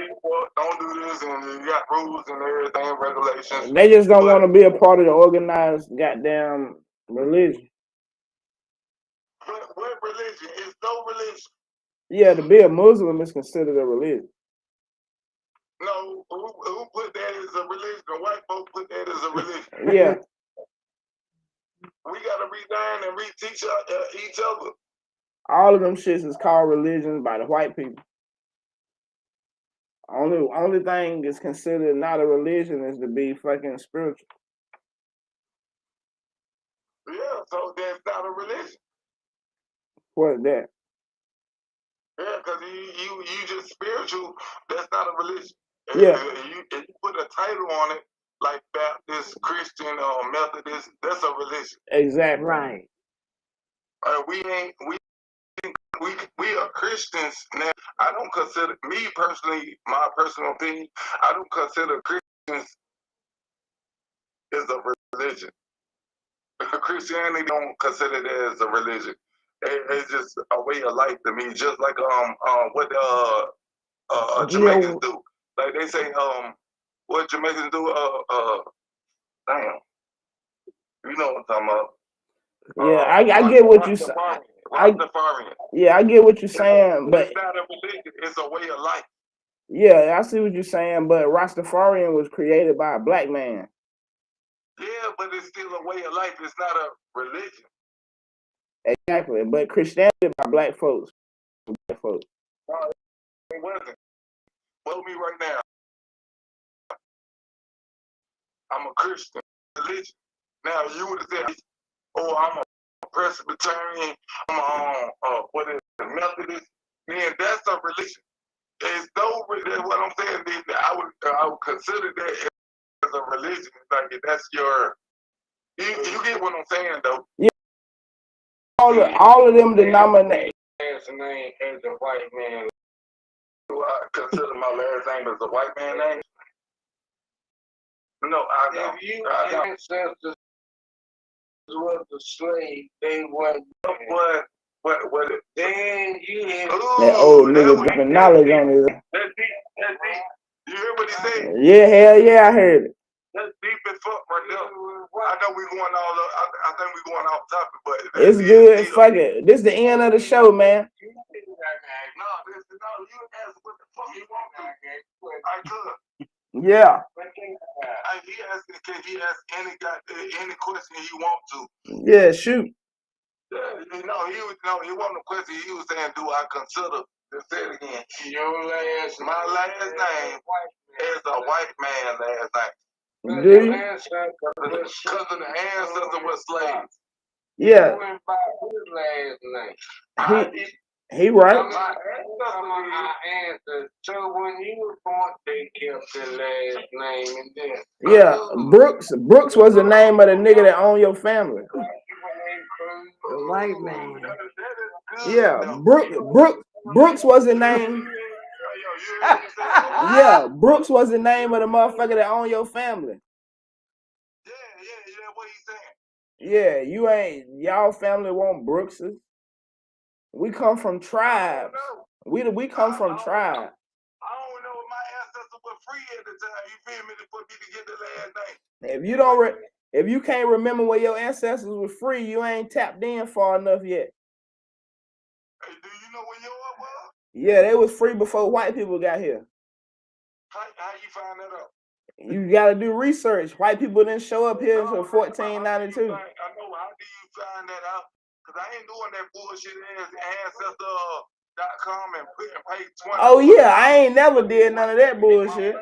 do this, and you got rules and everything, regulations. They just don't want to be a part of the organized goddamn religion. What religion? It's no religion. Yeah, to be a Muslim is considered a religion. No, who put that as a religion? The white folk put that as a religion. Yeah. We gotta resign and reteach each other. All of them shits is called religions by the white people. Only thing is considered not a religion is to be fucking spiritual. Yeah, so that's not a religion. What is that? Yeah, because you just spiritual. That's not a religion. Yeah. If you put a title on it, like Baptist, Christian, or Methodist, that's a religion. Exactly. Right. We ain't we are Christians now. I don't consider, me personally, my personal opinion, I don't consider Christians as a religion. Christianity don't consider it as a religion. It's just a way of life to me. Just like what Jamaicans do. Like they say what Jamaicans do. Damn, you know what I'm talking about. Yeah, I get what you saying. Yeah, I get what you're saying, but it's not a religion, it's a way of life. Yeah, I see what you're saying, but Rastafarian was created by a black man. Yeah, but it's still a way of life. It's not a religion. Exactly, but Christianity by black folks. Black folks. No, it wasn't. Tell me right now. I'm a Christian religion. Now you would have said, "Oh, I'm a Presbyterian. I'm what is it, Methodist?" Man, that's a religion. It's no. What I'm saying is, I would consider that as a religion. Like that's your. You get what I'm saying, though. Yeah. All of them denominations. Last name as a white man. Do I consider my last name as a white man name? No, I don't. If you ancestors was a slave, they weren't. What? Then you had that old nigga dropping knowledge on his. That's deep. That's deep. You hear what he said? Yeah, hell yeah, I heard it. That's deep as fuck right there. I know we going all up. I think we going off topic, but it's good. Fuck it. This is the end of the show, man. No, you ask what the fuck you want to. I could. Yeah. Can he ask any question he want to? Yeah, shoot. He wasn't a question. He was saying, do I consider? Just say it again. My last name is a white man last name. Do you? Because of the ancestor was slaves. Yeah. He went by his last name. He right. So when he was born, they kept the last name and then. Yeah, Brooks was the name of the nigga that owned your family. The white man. Yeah, Brooks was the name. Yeah, Brooks was the name of the motherfucker that owned your family. Yeah, what he saying? Yeah, y'all family want Brookses. We come from tribes. We come from tribes. I don't know if my ancestors were free at the time. You feel me? For me to get the last name. If you can't remember where your ancestors were free, you ain't tapped in far enough yet. Hey, do you know where yours was? Yeah, they was free before white people got here. How you find that out? You gotta do research. White people didn't show up here until 1492. I know. How do you find that out? Because I ain't doing that bullshit as ancestor.com and pay 20. Oh yeah, I ain't never did none of that bullshit.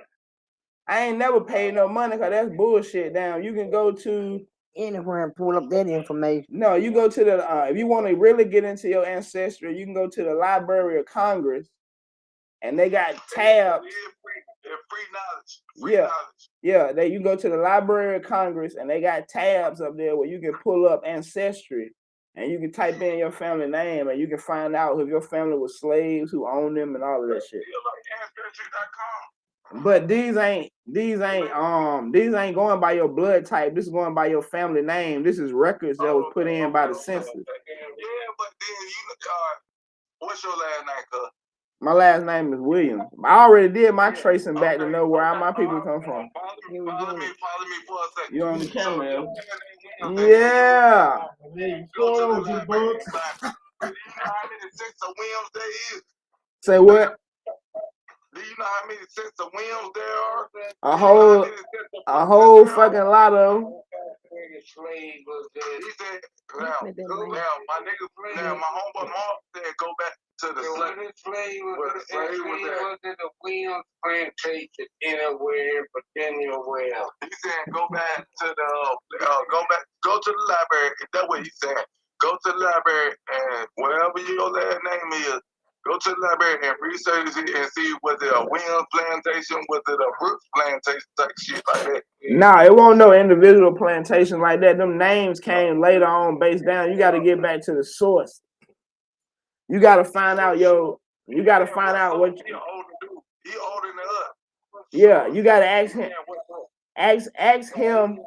I ain't never paid no money because that's bullshit. Down, you can go to anywhere and pull up that information. No, you go to the if you want to really get into your ancestry, you can go to the Library of Congress, and they got tabs. Free knowledge. Yeah. You go to the Library of Congress, and they got tabs up there where you can pull up ancestry, and you can type in your family name, and you can find out if your family was slaves, who owned them, and all of that shit. But these ain't going by your blood type. This is going by your family name. This is records that was put in by the census. Yeah, but then what's your last name, cuz? My last name is Williams. I already did my tracing back to know where all my people come from. Follow me for a second. You on the camera? Yeah. Go to the books. Do you know how many sets of wheels there is? Say what? Do you know how many sets of wheels there are? A whole fucking lot of them. He said, now my homeboy Mark said, go back to the slave was the Williams plantation anywhere in Virginia where. He said, go to the library. That's what he said. Go to the library and whatever your last name is, go to the library and research it and see was it a Williams plantation, was it a Brooks plantation, type shit like that. Nah, it won't no individual plantation like that. Them names came later on based down. You got to get back to the source. You gotta find out what He older dude. He older than us. Yeah, you gotta ask him. Ask him.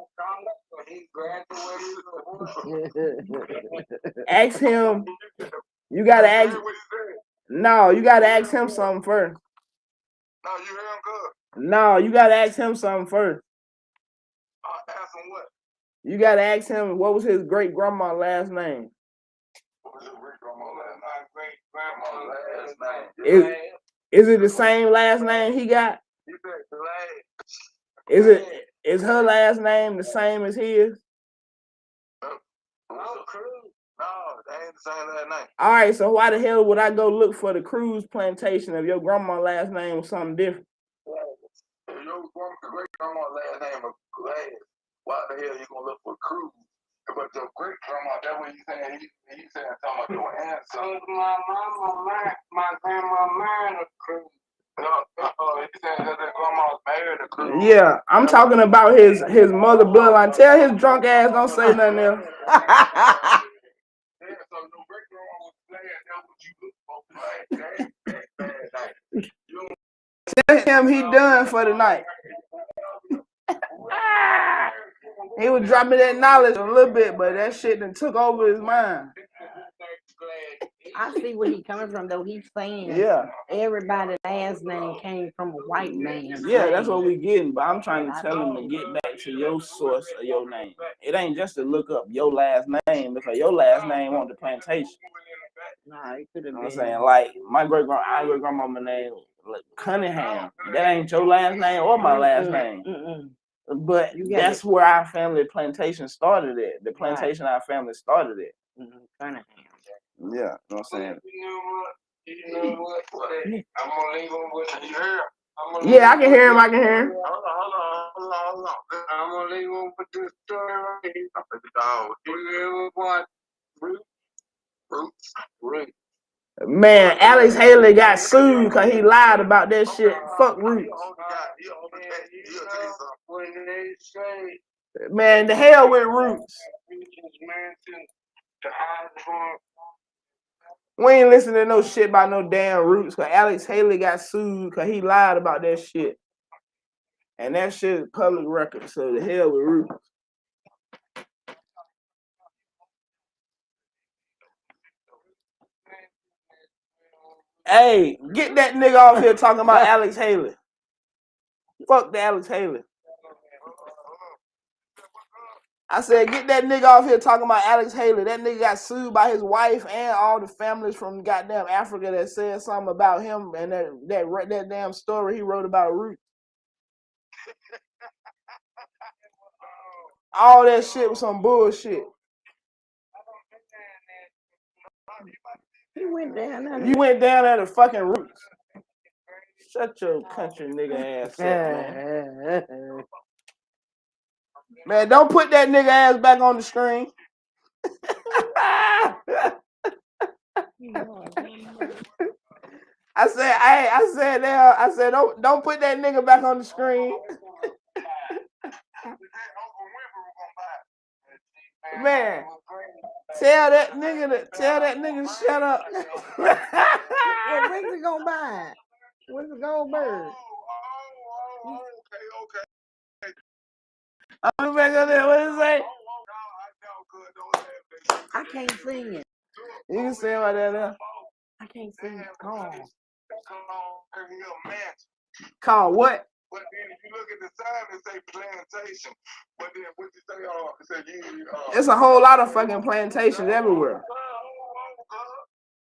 Ask him. You gotta ask. No, you gotta ask him something first. No, you hear him good. No, you gotta ask him something first. Ask him what? You gotta ask him what was his great grandma's last name. What was his great grandma's last name? Is it the same last name he got? He said Is her last name the same as his? No, that ain't the same last name. All right, so why the hell would I go look for the Cruz plantation if your grandma's last name was something different? If your great grandma's last name was Glass, why the hell you gonna look for Cruz? But your great grandma, that's what he's saying. He's saying something about your ancestors. My grandma married a Cruz. He's saying that their grandma married a Cruz. Yeah, I'm talking about his mother bloodline. Tell his drunk ass don't say nothing else. Yeah, so no great grandma was glad. That's what you look for. Tell him he done for the night. He was dropping that knowledge a little bit, but that shit done took over his mind. I see where he coming from, though. He's saying everybody's last name came from a white man. Yeah, that's what we getting, but I'm trying to tell him to get back to your source of your name. It ain't just to look up your last name, because your last name on the plantation. Nah, it could have been. I'm saying, like, my great grandmama name, like, Cunningham. That ain't your last name or my last name. But that's where our family plantation started at. The plantation our family started at. Cunningham. Yeah, you know what I'm saying? You know what? I'm gonna leave him with you. Yeah, I can hear him. Hold on. I'm gonna leave him with this story right here. You ever watch Roots? Man, Alex Haley got sued because he lied about that shit. Fuck Roots. Man, the hell with Roots. We ain't listening to no shit about no damn Roots, because Alex Haley got sued because he lied about that shit. And that shit is public record, so the hell with Roots. Hey, get that nigga off here talking about Alex Haley. Fuck the Alex Haley. I said, get that nigga off here talking about Alex Haley. That nigga got sued by his wife and all the families from goddamn Africa that said something about him and that damn story he wrote about Roots. All that shit was some bullshit. You went down there. You went down there to fucking Roots. Shut your country nigga ass up, man. Man, don't put that nigga ass back on the screen. I said, don't put that nigga back on the screen. Man, tell that nigga to shut up. When's it gonna buy? When's it gonna burn? Okay. I'm back on there. What is it? I can't sing it. You can sing about that now. I can't sing it. Call what? But then if you look at the sign, it say plantation. But then what you say? It say it's a whole lot of fucking plantations everywhere.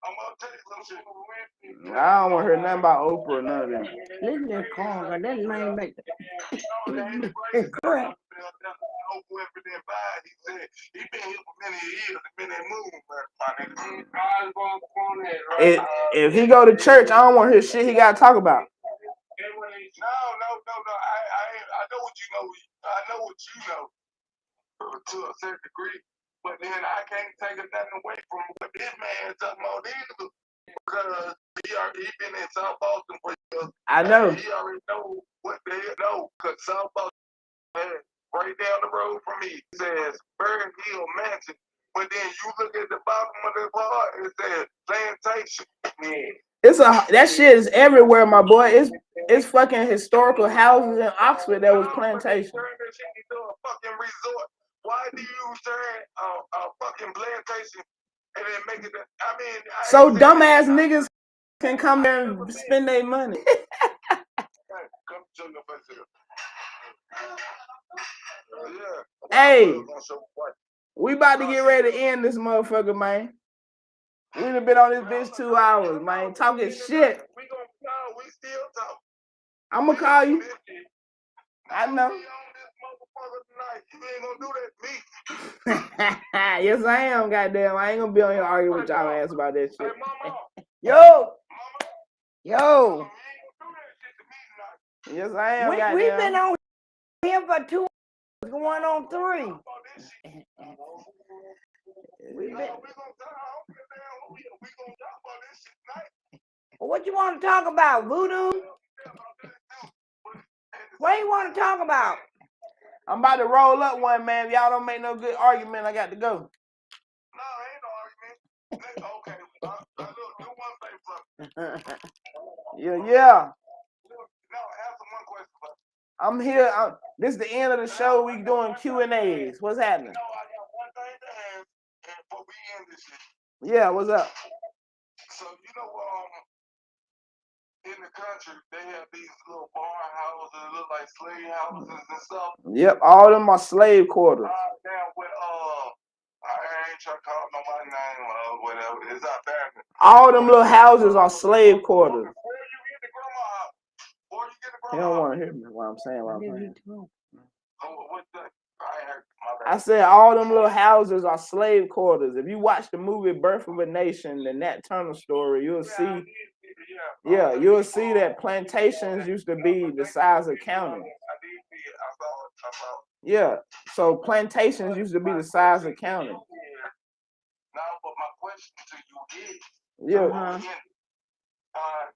I'm gonna tell you some shit. I don't want to hear nothing about Oprah or none of them. Listen to that car, that man make It's correct. He said he been here for many years. Been in moving, If he go to church, I don't want to hear shit he got to talk about. No. I know what you know. I know what you know to a certain degree. But then I can't take nothing away from what this man talking about either. Because he been in South Boston for years. I know. He already know what the hell know. Because South Boston, right down the road from me, says Bird Hill Mansion. But then you look at the bottom of the bar, it says plantation. It's that shit is everywhere, my boy. It's fucking historical houses in Oxford that was plantation. Turn that shit into a fucking resort. Why do you turn a fucking plantation and then make it? I mean, so dumbass niggas can come there and spend their money. Come to your face. Yeah. Hey, we about to get ready to end this motherfucker, man. We done been on this bitch 2 hours, man. Talking shit. We gonna call. We still talk. I'm gonna call you. I know. You ain't gonna do that to me. Yes, I am, goddamn. I ain't gonna be on here arguing with y'all ass about that shit. Hey, mama. Yo! Yo, Yes, I am, we've goddamn. been on here for 2 hours, going on 3. What you want to talk about, voodoo? What you want to talk about? I'm about to roll up one, man. If y'all don't make no good argument, I got to go. No, ain't no argument. Okay, look, do one thing for me. Yeah. No, answer one question. I'm here. This is the end of the show. We doing Q&As. What's happening? No, I got one thing to ask, and before we end this shit. Yeah, what's up? So you know, in the country they have these little barn houses that look like slave houses and stuff. Yep, all of them are slave quarters. Now with I ain't trying to call nobody name or whatever. It's not bad. All them little houses are slave quarters. Where you get the grandma house? Where you get the He grandma don't house? want to hear me what I'm saying. What's that? I ain't heard. My I bad. said all them little houses are slave quarters. If you watch the movie Birth of a Nation, the Nat Turner story, you'll see. Yeah, you'll see that plantations used to be the size of counties. Yeah, so plantations used to be the size of counties. Now, but my question to you is, Yeah.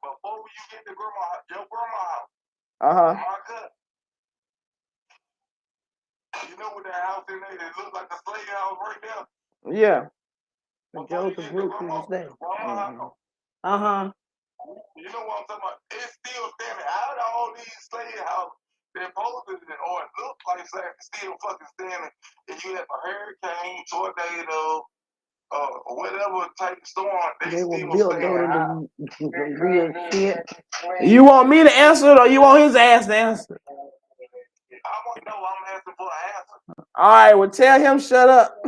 before you get the your grandma house, my cousin, you know what that house in there that look like a slave house right there? Yeah. The Joseph Brooks was there. You know what I'm talking about? It's still standing out of all these slave houses. They're posted or it looks like still fucking standing. And you have a hurricane, tornado, whatever type of storm, They were still built standing out. the real shit. You want me to answer it or you want his ass to answer? I'm asking for an answer. All right, well, tell him shut up.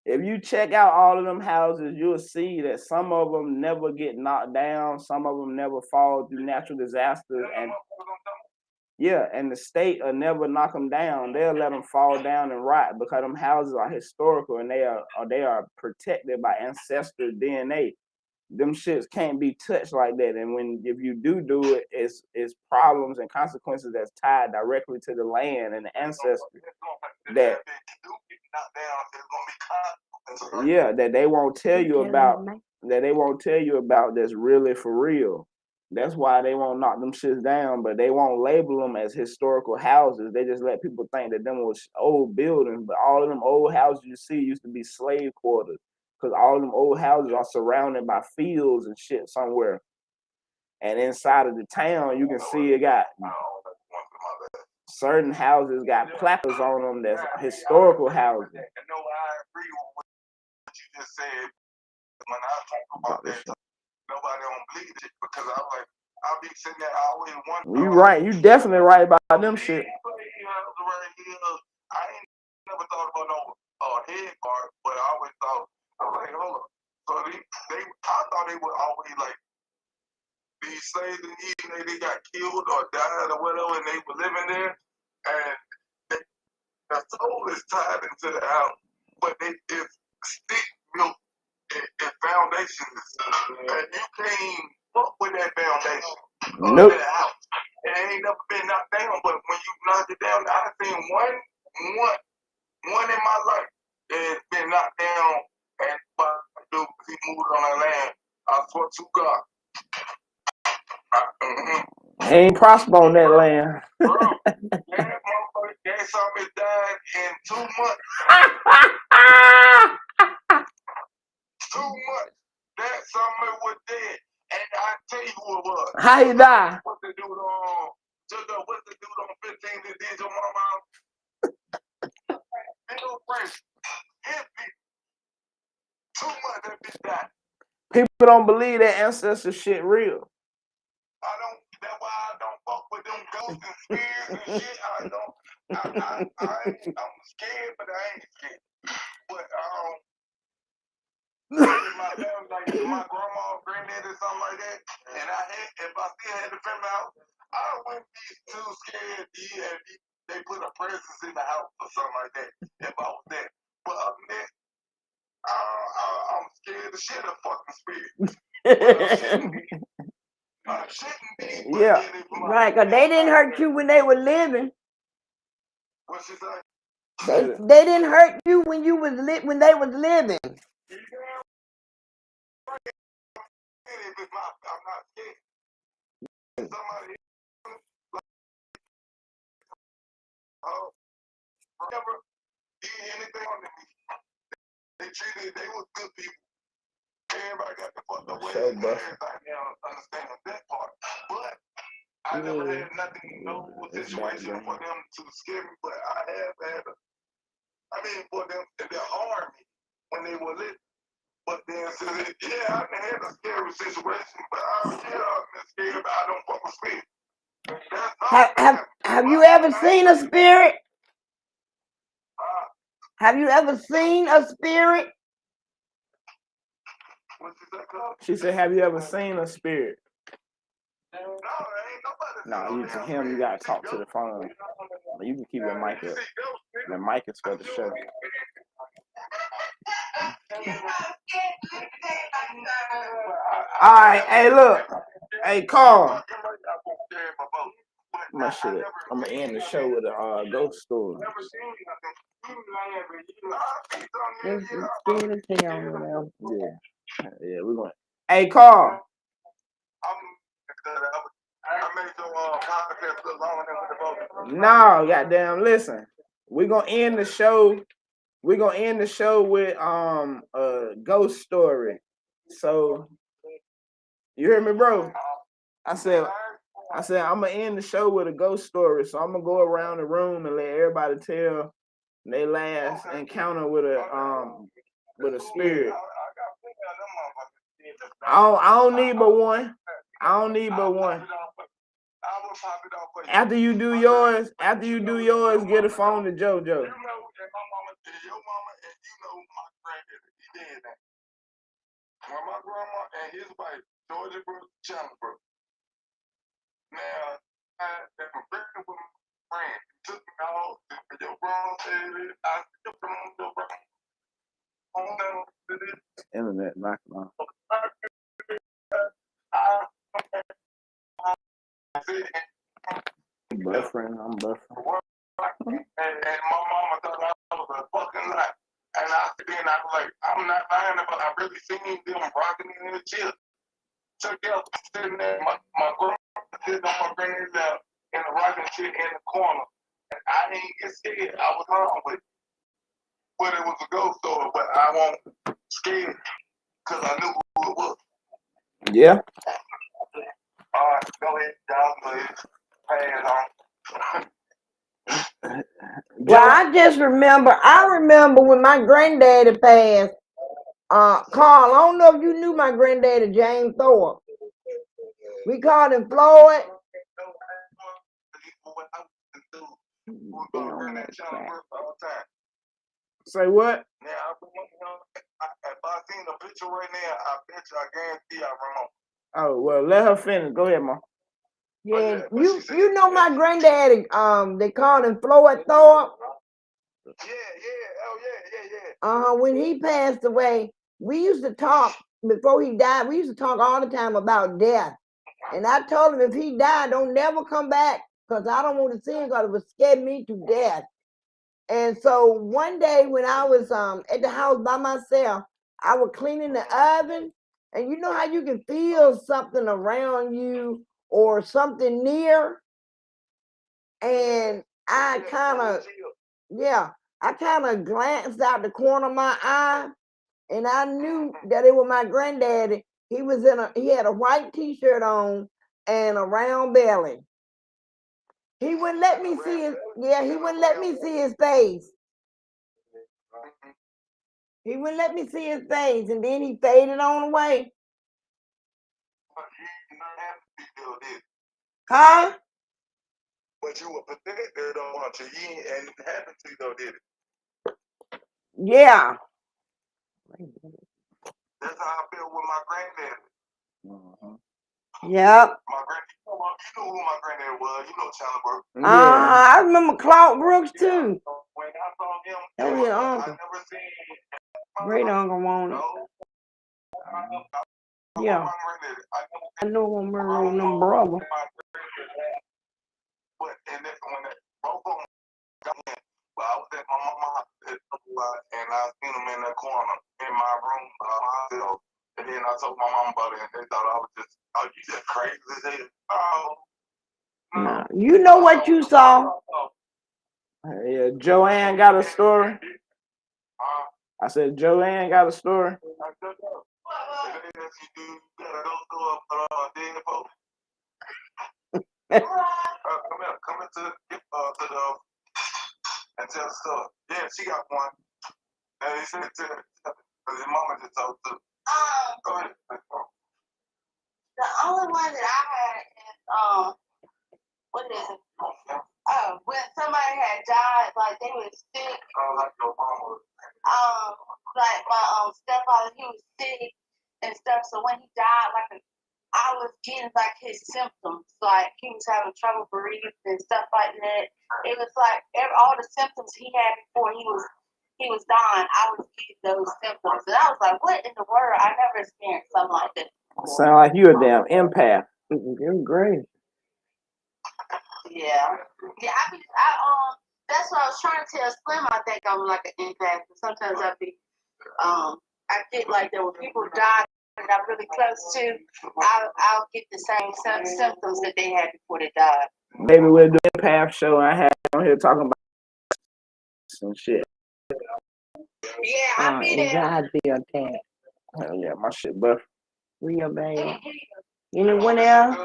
If you check out all of them houses, you'll see that some of them never get knocked down. Some of them never fall through natural disasters. And yeah, and the state will never knock them down. They'll let them fall down and rot because them houses are historical and they are protected by ancestor DNA. Them shits can't be touched like that. And if you do it, it's problems and consequences that's tied directly to the land and the ancestors that they won't tell you about. That they won't tell you about. That's really for real. That's why they won't knock them shits down, but they won't label them as historical houses. They just let people think that them was old buildings, but all of them old houses you see used to be slave quarters. Because all of them old houses are surrounded by fields and shit somewhere. And inside of the town, you can see it got certain houses got placards on them that's historical houses. No, I agree with what you just said. When I talk about that, nobody don't believe it because I'll be sitting there always wondering. You right. You definitely right about them shit. I ain't never thought about no head guard, but I always thought, I was like, hold up. So I thought they would always like these slaves and even they got killed or died or whatever, and they were living there, and the soul is tied into the house, but it's stick built and foundations, and you can't fuck with that foundation. Nope. That house. It ain't never been knocked down, but when you knock it down, I've seen one in my life that's been knocked down, and he moved on our land. I swear to God. He ain't prosper on that land. Bro, that motherfucker gave something died in 2 months. 2 months. That summer was dead. And I tell you who it was. How he die? What's the dude on 15 that did your mama? Bill Frank. Hit me. 2 months that bitch died. People don't believe that ancestor shit real. That's why I don't fuck with them ghosts and spirits and shit. I'm scared, but I ain't scared. But my family, like my grandma, granddad, or something like that, and if I still had the family house, I wouldn't be too scared if they put a presence in the house or something like that. If I was there, but other than that, I'm scared of shit of fucking spirit. I shouldn't be. Yeah. Right, because they didn't hurt you when they were living. What she say? They didn't hurt you when they was living. I'm not scared. Somebody never did anything on me. They were good people. Everybody got the fucked up way and everything. Now understand that part. But I never had nothing, no situation for them to scare me, but I have had for them to harm me when they were lit. But then, I had a scary situation, but I've been scared, but I don't fuck with spirit. Have you ever seen a spirit? Have you ever seen a spirit? She said, have you ever seen a spirit? No, ain't nobody. No, you gotta talk to the phone. You can keep your mic up. The mic is for the show. Alright, hey look. Hey Carl. I'm gonna end the show with a ghost story. It's scared as hell, man. Yeah, we're going. Hey Carl. No, goddamn, listen. We're gonna end the show. We're gonna end the show with a ghost story. So you hear me, bro? I said I'm gonna end the show with a ghost story. So I'm gonna go around the room and let everybody tell their last encounter with a spirit. I don't need but one. After you do yours, get a phone to JoJo. Your mama and you know my granddaddy, he dead now. Well, my grandma and his wife, Georgia Brooks, Chandler Brooks. Now, I'm pregnant with my friend. He took me out to your grandma, baby. I still from your grandma. Internet knocking off. I'm buffering. And my mama thought I was a fucking lie. And I was like, I'm not lying about I really seen them rocking in the chair. Check out sitting there, my grandma sitting on my granddad's lap in the rocking chair in the corner. And I didn't get scared. I was home with it. But it was a ghost story, but I wasn't scared because I knew who it was. Yeah. All right, go ahead, y'all, please. Pass on. Well, I remember when my granddaddy passed. Carl, I don't know if you knew my granddaddy, James Thorpe. We called him Floyd. Say what? Now, if I seen a picture right now, I bet you, I guarantee I remember. Oh, well, let her finish. Go ahead, Mom. Yeah, you know my granddaddy, they called him Floyd Thorpe. Yeah. When he passed away, we used to talk, before he died, we used to talk all the time about death. And I told him if he died, don't never come back, because I don't want to see him, because it would scare me to death. And so one day when I was at the house by myself, I was cleaning the oven, and you know how you can feel something around you or something near, and I kind of glanced out the corner of my eye, and I knew that it was my granddaddy. He had a white t-shirt on and a round belly. He wouldn't let me see his face. He wouldn't let me see his face, and then he faded on away. Huh? But you were protected though, weren't you? You ain't it happened to you though, did it? Yeah. That's how I feel with my granddad. Yep. My granddad, you know who my granddad was. You know Chandler Burke. I remember Clark Brooks too. When I saw him, That was your uncle. I never seen Great uncle wanted. Yeah. I know I'm murdering them brother. But and then when both of them got in, but I was at my mama's and I seen them in that corner in my room by myself. And then I told my mom about it, and they thought I was just, oh, you just crazy as hell. Oh. No. You know what you saw? Yeah, Joanne got a story. I said Joanne got a story. Come into the and tell the story. Yeah, she got one. And he said to her, because his mama just told too. Go ahead. The only one that I had is what is it? When somebody had died, like they were sick. Like your mama. Like my stepfather, he was sick and stuff. So when he died, I was getting like his symptoms, like he was having trouble breathing and stuff like that. It was like all the symptoms he had before he was dying. I was getting those symptoms, and I was like, "What in the world? I never experienced something like that." Sound like you a damn empath. You're great. Yeah. That's what I was trying to tell Slim. I think I'm like an empath. Sometimes I get like that when people die that I'm really close to, I'll get the same symptoms that they had before they died. Maybe we'll do an empath show. I had on here talking about some shit. Yeah, I'll be there. Anxiety attack. Hell yeah, my shit buff. Real bad. Anyone else?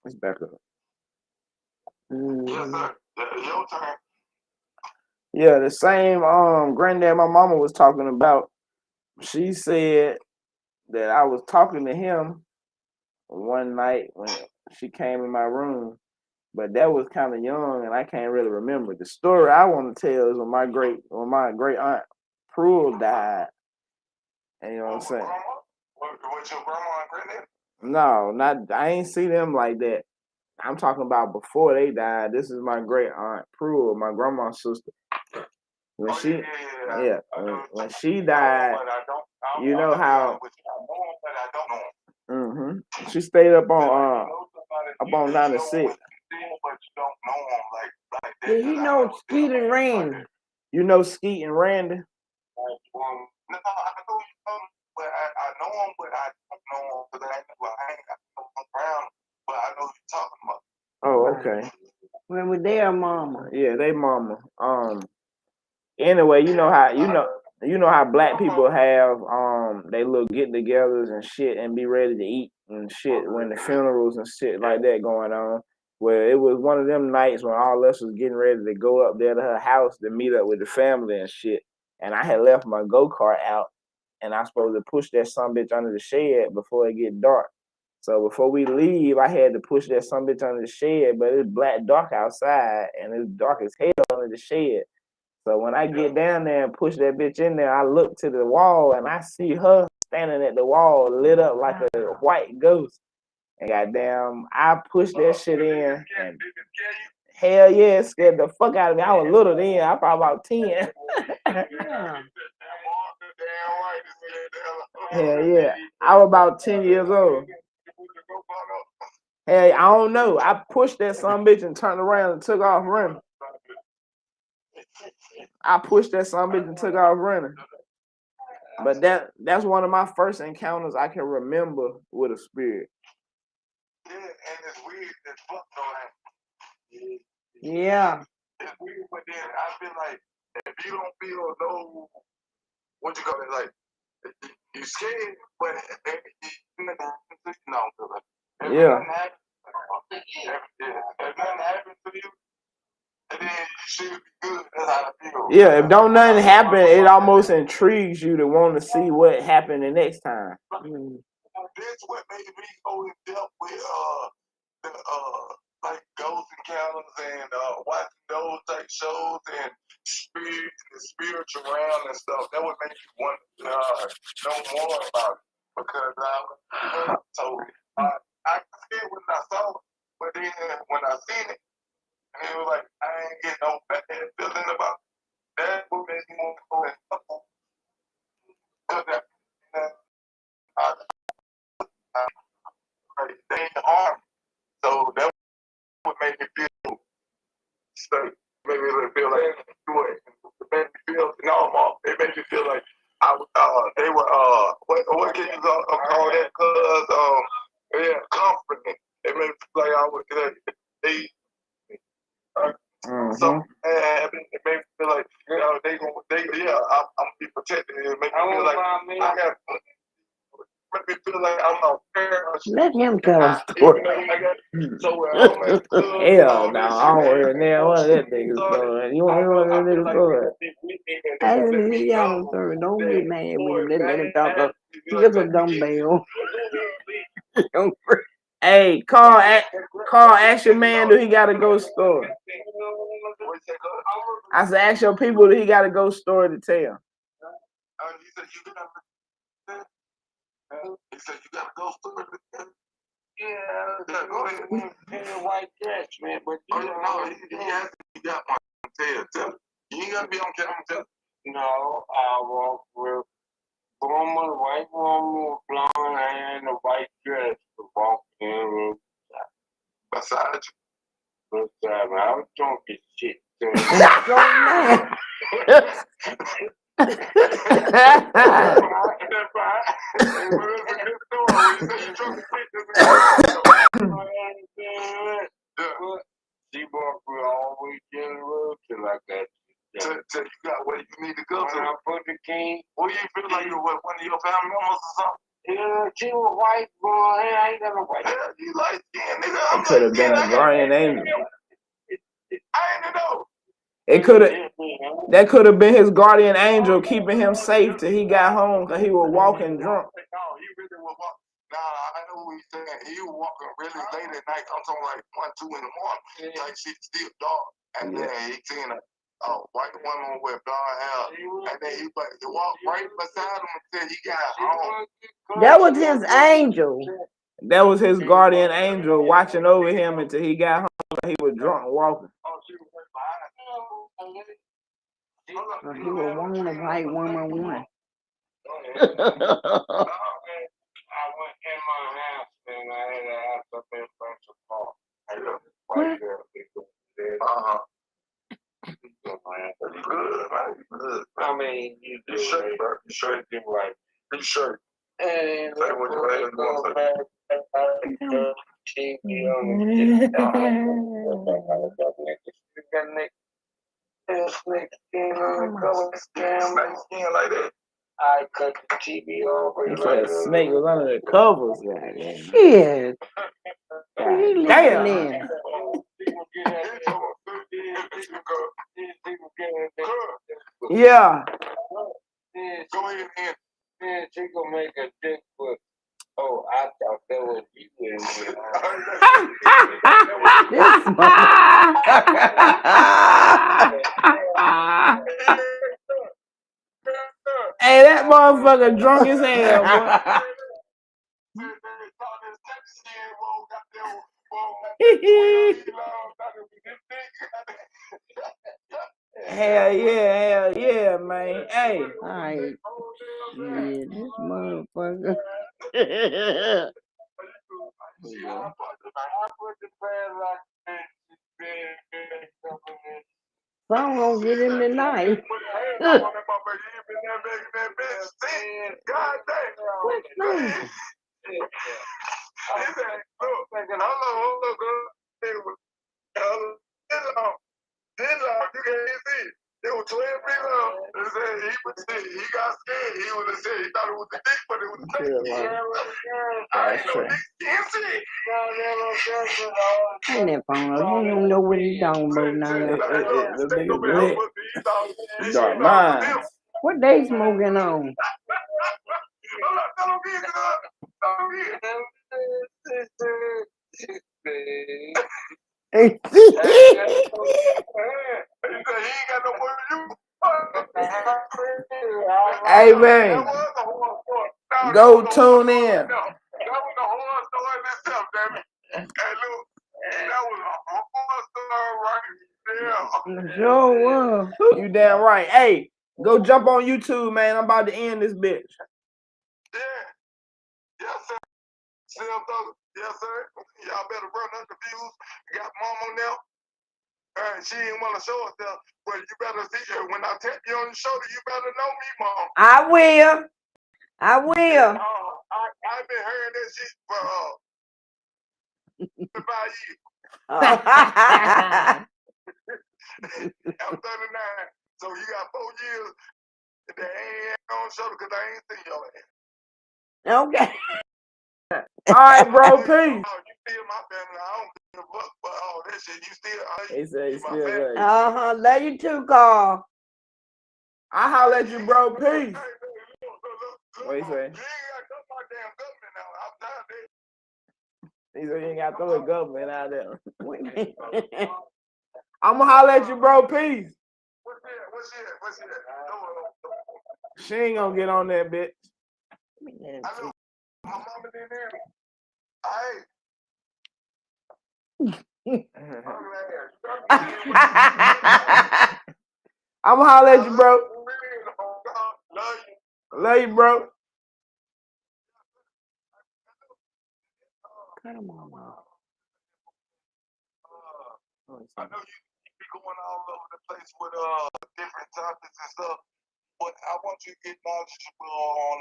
It's back up. Yes, sir. Your turn. Yeah, the same granddad my mama was talking about. She said that I was talking to him one night when she came in my room, but that was kind of young and I can't really remember. The story I want to tell is when my great aunt Prue died. And you know what I'm saying? With your grandma and granddad? No, I ain't see them like that. I'm talking about before they died. This is my great aunt Prue, my grandma's sister. When when she died, you know how she stayed up on 96. Did he know Skeet and Randy? You know Skeet and Randy? No, I know him, but I don't know him because I ain't around. But I know who you're talking about. Oh, okay. When was their mama? Yeah, they mama. Anyway, you know how black people have they little get-togethers and shit and be ready to eat and shit when the funerals and shit like that going on. Well, it was one of them nights when all of us was getting ready to go up there to her house to meet up with the family and shit. And I had left my go-kart out, and I was supposed to push that sumbitch under the shed before it get dark. So before we leave, I had to push that sumbitch under the shed, but it's black dark outside, and it's dark as hell under the shed. So when I get down there and push that bitch in there, I look to the wall, and I see her standing at the wall lit up like a white ghost. And goddamn, I pushed that shit in, and hell yeah, it scared the fuck out of me. I was little then. I probably about 10. Hell yeah. I was about 10 years old. Hey, I don't know. I pushed that sumbitch and turned around and took off running. But that's one of my first encounters I can remember with a spirit. Yeah, and it's fucked on that. Yeah. It's weird, but then I feel like if you don't feel no, what you call it, like you scared, but if Yeah. if nothing happens to you, and then you should be good. That's how I feel. Yeah, if don't nothing happen, it almost intrigues you to want to see what happened the next time. This what made me go in depth with the like ghost encounters and watching those type shows and the spiritual realm and stuff. That would make you want to know more about it because so I see it when I saw it, but then when I seen it, and it was like I ain't getting no bad feeling about it. That would make me want to go and they ain't armed. So that would make me feel safe. Made me feel like it made me feel normal. It made me feel like they were what can you call that? Cause yeah, comforting. It made me feel like I was they something happened. It made me feel like I'm gonna be protected. It made me feel like I got. Make me feel like I'm not fair. Let him tell a story. Hell no, I don't want to hear one of that nigga story. You want to hear one of that nigga story? Hey, let me hear y'all story. Don't get mad with him. Let him talk up. He just a dumbbell. Hey, Carl, ask your man, do he got a ghost story? I said, ask your people, do he got a ghost story to tell? He said, you got a ghost story to tell? Yeah, go ahead. In a white dress, man. But he asked if you got one to tell. You ain't gotta be on camera tell. No, I walk with white woman with blonde hair and a white dress to walk in the room. Beside you. Beside me. I was drunk as shit. She bought me always general till I got till you got where you need to go when to. I put the king. Well, you feel like you're one of your family members or something? Yeah, she was white, boy. I ain't got no white. Yeah, you light skin, nigga. It could have been a guardian angel. I ain't know. That could have been his guardian angel keeping him safe till he got home because he was walking drunk. No, he really was walking. Nah, I know what he's saying. He was walking really late at night. I'm talking like 1, 2 in the morning. Like shit still dark. And then he seen a white woman with blonde hair. And then he walked right beside him until he got home. That was his angel. That was his guardian angel watching over him until he got home. He was drunk walking. He was one of the white woman one. I went in my house and I had a house up in Central Park. What? Good. I mean, you You sure, bro? You sure? do right. You sure? And Say what you had going to TV on the skin like that. I cut the TV over. He said a snake was under the covers. Shit. He living in. Yeah. Go ahead and then she gonna make a dick foot. Oh, I thought that was you in here. Hey, that motherfucker drunk as hell, boy. Hell yeah, man. Hey. Alright. Yeah, this motherfucker. Some gonna get him tonight. God damn. What's that? He said, look, hello, girl. was this long. This long, you can't see it. It was 12 feet long. They said he got scared. He would have said he thought it was a dick, but it was a dick. I ain't no dick. You see? Turn that phone up. You don't know what he's talking about now. The nigga lit. Dark Minds. What they smoking on? Hey man, go tune in. That was a horror story in itself, damn it. Hey, look, that was a horror story right there. Sure was. You damn right. Hey, go jump on YouTube, man. I'm about to end this bitch. Yeah. Yes, sir. Yes, sir. Y'all better run up the views. Got mom on there. She didn't want to show herself, but you better see her. When I tap you on the shoulder, you better know me, mom. I will. I will. I've been hearing that shit for 5 years. I'm 39, so you got 4 years that ain't on the shoulder because I ain't seen your ass. Okay. All right, bro. Peace. You still my family. I don't give a fuck for all that shit. You still, He said he you my still family. love you. Love you too, Carl. I holler at you, bro. Peace. Hey, What he say? You ain't got to my damn government now. I'm tired of it. He said you ain't got to throw the government out there. I'ma holler at you, bro. Peace. What's she at? She ain't gonna get on that bitch. I know. My mama didn't hear me. I'ma holler at you, bro. Love you, bro. Cut him off. I know you be going all over the place with different topics and stuff, but I want you to get knowledgeable on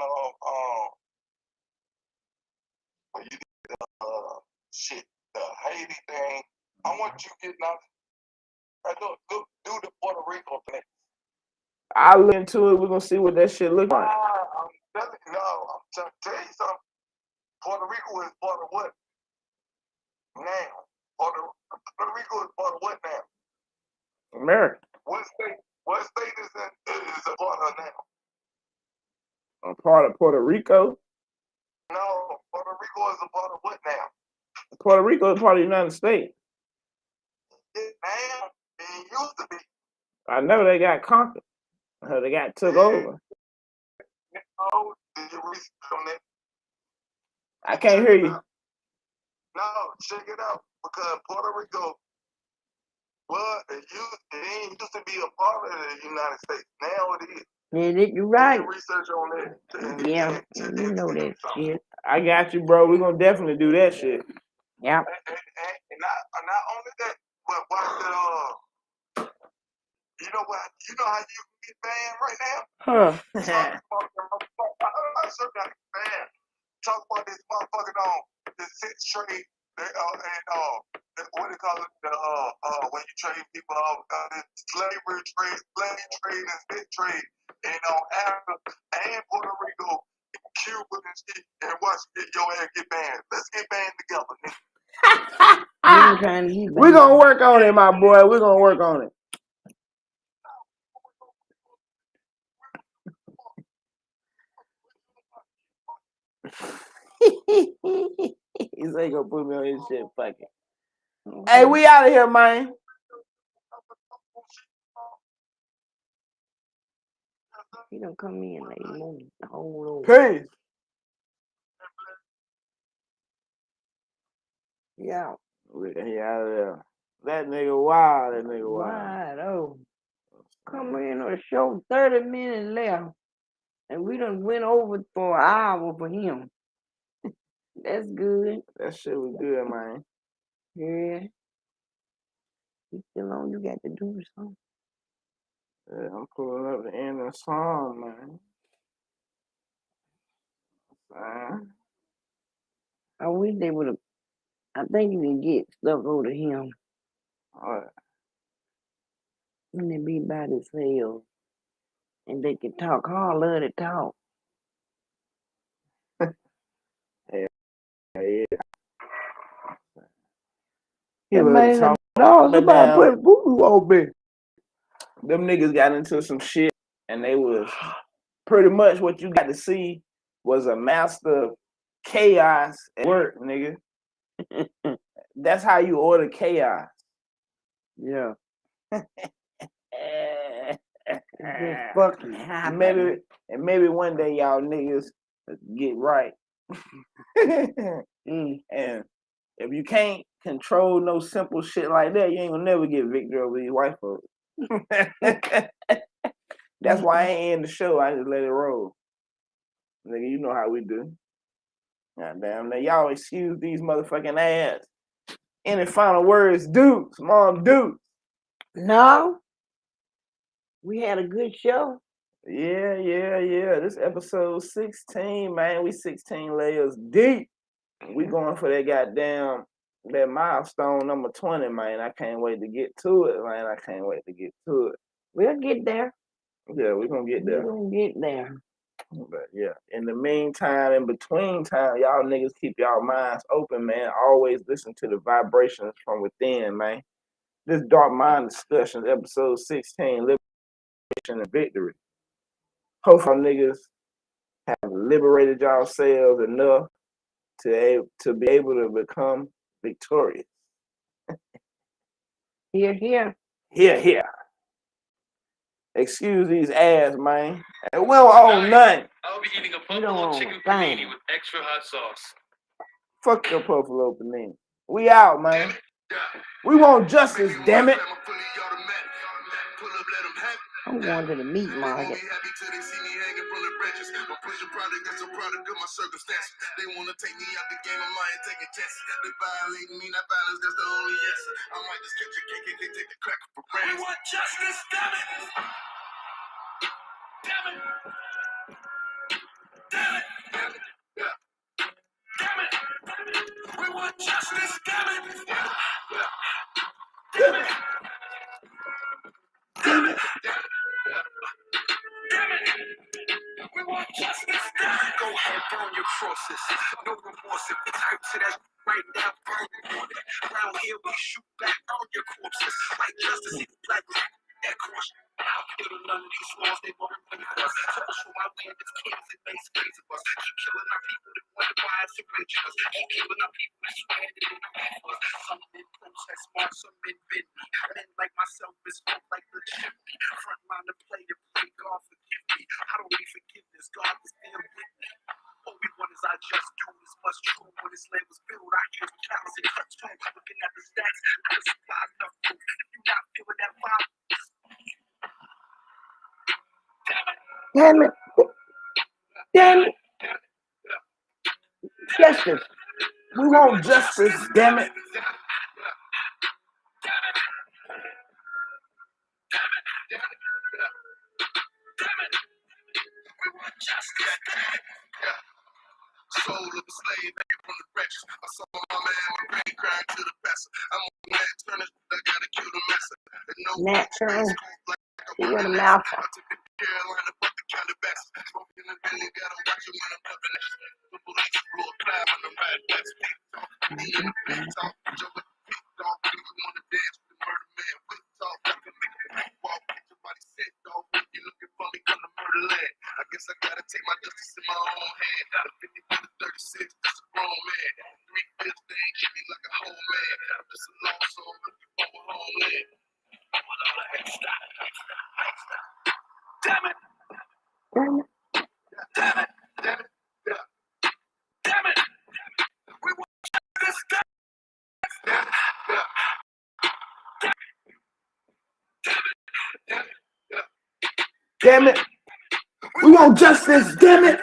when you did the Haiti thing. I want you to get knowledgeable. Do the Puerto Rico thing. I'll look into it. We're gonna see what that shit look like. I'm telling you something. Puerto Rico is part of what now? Puerto Rico is part of what now? America. What state is a part of now? A part of Puerto Rico. No, Puerto Rico is a part of what now? Puerto Rico is part of the United States. Now, it used to be. I know they got conquered. They got took over. Oh, did you research on that? I can't hear you. No, check it out. Because Puerto Rico, well, it didn't used to be a part of the United States. Now it is. Yeah, you're right. Research on that. Yeah, you know that shit. I got you, bro. We're gonna definitely do that shit. Yeah. And not only that, but what you know how you get banned right now? Huh. Talk about this motherfucking this sex trade and what they call it, when you trade people off, slavery trade, slave trade, and sex trade, and Africa and Puerto Rico, and Cuba and shit, and watch your ass get banned. Let's get banned together, nigga. We're gonna work on it, my boy. We're gonna work on it. He's ain't gonna put me on his shit. Fuck it. Hey, we out of here, man. He don't come in like morning. Hold on. Peace. Yeah. He out of there. That nigga wild. That nigga wild. Wide, oh. Come in on the show, 30 minutes left. And we done went over for an hour for him. That's good. That shit was good, man. Yeah. You still on, you got to do something. Yeah, I'm pulling up the end of the song, man. I wish they would have. I think you can get stuff over to him when they be by themselves. And they can talk. Carl love to talk. Yeah. He That love man, to talk. no, But somebody now, put voodoo on me. them niggas got into some shit, and they was pretty much what you got to see was a master of chaos at work, nigga. That's how you order chaos. Yeah. Just fucking happen. Maybe one day y'all niggas get right. And if you can't control no simple shit like that, you ain't gonna never get victory over these white folks. That's why I ain't in the show. I just let it roll. Nigga, you know how we do. Goddamn, now y'all excuse these motherfucking ass. Any final words, dudes, mom, dudes? No. We had a good show. Yeah. This episode 16, man. We 16 layers deep. We going for that milestone number 20, man. I can't wait to get to it, man. We'll get there. Yeah, we're gonna get there. We're gonna get there. But yeah, in the meantime, in between time, y'all niggas keep y'all minds open, man. Always listen to the vibrations from within, man. This Dark Mind Discussions, episode 16, Liberation and Victory. Hopefully niggas have liberated yourselves enough to be able to become victorious. Here. Here. Excuse these ass, man. And we don't own nothing. I'll be eating a We don't buffalo own chicken a thing. panini with extra hot sauce. Fuck your buffalo panini. We out, man. We want justice, damn it. I'm going to the meat market. They wanna take me out the game, I might take a test. They violate me, not violence, that's the only yes. I might just catch a KKK, take the crack for granted. We want justice, damn it! Damn it! Damn it! Damn it! Yeah. Damn it! We want justice, damn it! Yeah. Damn it! Damn it! Damn it! We want justice, damn it! Go ahead, burn your crosses. No remorse if it's hurt to that right now, burn on it. Around here, we shoot back on your corpses. Like justice, it's black that caution. I'll kill none of these laws, they won't bring us. So show my land is kids and base crazy of us. Keep killing our people that wonder why it's enriching us. Keep killing our people that swear that they don't have us. Some men protest smart, some men bend me. Men like myself is hope like legit me. Front line to play God forgive me. I don't need forgiveness, God is still with me. All we want is I just do this much true. When this land was built, I hear the cows and cuts too. Looking at the stats, I just supply enough food. If you're not feeling that vibe, Damn it. Damn it. Justice. We want justice, damn it. Soul of a slave, hanging from the wretches. I saw my man, my brain crying to the passer. I'm on that turner, I gotta kill the master. Nat Turner. He with a mouth. I took the Carolina, but the kind of best. Smoking the belly, gotta watch it when I'm loving it. The police blow a cloud on the ride, that's big talk. Talk, jump with the big dog. You wanna dance with the murder man, with talk. I can make a quick walk, get your body set, dog. When you looking for me, come to murder land. I guess I gotta take my justice in my own hand. Got a 50 to 36, that's a grown man. 3/5, they ain't treat me like a whole man. I'm just a lost soul looking for a homeland. Damn it! Damn it. Damn it! Damn it! Damn it! We want this guy! Damn it. We want justice, damn it.